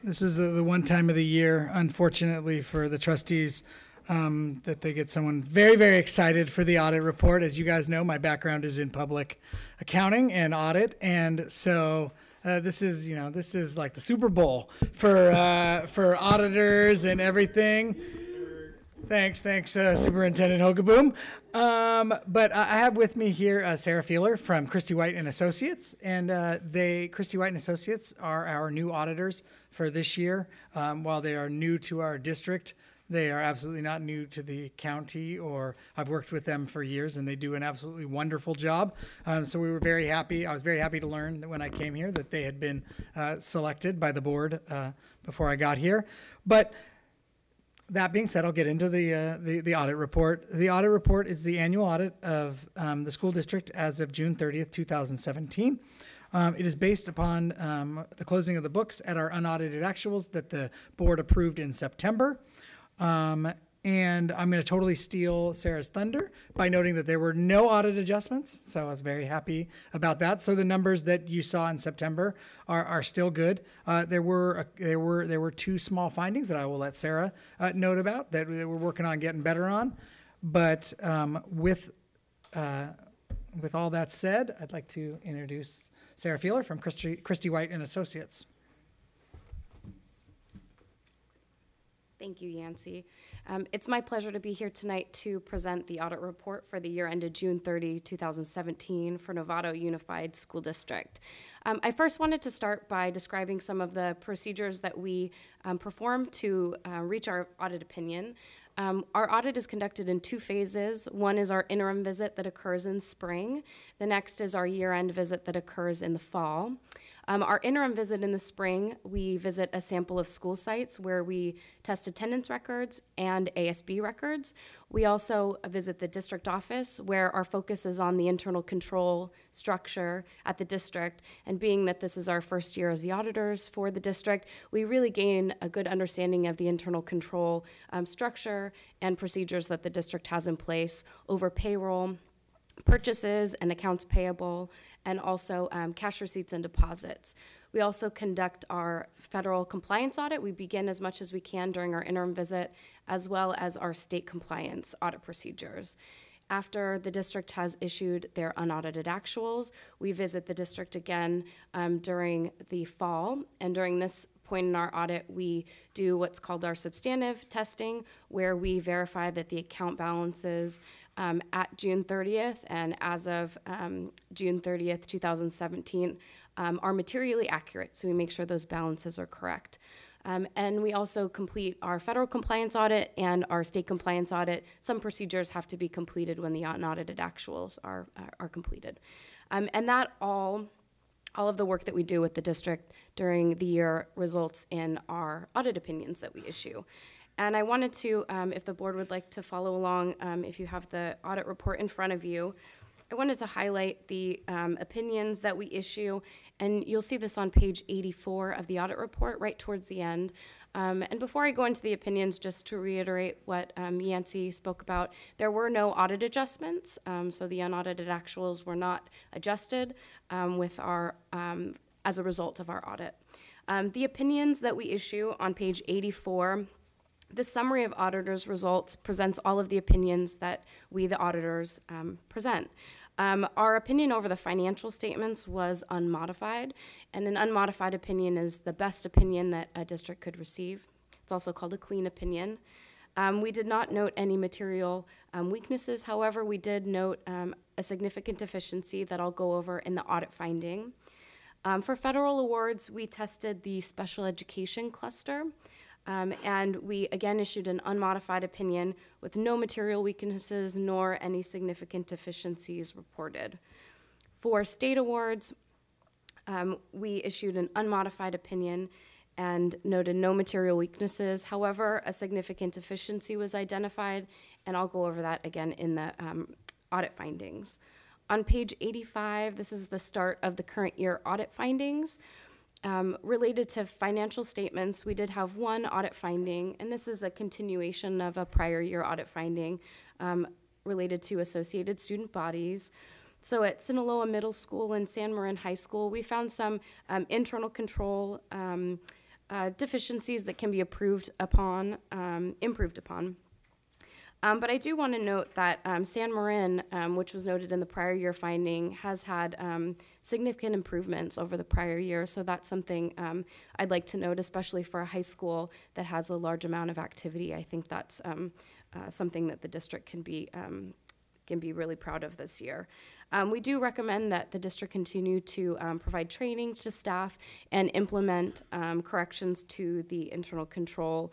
This is the one time of the year, unfortunately, for the trustees that they get someone very, very excited for the audit report. As you guys know, my background is in public accounting and audit, and so this is like the Super Bowl for auditors and everything. Thanks, Superintendent Hogaboom. But I have with me here Sarah Feeler from Christy White and Associates, and Christy White and Associates are our new auditors for this year. While they are new to our district, they are absolutely not new to the county, or I've worked with them for years, and they do an absolutely wonderful job. So we were very happy. I was very happy to learn that when I came here that they had been selected by the board before I got here. But that being said, I'll get into the audit report. The audit report is the annual audit of the school district as of June 30th, 2017. It is based upon the closing of the books at our unaudited actuals that the board approved in September. And I'm going to totally steal Sarah's thunder by noting that there were no audit adjustments, so I was very happy about that. So the numbers that you saw in September are still good. There were two small findings that I will let Sarah note about that we're working on getting better on. But with all that said, I'd like to introduce Sarah Feeler from Christy White and Associates. Thank you, Yancey. It's my pleasure to be here tonight to present the audit report for the year ended June 30, 2017 for Novato Unified School District. I first wanted to start by describing some of the procedures that we perform to reach our audit opinion. Our audit is conducted in two phases. One is our interim visit that occurs in spring. The next is our year-end visit that occurs in the fall. Our interim visit in the spring, we visit a sample of school sites where we test attendance records and ASB records. We also visit the district office where our focus is on the internal control structure at the district. And being that this is our first year as the auditors for the district, we really gain a good understanding of the internal control structure and procedures that the district has in place over payroll, purchases and accounts payable, and also cash receipts and deposits. We also conduct our federal compliance audit. We begin as much as we can during our interim visit, as well as our state compliance audit procedures. After the district has issued their unaudited actuals, we visit the district again during the fall, and during this point in our audit, we do what's called our substantive testing, where we verify that the account balances at June 30th and as of June 30th, 2017 are materially accurate. So we make sure those balances are correct. And we also complete our federal compliance audit and our state compliance audit. Some procedures have to be completed when the unaudited actuals are completed. And that all of the work that we do with the district during the year results in our audit opinions that we issue. And I wanted to, if the board would like to follow along, if you have the audit report in front of you, I wanted to highlight the opinions that we issue, and you'll see this on page 84 of the audit report right towards the end. And before I go into the opinions, just to reiterate what Yancey spoke about, there were no audit adjustments, so the unaudited actuals were not adjusted with our, as a result of our audit. The opinions that we issue on page 84, the summary of auditors' results presents all of the opinions that we, the auditors, present. Our opinion over the financial statements was unmodified, and an unmodified opinion is the best opinion that a district could receive. It's also called a clean opinion. We did not note any material weaknesses. However, we did note a significant deficiency that I'll go over in the audit finding. For federal awards, we tested the special education cluster, and we again issued an unmodified opinion with no material weaknesses nor any significant deficiencies reported. For state awards, we issued an unmodified opinion and noted no material weaknesses. However, a significant deficiency was identified, and I'll go over that again in the audit findings. On page 85, this is the start of the current year audit findings. Related to financial statements, we did have one audit finding, and this is a continuation of a prior year audit finding related to associated student bodies. So at Sinaloa Middle School and San Marin High School, we found some internal control deficiencies that can be improved upon. But I do want to note that San Marin, which was noted in the prior year finding, has had significant improvements over the prior year. So that's something I'd like to note, especially for a high school that has a large amount of activity. I think that's something that the district can be really proud of this year. We do recommend that the district continue to provide training to staff and implement corrections to the internal control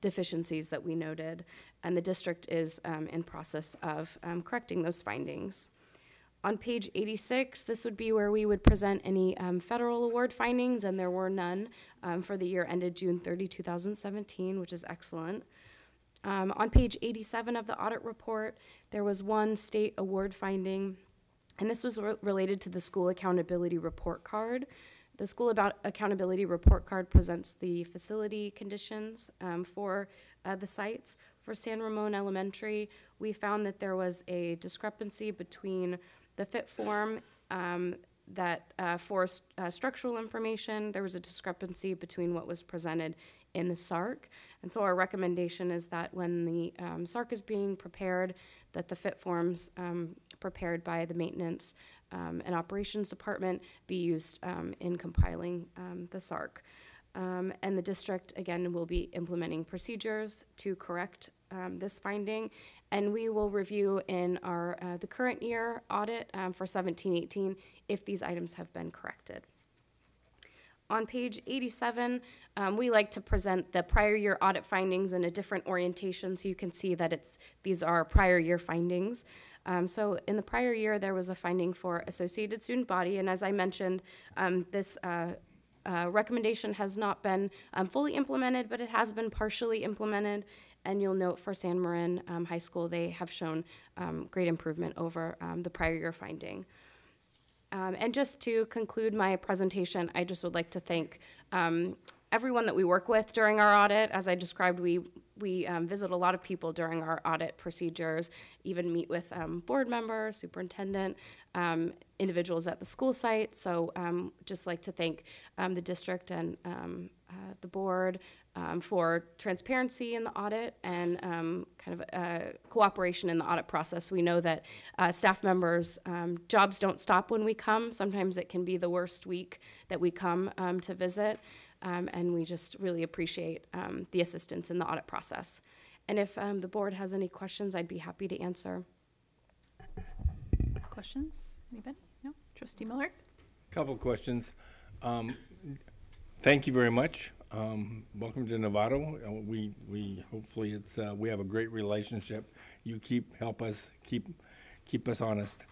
deficiencies that we noted, and the district is in process of correcting those findings. On page 86, this would be where we would present any federal award findings, and there were none for the year ended June 30, 2017, which is excellent. On page 87 of the audit report, there was one state award finding, and this was related to the school accountability report card. The school accountability report card presents the facility conditions for the sites. For San Ramon Elementary, we found that there was a discrepancy between the fit form for structural information. There was a discrepancy between what was presented in the SARC. And so our recommendation is that when the SARC is being prepared, that the fit forms prepared by the maintenance and operations department be used in compiling the SARC. And the district, again, will be implementing procedures to correct this finding. And we will review in our the current year audit for 17-18 if these items have been corrected. On page 87, we like to present the prior year audit findings in a different orientation so you can see that these are prior year findings. So in the prior year, there was a finding for associated student body, and as I mentioned, this recommendation has not been fully implemented, but it has been partially implemented. And you'll note for San Marin High School, they have shown great improvement over the prior year finding. And just to conclude my presentation, I just would like to thank everyone that we work with during our audit. As I described, we visit a lot of people during our audit procedures, even meet with board members, superintendent, individuals at the school site. So just like to thank the district and the board for transparency in the audit and kind of cooperation in the audit process. We know that staff members' jobs don't stop when we come. Sometimes it can be the worst week that we come to visit. And we just really appreciate the assistance in the audit process. And if the board has any questions, I'd be happy to answer. Questions? Anybody? No? Trustee Miller? Couple questions. Thank you very much. Welcome to Novato. We hopefully we have a great relationship. You help us keep us honest.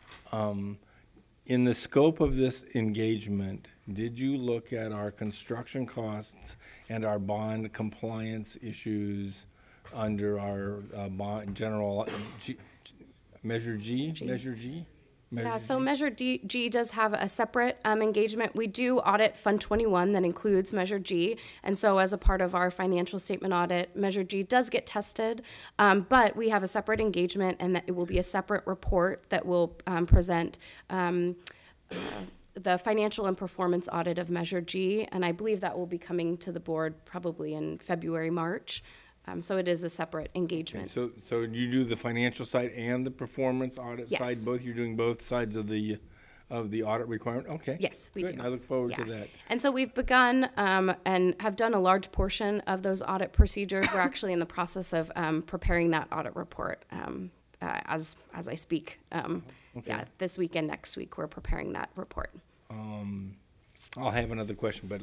In the scope of this engagement, did you look at our construction costs and our bond compliance issues under our bond general Measure G? Measure G? Yeah, so Measure G does have a separate engagement. We do audit Fund 21 that includes Measure G, and so as a part of our financial statement audit, Measure G does get tested, but we have a separate engagement, and that it will be a separate report that will present the financial and performance audit of Measure G, and I believe that will be coming to the board probably in February, March. So it is a separate engagement. Okay, so you do the financial side and the performance audit side, both? You're doing both sides of the audit requirement? Okay. Yes, we do. I look forward to that. And so we've begun and have done a large portion of those audit procedures. We're actually in the process of preparing that audit report as I speak. yeah, this week and next week, we're preparing that report. I'll have another question, but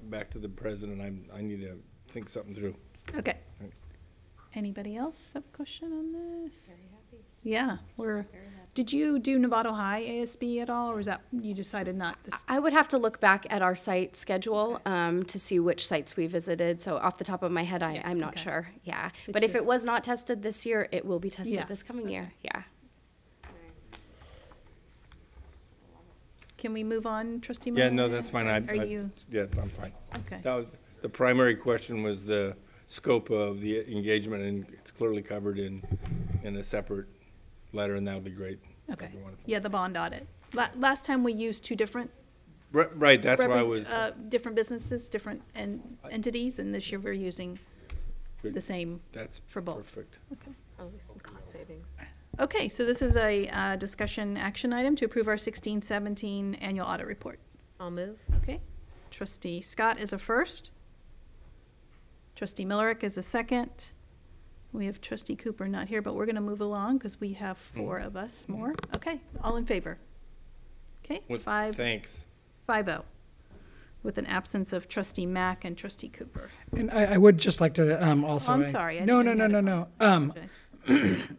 back to the president, I need to think something through. Okay. Thanks. Anybody else have a question on this? Very happy. Yeah, did you do Novato High ASB at all, or was that, you decided not this? I would have to look back at our site schedule to see which sites we visited. So off the top of my head, I'm not sure. Yeah. But if it was not tested this year, it will be tested this coming year. Yeah. Can we move on, Trustee Yeah, Maroon? no, that's fine. Yeah, I'm fine. Okay. Now, the primary question was the scope of the engagement, and it's clearly covered in a separate letter, and that'll be great. Okay. Yeah, the bond audit. Last time we used two different. Right, that's why I was. Different businesses, different entities, and this year we're using the same for both. Perfect. Okay. Probably some cost savings. Okay, so this is a discussion action item to approve our 16-17 annual audit report. I'll move. Okay. Trustee Scott is a first. Trustee Millerick is a second. We have Trustee Cooper not here, but we're going to move along because we have 4 of us more. Okay, all in favor? Okay, Thanks. 5-0, with an absence of Trustee Mack and Trustee Cooper. And I would just like to also. Oh, I'm sorry. No.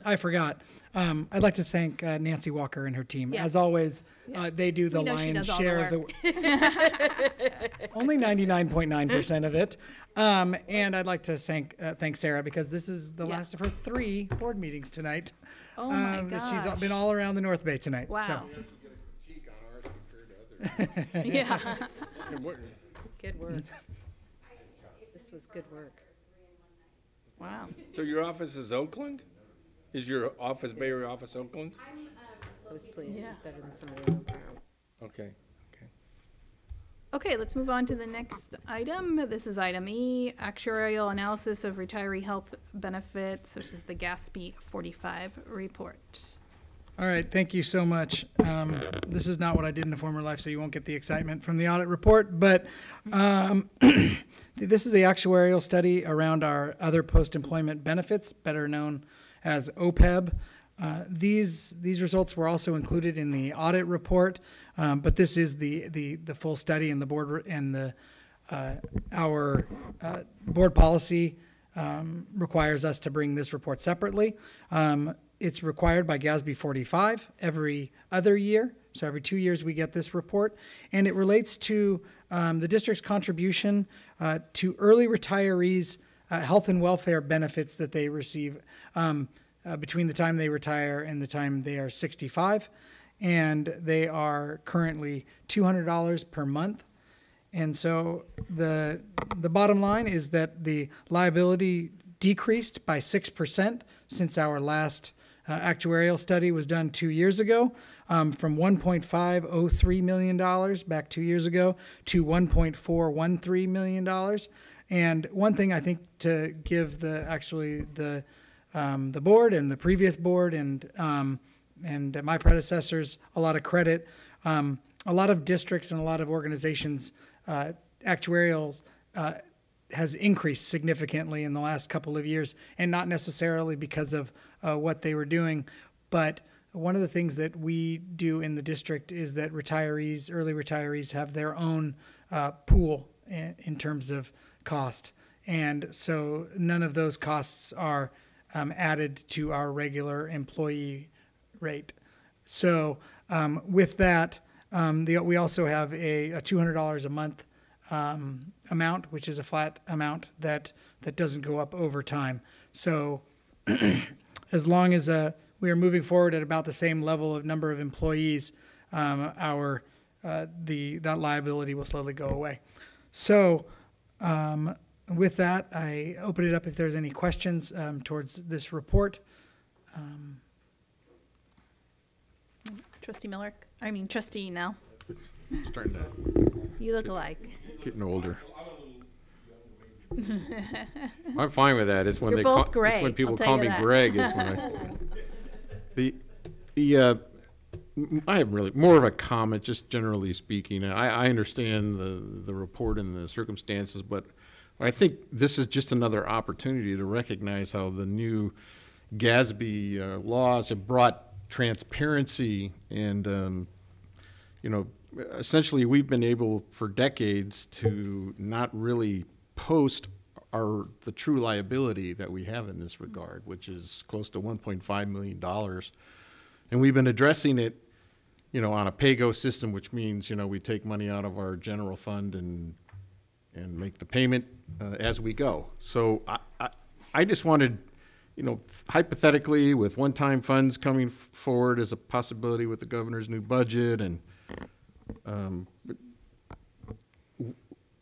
I forgot. I'd like to thank Nancy Walker and her team. Yes. As always, they do the lion's share of the only 99.9% of it. And I'd like to thank Sarah, because this is the last of her 3 board meetings tonight. Oh my gosh. She's been all around the North Bay tonight. Wow. So. Yeah. Good work. This was good work. Wow. So your office is Oakland? Is your office, Bay Area office, Oakland? I was pleased. It was better than some of the other. Okay. Okay, let's move on to the next item. This is item E, actuarial analysis of retiree health benefits, which is the GASB 45 report. All right, thank you so much. This is not what I did in a former life, so you won't get the excitement from the audit report, but this is the actuarial study around our other post-employment benefits, better known as OPEB. These results were also included in the audit report, but this is the full study, and the board and the our board policy requires us to bring this report separately. It's required by GASB 45 every other year, so every 2 years we get this report, and it relates to the district's contribution to early retirees' health and welfare benefits that they receive between the time they retire and the time they are 65, and they are currently $200 per month. And so the bottom line is that the liability decreased by 6% since our last actuarial study was done 2 years ago, from $1.503 million back 2 years ago to $1.413 million. And one thing I think to give the board and the previous board and my predecessors a lot of credit, a lot of districts and a lot of organizations, actuarials has increased significantly in the last couple of years, and not necessarily because of what they were doing, but one of the things that we do in the district is that early retirees have their own pool in terms of cost, and so none of those costs are added to our regular employee rate. So with that, we also have a $200 a month amount, which is a flat amount that doesn't go up over time. So as long as we are moving forward at about the same level of number of employees, that liability will slowly go away. So with that, I open it up if there's any questions towards this report. Trustee Miller, Trustee now. Starting to. You look alike. Getting older. I'm fine with that. It's when You're both gray. It's when people I'll call me that. Greg. Is when I have really more of a comment, just generally speaking. I understand the report and the circumstances, but I think this is just another opportunity to recognize how the new GASB laws have brought transparency and, you know, essentially we've been able for decades to not really post the true liability that we have in this regard, which is close to $1.5 million. And we've been addressing it, you know, on a pay-go system, which means, you know, we take money out of our general fund and make the payment as we go. So I just wanted, you know, hypothetically, with one-time funds coming forward as a possibility with the governor's new budget, and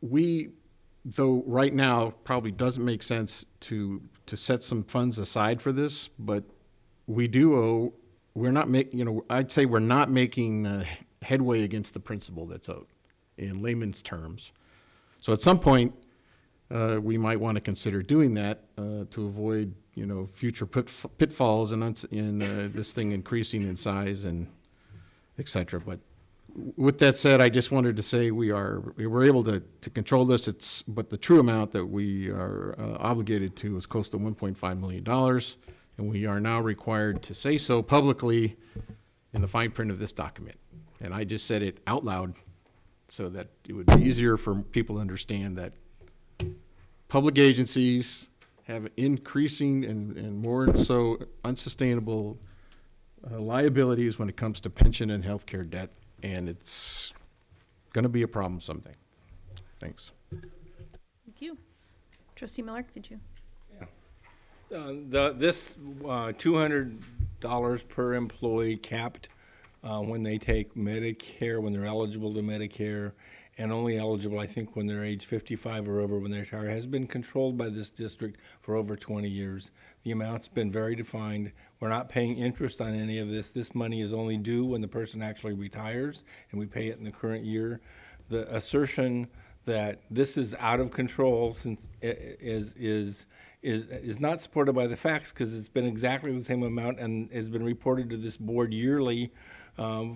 we, though right now probably doesn't make sense to set some funds aside for this, but we do owe, we're not making, you know, I'd say we're not making headway against the principle that's owed in layman's terms. So at some point, we might want to consider doing that to avoid, you know, future pitfalls in this thing increasing in size and et cetera. But with that said, I just wanted to say we were able to control this. But the true amount that we are obligated to is close to $1.5 million, and we are now required to say so publicly in the fine print of this document. And I just said it out loud so that it would be easier for people to understand that public agencies have increasing and more so unsustainable liabilities when it comes to pension and healthcare debt, and it's going to be a problem someday. Thanks. Thank you. Trustee Miller, did you? This $200 per employee capped when they take Medicare, when they're eligible to Medicare, and only eligible, I think, when they're age 55 or over when they retire, has been controlled by this district for over 20 years. The amount's been very defined. We're not paying interest on any of this. This money is only due when the person actually retires, and we pay it in the current year. The assertion that this is out of control since is not supported by the facts, because it's been exactly the same amount and has been reported to this board yearly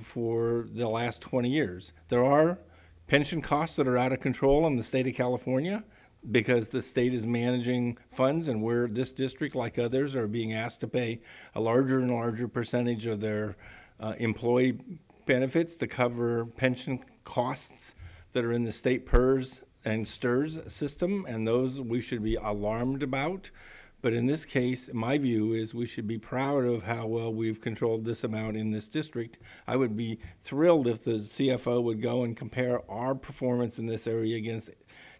for the last 20 years. There are pension costs that are out of control in the state of California because the state is managing funds, and where this district, like others, are being asked to pay a larger and larger percentage of their employee benefits to cover pension costs that are in the state PERS and STRS system, and those we should be alarmed about. But in this case, my view is we should be proud of how well we've controlled this amount in this district. I would be thrilled if the CFO would go and compare our performance in this area against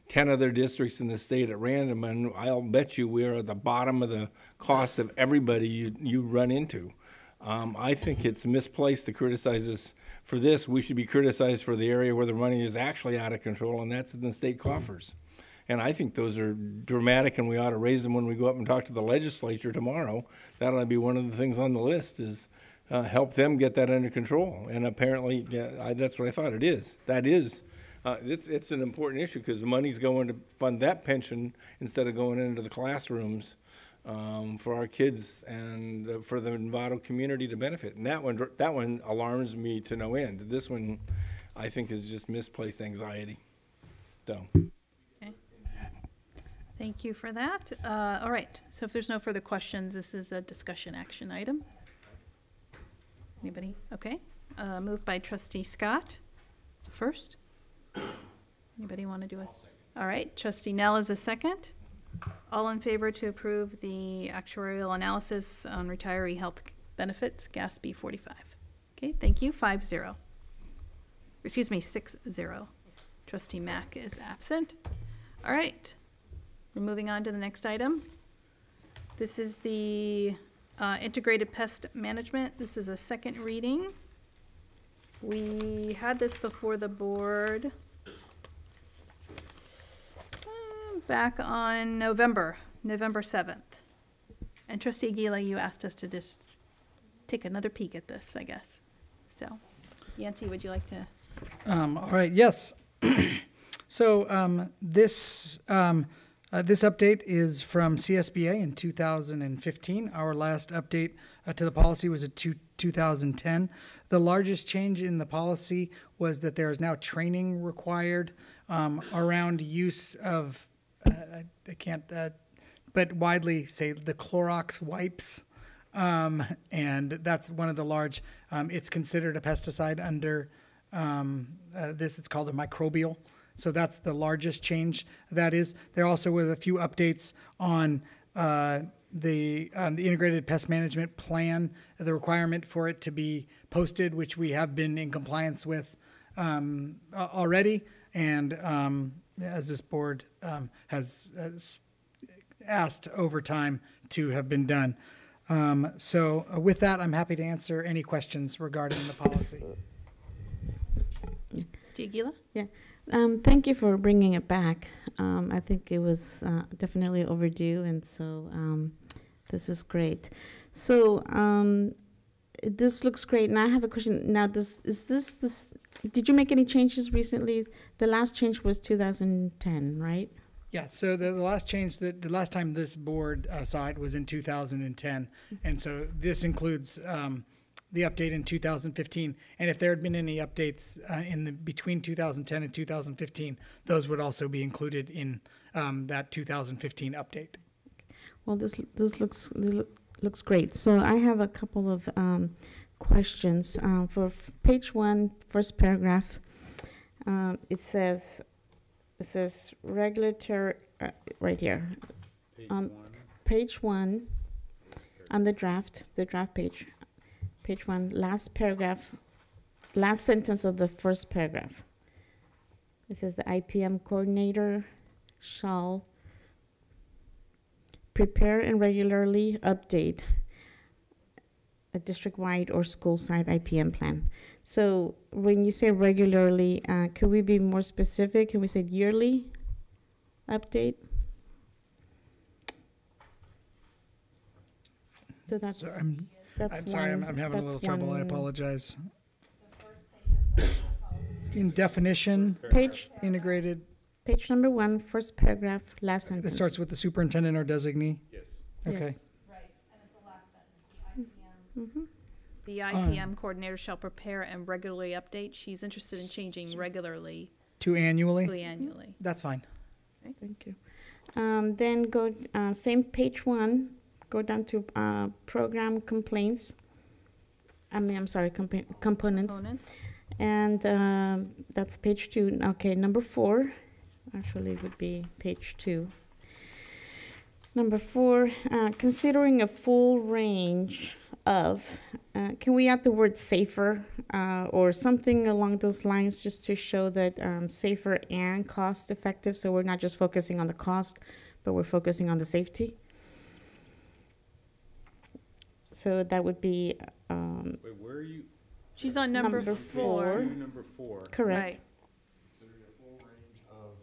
10 other districts in the state at random, and I'll bet you we're at the bottom of the cost of everybody you run into. I think it's misplaced to criticize us for this. We should be criticized for the area where the money is actually out of control, and that's in the state coffers. And I think those are dramatic, and we ought to raise them when we go up and talk to the legislature tomorrow. That ought to be one of the things on the list, is help them get that under control. And apparently, yeah, that's what I thought it is. That is, it's an important issue, because the money's going to fund that pension instead of going into the classrooms for our kids and for the Novato community to benefit. And that one alarms me to no end. This one, I think, is just misplaced anxiety. So. Thank you for that. All right, so if there's no further questions, this is a discussion action item. Anybody? Okay. Moved by Trustee Scott first. Anybody want to do us? All right, Trustee Nell is a second. All in favor to approve the actuarial analysis on retiree health benefits, GASB 45. Okay, thank you. 5-0. Excuse me, 6-0. Trustee Mack is absent. All right. We're moving on to the next item. This is the integrated pest management. This is a second reading. We had this before the board back on November 7th. And Trustee Aguila, you asked us to just take another peek at this, I guess. So, Yancey, would you like to? All right, yes. So this update is from CSBA in 2015. Our last update to the policy was at 2010. The largest change in the policy was that there is now training required around use of, I can't, but widely say the Clorox wipes And that's one of the large, it's considered a pesticide under this. It's called a microbial. So that's the largest change that is. There also were a few updates on the integrated pest management plan, the requirement for it to be posted, which we have been in compliance with already. And as this board has asked over time to have been done. So with that, I'm happy to answer any questions regarding the policy. Mr. Aguila? Yeah. Thank you for bringing it back. I think it was definitely overdue, and so this is great. So this looks great. Now I have a question. Now, did you make any changes recently? The last change was 2010, right? Yeah, so the last change, the last time this board saw it was in 2010. And so this includes the update in 2015. And if there had been any updates between 2010 and 2015, those would also be included in that 2015 update. Well, this looks great. So I have a couple of questions. For page 1, first paragraph, it says regulatory, right here. Page 1, on the draft page. Page 1, last paragraph, last sentence of the first paragraph. It says the IPM coordinator shall prepare and regularly update a district-wide or school-side IPM plan. So when you say regularly, could we be more specific? Can we say yearly update? So that's. So I'm sorry, I'm having a little trouble. I apologize. In definition, page integrated. Page number 1, first paragraph, last sentence. It starts with the superintendent or designee? Yes. Okay. Yes. Right, and it's the last sentence, the IPM. The IPM coordinator shall prepare and regularly update. She's interested in changing regularly. To annually? To annually. That's fine. Okay. Thank you. Then go, same page 1, go down to program complaints. I'm sorry, components. And that's page 2. Okay, number 4. Actually, it would be page 2. Number 4, considering a full range of, can we add the word safer or something along those lines just to show that safer and cost effective, so we're not just focusing on the cost, but we're focusing on the safety? So that would be. Wait, where are you? She's on number 4. Number 4. Correct. Right. Considering a full range of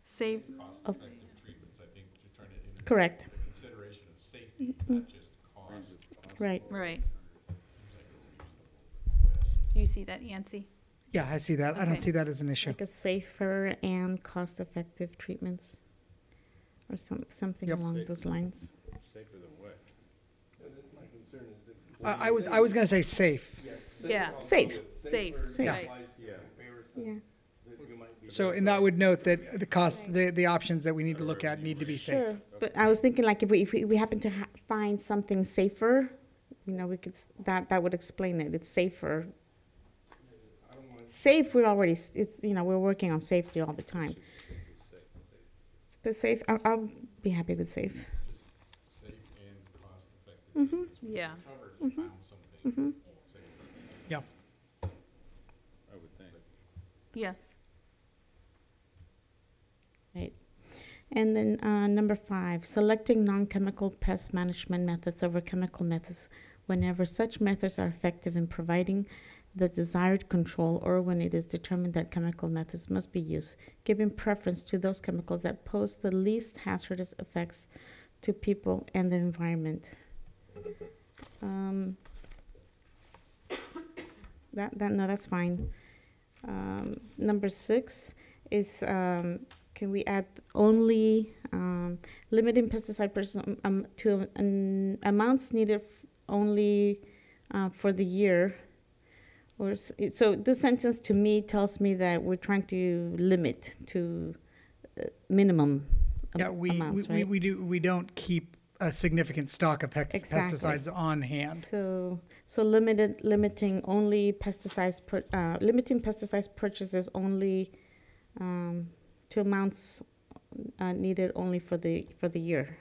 safe cost-effective treatments. I think you're trying to indicate correct. the consideration of safety, not just cost. Right. Right. Do you see that, Yancy? Yeah, I see that. I don't Okay. see that as an issue. Like a safer and cost-effective treatments, or something along those lines. Safer than what? That's my concern is if. I was going to say safe. Yeah. Safe. Safe. Right. Yeah. So, and that would note that the cost, the options that we need to look at need to be safe. Sure, but I was thinking like if we happen to find something safer, we could that would explain it. It's safer. Safe, we're working on safety all the time. But safe, I'll be happy with safe. Safe and cost-effective. Yeah. Yeah. I would think. Yes. Right. And then number 5, selecting non-chemical pest management methods over chemical methods whenever such methods are effective in providing the desired control or when it is determined that chemical methods must be used, giving preference to those chemicals that pose the least hazardous effects to people and the environment. That's fine. Number 6 is can we add only limiting pesticide to amounts needed only for the year? Or so this sentence to me tells me that we're trying to limit to minimum amounts, right? We don't keep a significant stock of pesticides on hand. So limiting only pesticides, limiting pesticides purchases only to amounts needed only for the year.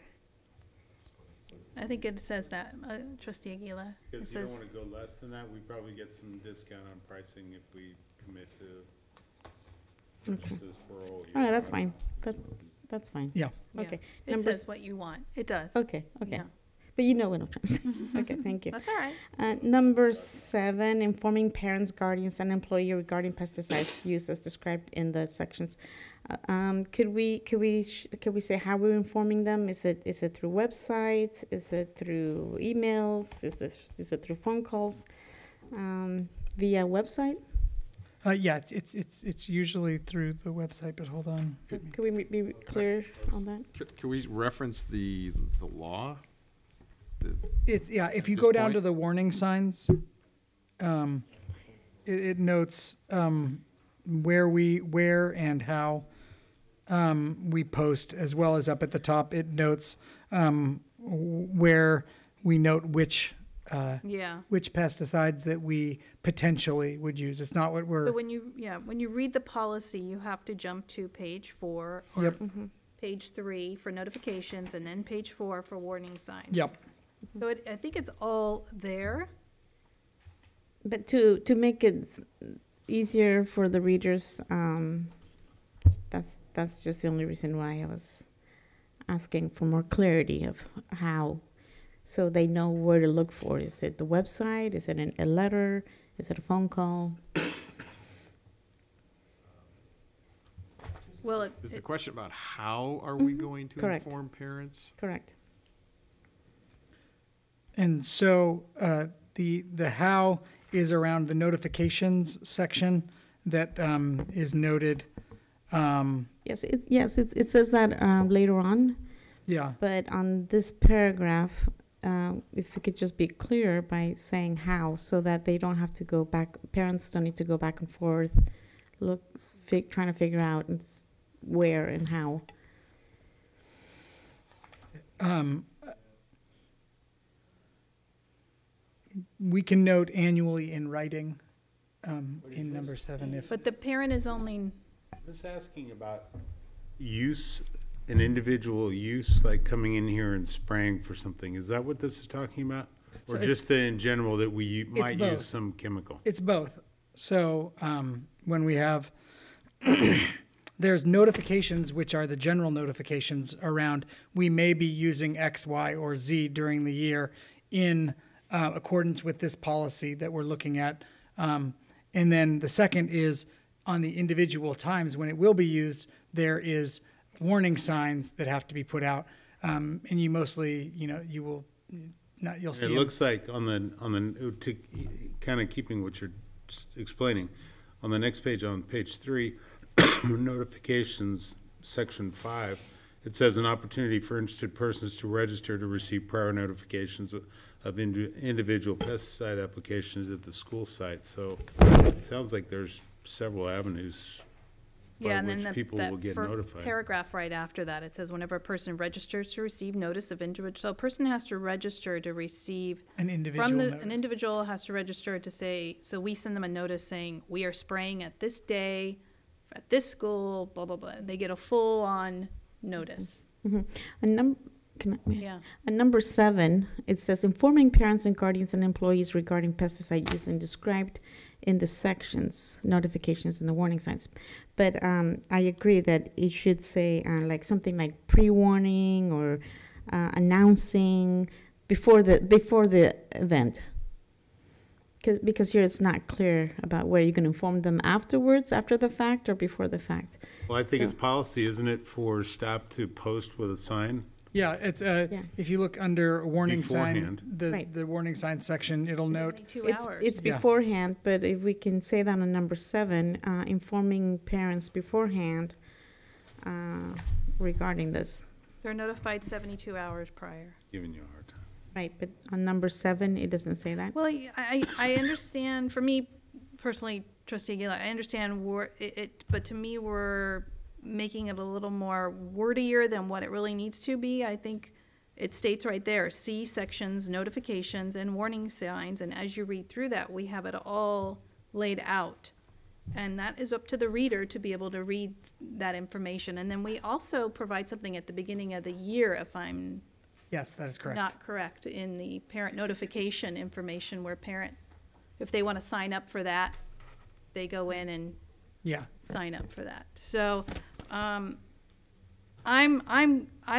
I think it says that, Trustee Aguila. If It you don't says, want to go less than that, we probably get some discount on pricing if we commit to purchases for all year. All right, that's fine. That's fine. Yeah. Okay. yeah, it says what you want. It does. Okay. Yeah. But you know what I'm trying to say. Okay, thank you. That's all right. Number 7, informing parents, guardians, and employee regarding pesticides used as described in the sections. Could we say how we're informing them? Is it through websites? Is it through emails? Is it through phone calls? Via website? Yeah, it's usually through the website, but hold on. Could we be clear on that? Can we reference the law? If you go down to the warning signs, it notes where and how we post, as well as up at the top it notes where we note which pesticides that we potentially would use. It's not what we're. So when you read the policy, you have to jump to page 4 or Yep. page 3 for notifications, and then page 4 for warning signs. Yep. So I think it's all there. But to make it easier for the readers, that's just the only reason why I was asking for more clarity of how, so they know where to look for. Is it the website? Is it a letter? Is it a phone call? Well, is the question about how are we going to Correct. inform parents? Correct. And so the how is around the notifications section that is noted. Yes, it says that later on. Yeah. But on this paragraph, if we could just be clear by saying how, so that they don't have to go back, parents don't need to go back and forth, trying to figure out where and how. We can note annually in writing in number 7. But the parent is only. Is this asking about use, an individual use, like coming in here and spraying for something? Is that what this is talking about? Or So just in general that we might both. use some chemical? It's both. So when we have, there's notifications, which are the general notifications around we may be using X, Y, or Z during the year in accordance with this policy that we're looking at. And then the second is on the individual times when it will be used, there is warning signs that have to be put out. And you mostly, you will not, you'll see. It looks like on the to kind of keeping what you're explaining, on the next page, on page 3, notifications, section 5, it says an opportunity for interested persons to register to receive prior notifications of individual pesticide applications at the school site. So it sounds like there's several avenues by And which then people will get notified. Paragraph right after that, it says whenever a person registers to receive notice of individual, so a person has to register to receive an individual notice. An individual has to register to say, so we send them a notice saying we are spraying at this day, at this school, blah blah blah. They get a full on notice. Mm-hmm. On number 7, it says informing parents and guardians and employees regarding pesticide use and described in the sections, notifications and the warning signs. But I agree that it should say like something like pre-warning or announcing before the event. Because here it's not clear about where you're going to inform them afterwards, after the fact, or before the fact. Well, I think it's policy, isn't it, for staff to post with a sign? Yeah, it's if you look under warning Beforehand. sign, the warning sign section, it'll note It's beforehand, but if we can say that on number 7, informing parents beforehand regarding this. They're notified 72 hours prior. Giving you a hard time. Right, but on number 7, it doesn't say that. Well, I understand, for me personally, Trustee Aguilar, I understand but to me, we're making it a little more wordier than what it really needs to be. I think it states right there, see sections, notifications, and warning signs, and as you read through that, we have it all laid out. And that is up to the reader to be able to read that information. And then we also provide something at the beginning of the year, if I'm Yes, that is correct. not correct, in the parent notification information where parent, if they want to sign up for that, they go in and sign up for that. So I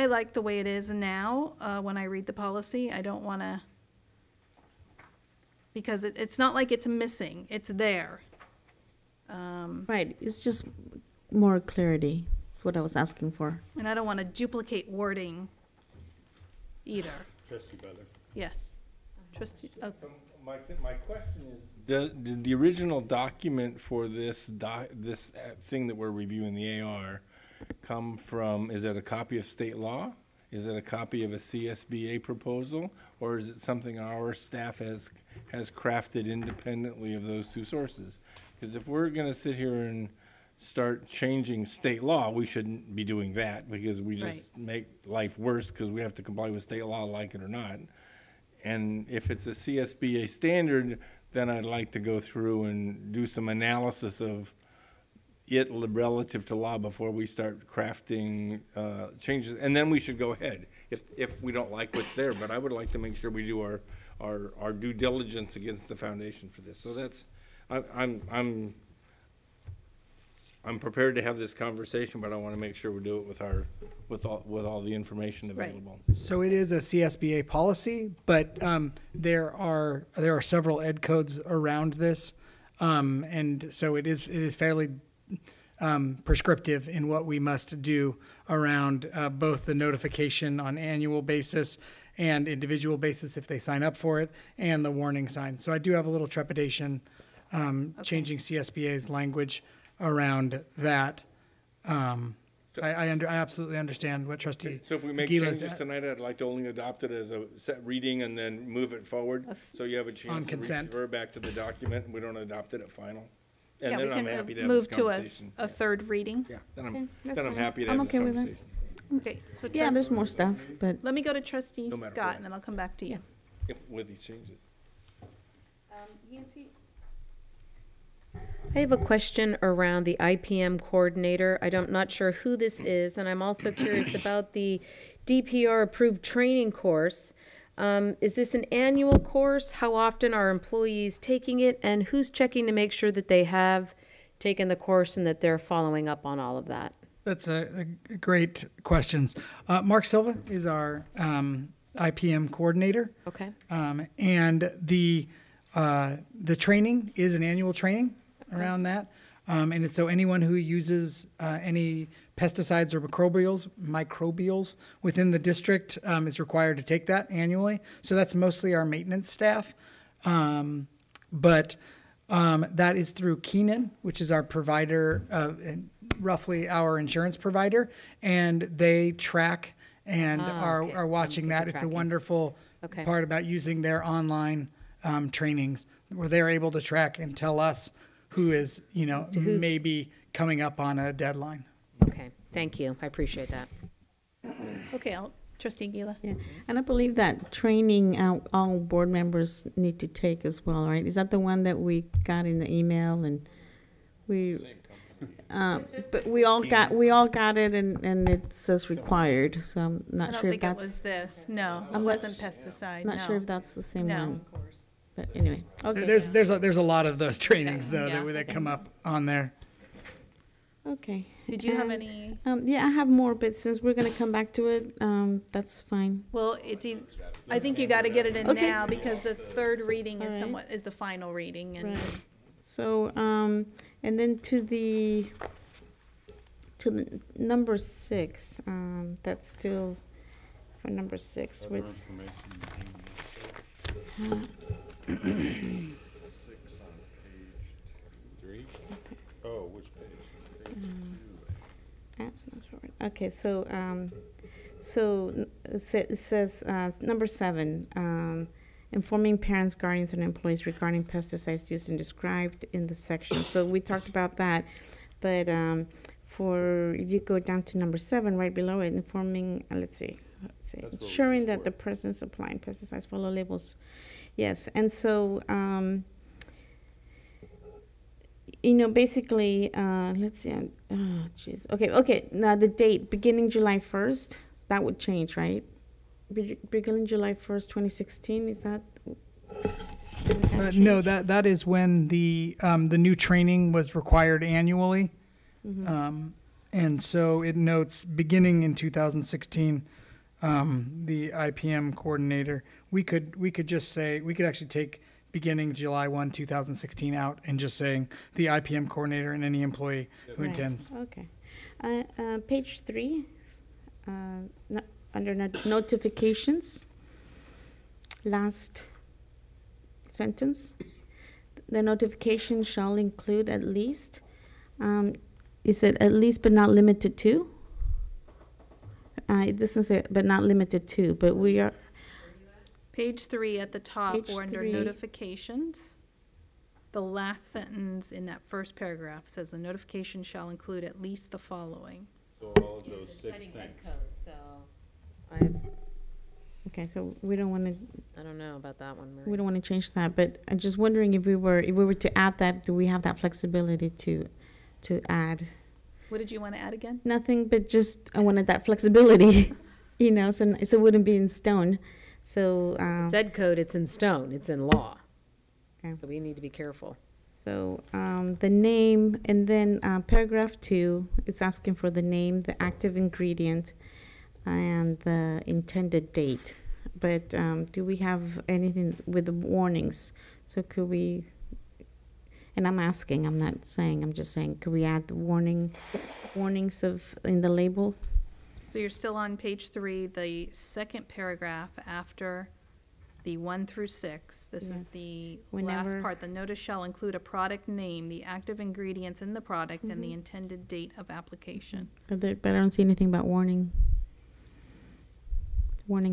like the way it is now when I read the policy. I don't want to, because it's not like it's missing. It's there. Right, it's just more clarity. That's what I was asking for. And I don't want to duplicate wording either. Trustee Butler. Yes. Trustee, oh. So my question is, did the original document for this thing that we're reviewing, the AR, come from, is it a copy of state law? Is it a copy of a CSBA proposal? Or is it something our staff has crafted independently of those two sources? Because if we're going to sit here and start changing state law, we shouldn't be doing that, because we just make life worse because we have to comply with state law, like it or not. And if it's a CSBA standard, then I'd like to go through and do some analysis of it relative to law before we start crafting changes. And then we should go ahead if we don't like what's there. But I would like to make sure we do our due diligence against the foundation for this. So that's, I'm prepared to have this conversation, but I want to make sure we do it with all the information available. Right. So it is a CSBA policy, but there are several ed codes around this, and so it is fairly prescriptive in what we must do around both the notification on annual basis and individual basis if they sign up for it, and the warning sign. So I do have a little trepidation changing CSBA's language around that. I absolutely understand what Trustee So if we make Aguila's changes tonight, I'd like to only adopt it as a set reading and then move it forward, so you have a chance to refer back to the document, and we don't adopt it at final. And then I'm happy to have this conversation. Move to a third reading. Yeah, then I'm happy to have this conversation. Okay, so Yeah, there's more stuff, but. Let me go to Trustee Scott, and then I'll come back to you. With these changes. Yancy? I have a question around the IPM coordinator. I'm not sure who this is, and I'm also curious about the DPR approved training course. Is this an annual course? How often are employees taking it, and who's checking to make sure that they have taken the course and that they're following up on all of that? That's a great questions. Mark Silva is our IPM coordinator. Okay. And the training is an annual training around that. And so anyone who uses any pesticides or microbials within the district is required to take that annually. So that's mostly our maintenance staff. But that is through Keenan, which is our provider, roughly our insurance provider. And they track and are watching that. It's a wonderful part about using their online trainings where they're able to track and tell us who is, maybe coming up on a deadline. Okay, thank you. I appreciate that. Okay, Trustee Aguila. Yeah, and I believe that training all board members need to take as well, right? Is that the one that we got in the email and we? But we all got it and it says required, so I'm not sure if that's. I don't think it was this. No, it wasn't pesticide. Not sure if that's the same one. But anyway, okay. There's a lot of those trainings though that come up on there. Okay. Did you have any? Yeah, I have more, but since we're gonna come back to it, that's fine. Well, I think you got to get it in now because the third reading is the final reading. And right. So, and then to the number 6, that's still for number 6, where it's. 6 on page 3. Oh, which page? Okay, so it says number 7, informing parents, guardians, and employees regarding pesticides used and described in the section. So we talked about that, but if you go down to number 7, right below it, informing. Let's see, let's see, That's what we ensuring just that the worked. person supplying pesticides follow labels. Yes, and so, you know, basically, let's see, oh, jeez. Okay, now the date, beginning July 1st, that would change, right? Beginning July 1st, 2016, is that? No, that is when the new training was required annually. And so it notes beginning in 2016, the IPM coordinator, we could just say, we could actually take beginning July 1, 2016 out and just saying the IPM coordinator and any employee who intends. Okay. Page 3, under notifications, last sentence, the notification shall include at least, is it at least but not limited to? It doesn't say but not limited to, but we are. Page 3 at the top, Page or under 3. notifications, the last sentence in that first paragraph says the notification shall include at least the following. So all of those 6 things. So Okay, so we don't want to. I don't know about that one, Marin. We don't want to change that, but I'm just wondering if we were to add that, do we have that flexibility to add? What did you want to add again? Nothing, but just I wanted that flexibility, you know, so it wouldn't be in stone. So It's ed code, it's in stone, it's in law. Okay. So we need to be careful. So the name, and then paragraph 2 is asking for the name, the active ingredient, and the intended date. But do we have anything with the warnings? So could we, and I'm asking, I'm not saying, I'm just saying, could we add the warnings in the label? So you're still on page 3, the second paragraph after the 1 through 6. This is Yes. the Whenever- last part. The notice shall include a product name, the active ingredients in the product, and the intended date of application. But I don't see anything about warning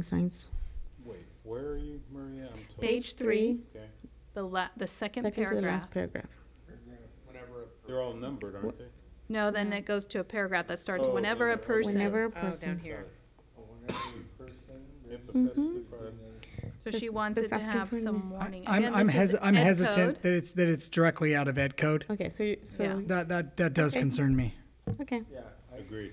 signs. Wait, where are you, Maria? I'm told. Page 3, Okay. the second Second to the paragraph. last paragraph. They're all numbered, aren't they? No, then it goes to a paragraph that starts, Oh, whenever a okay. person. Whenever a Oh, person. down here. If the Mhm. pesticide product- So she wants it to asking have for some na- warning. I'm Again, this is I'm ed hesitant code. that it's directly out of ed code. Okay, so Yeah. That does Okay. concern me. okay. Agreed.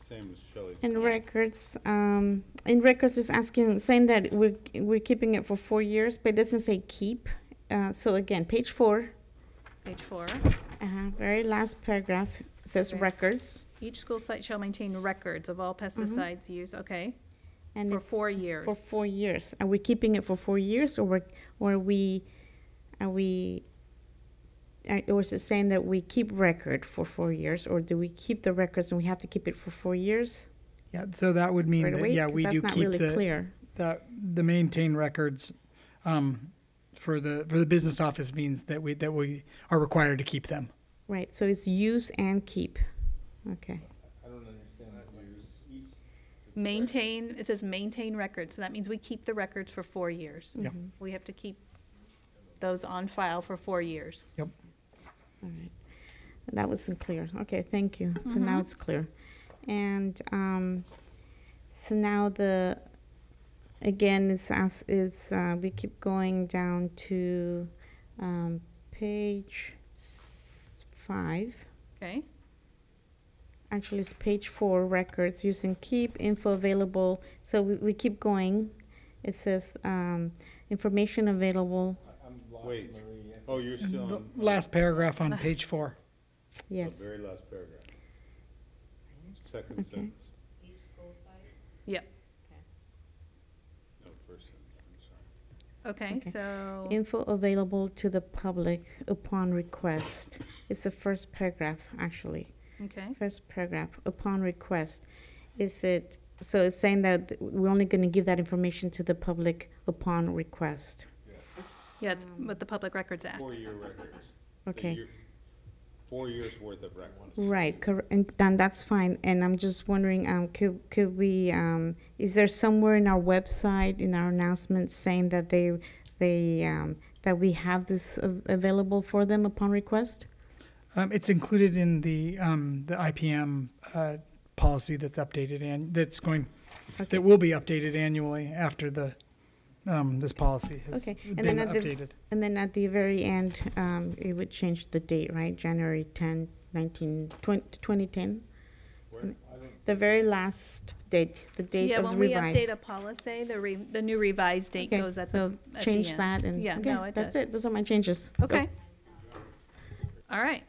Same as Shelley's. In records is asking, saying that we're keeping it for 4 years, but it doesn't say keep. So again, page 4, Page 4. very last paragraph says Okay. records. Each school site shall maintain records of all pesticides used, okay, And for it's 4 years. For 4 years. Are we keeping it for 4 years, or is it saying that we keep record for 4 years, or do we keep the records and we have to keep it for 4 years? Yeah, so that would mean Right that, away? yeah, 'Cause we that's do not keep really clear. the maintain records for the business office means that we are required to keep them. Right, so it's use and keep. Okay. I don't understand that use. Maintain, it says maintain records, so that means we keep the records for 4 years. Yep. We have to keep those on file for 4 years. Yep. All right. That wasn't clear. Okay, thank you. So now it's clear. And so now again, we keep going down to page 5. Okay, Actually, it's page 4, records, using keep, info available. So we keep going. It says information available. Wait, oh, you're still The on. last paragraph on page 4. Yes. The very last paragraph. Second Okay. sentence. yep, No, first sentence, I'm sorry. okay, so, Info available to the public upon request. It's the first paragraph, actually. okay. First paragraph, upon request. So it's saying that we're only going to give that information to the public upon request. Yeah, it's with the Public Records Act. 4-year records. Okay. 4 years worth of records. Right, and then that's fine. And I'm just wondering, could we, is there somewhere in our website, in our announcements, saying that that we have this available for them upon request? It's included in the IPM policy that's updated and that will be updated annually after the this policy has been updated. And then at the very end, it would change the date, right? January 10, 2010. The very last date, the date of the revised. Yeah, when we update a policy, the new revised date goes at the end. So change that and that's it. Those are my changes. Okay. All right.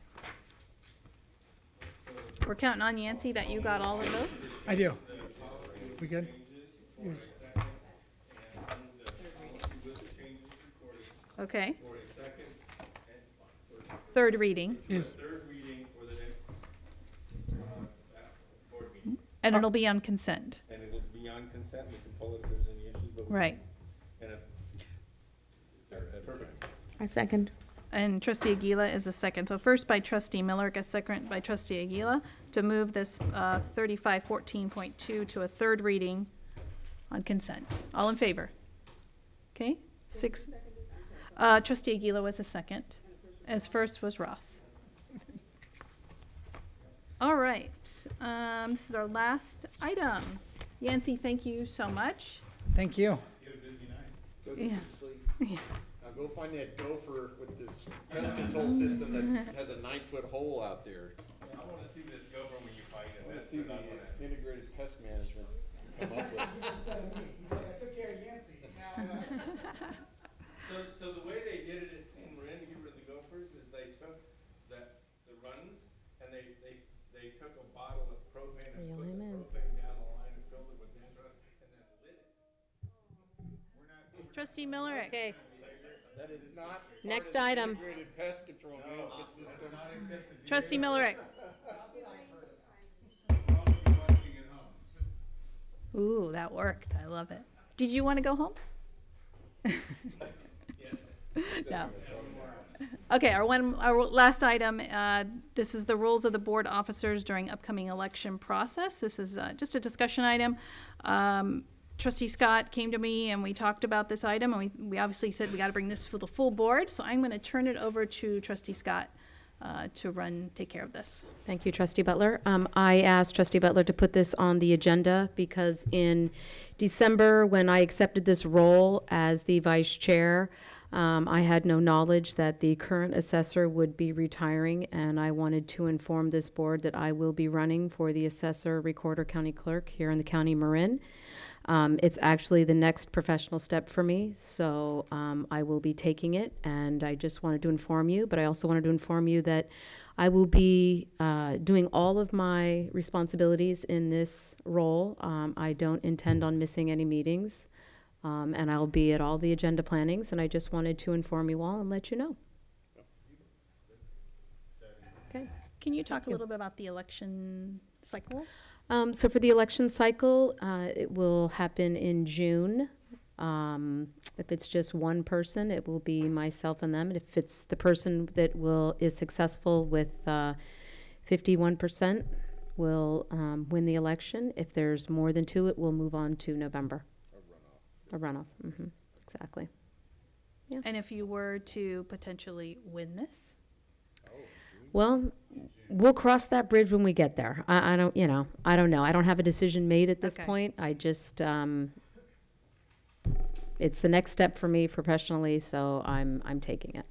We're counting on Yancey that you got all of those. I do. We good? Yes. Okay. Third reading. Is. And it'll be on consent. And it'll be on consent, we can pull it if there's any issues, but. Right. Perfect. I second. And trustee Aguila is a second. So first by trustee Miller, a second by trustee Aguila to move this 3514.2 to a third reading on consent. All in favor? Okay, 6. Trustee Aguila was a second, as first was Ross. All right, this is our last item. Yancey, thank you so much. Thank you. Yeah. Yeah. Go find that gopher with this pest control system that has a 9-foot hole out there. I want to see this gopher when you find it. I want to see the integrated pest management come up with. I took care of Yancey. So the way they did it at San Marin to get rid of the gophers is they took the runs and they took a bottle of propane and put the propane down the line and filled it with interest and then lit it. Trustee Miller. Okay. That is not next item. Integrated pest control management system. Trustee Miller. Ooh, that worked. I love it. Did you want to go home? No. Okay, our last item, this is the rules of the board officers during upcoming election process. This is just a discussion item. Trustee Scott came to me and we talked about this item, and we obviously said we got to bring this for the full board. So I'm going to turn it over to Trustee Scott to take care of this. Thank you, Trustee Butler. I asked Trustee Butler to put this on the agenda because in December, when I accepted this role as the vice chair, I had no knowledge that the current assessor would be retiring, and I wanted to inform this board that I will be running for the assessor, recorder, county clerk here in the county Marin. It's actually the next professional step for me, so I will be taking it, and I just wanted to inform you, but I also wanted to inform you that I will be doing all of my responsibilities in this role. I don't intend on missing any meetings, and I'll be at all the agenda plannings, and I just wanted to inform you all and let you know. Okay. Can you talk a little bit about the election cycle? So for the election cycle, it will happen in June. If it's just one person, it will be myself and them. And if it's the person that is successful with 51%, will win the election. If there's more than 2, it will move on to November. A runoff. Mm-hmm. Exactly. Yeah. And if you were to potentially win this? Well, we'll cross that bridge when we get there. I don't know. I don't have a decision made at this point. I just, it's the next step for me professionally, so I'm taking it.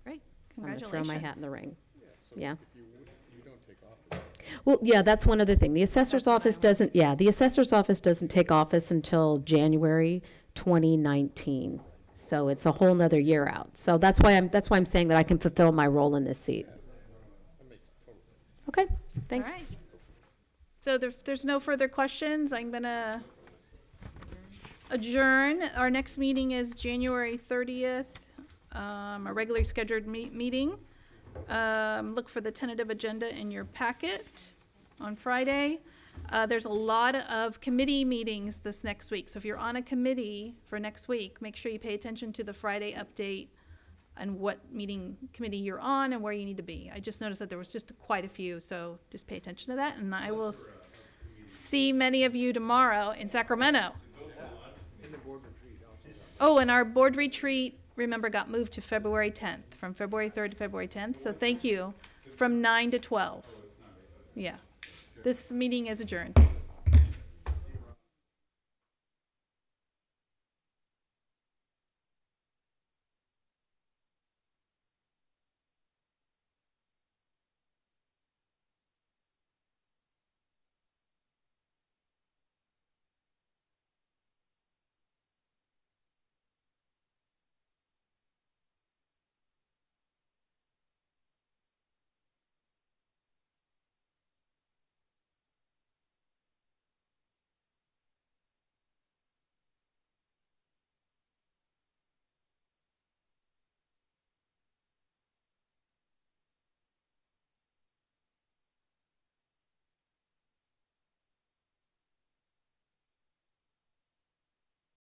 Great. I'm gonna Congratulations. throw my hat in the ring. Yeah. You don't take office. Well, yeah, that's one other thing. The assessor's office doesn't, the assessor's office doesn't take office until January 2019. So it's a whole nother year out. So that's why I'm saying that I can fulfill my role in this seat. Okay, thanks. All right. So there's no further questions. I'm gonna adjourn. Our next meeting is January 30th, a regularly scheduled meeting. Look for the tentative agenda in your packet on Friday. There's a lot of committee meetings this next week. So if you're on a committee for next week, make sure you pay attention to the Friday update and what committee you're on and where you need to be. I just noticed that there was just quite a few, so just pay attention to that. And I will see many of you tomorrow in Sacramento. Oh, and our board retreat, remember, got moved to February 10th, from February 3rd to February 10th. So thank you, from 9 to 12. Yeah. This meeting is adjourned.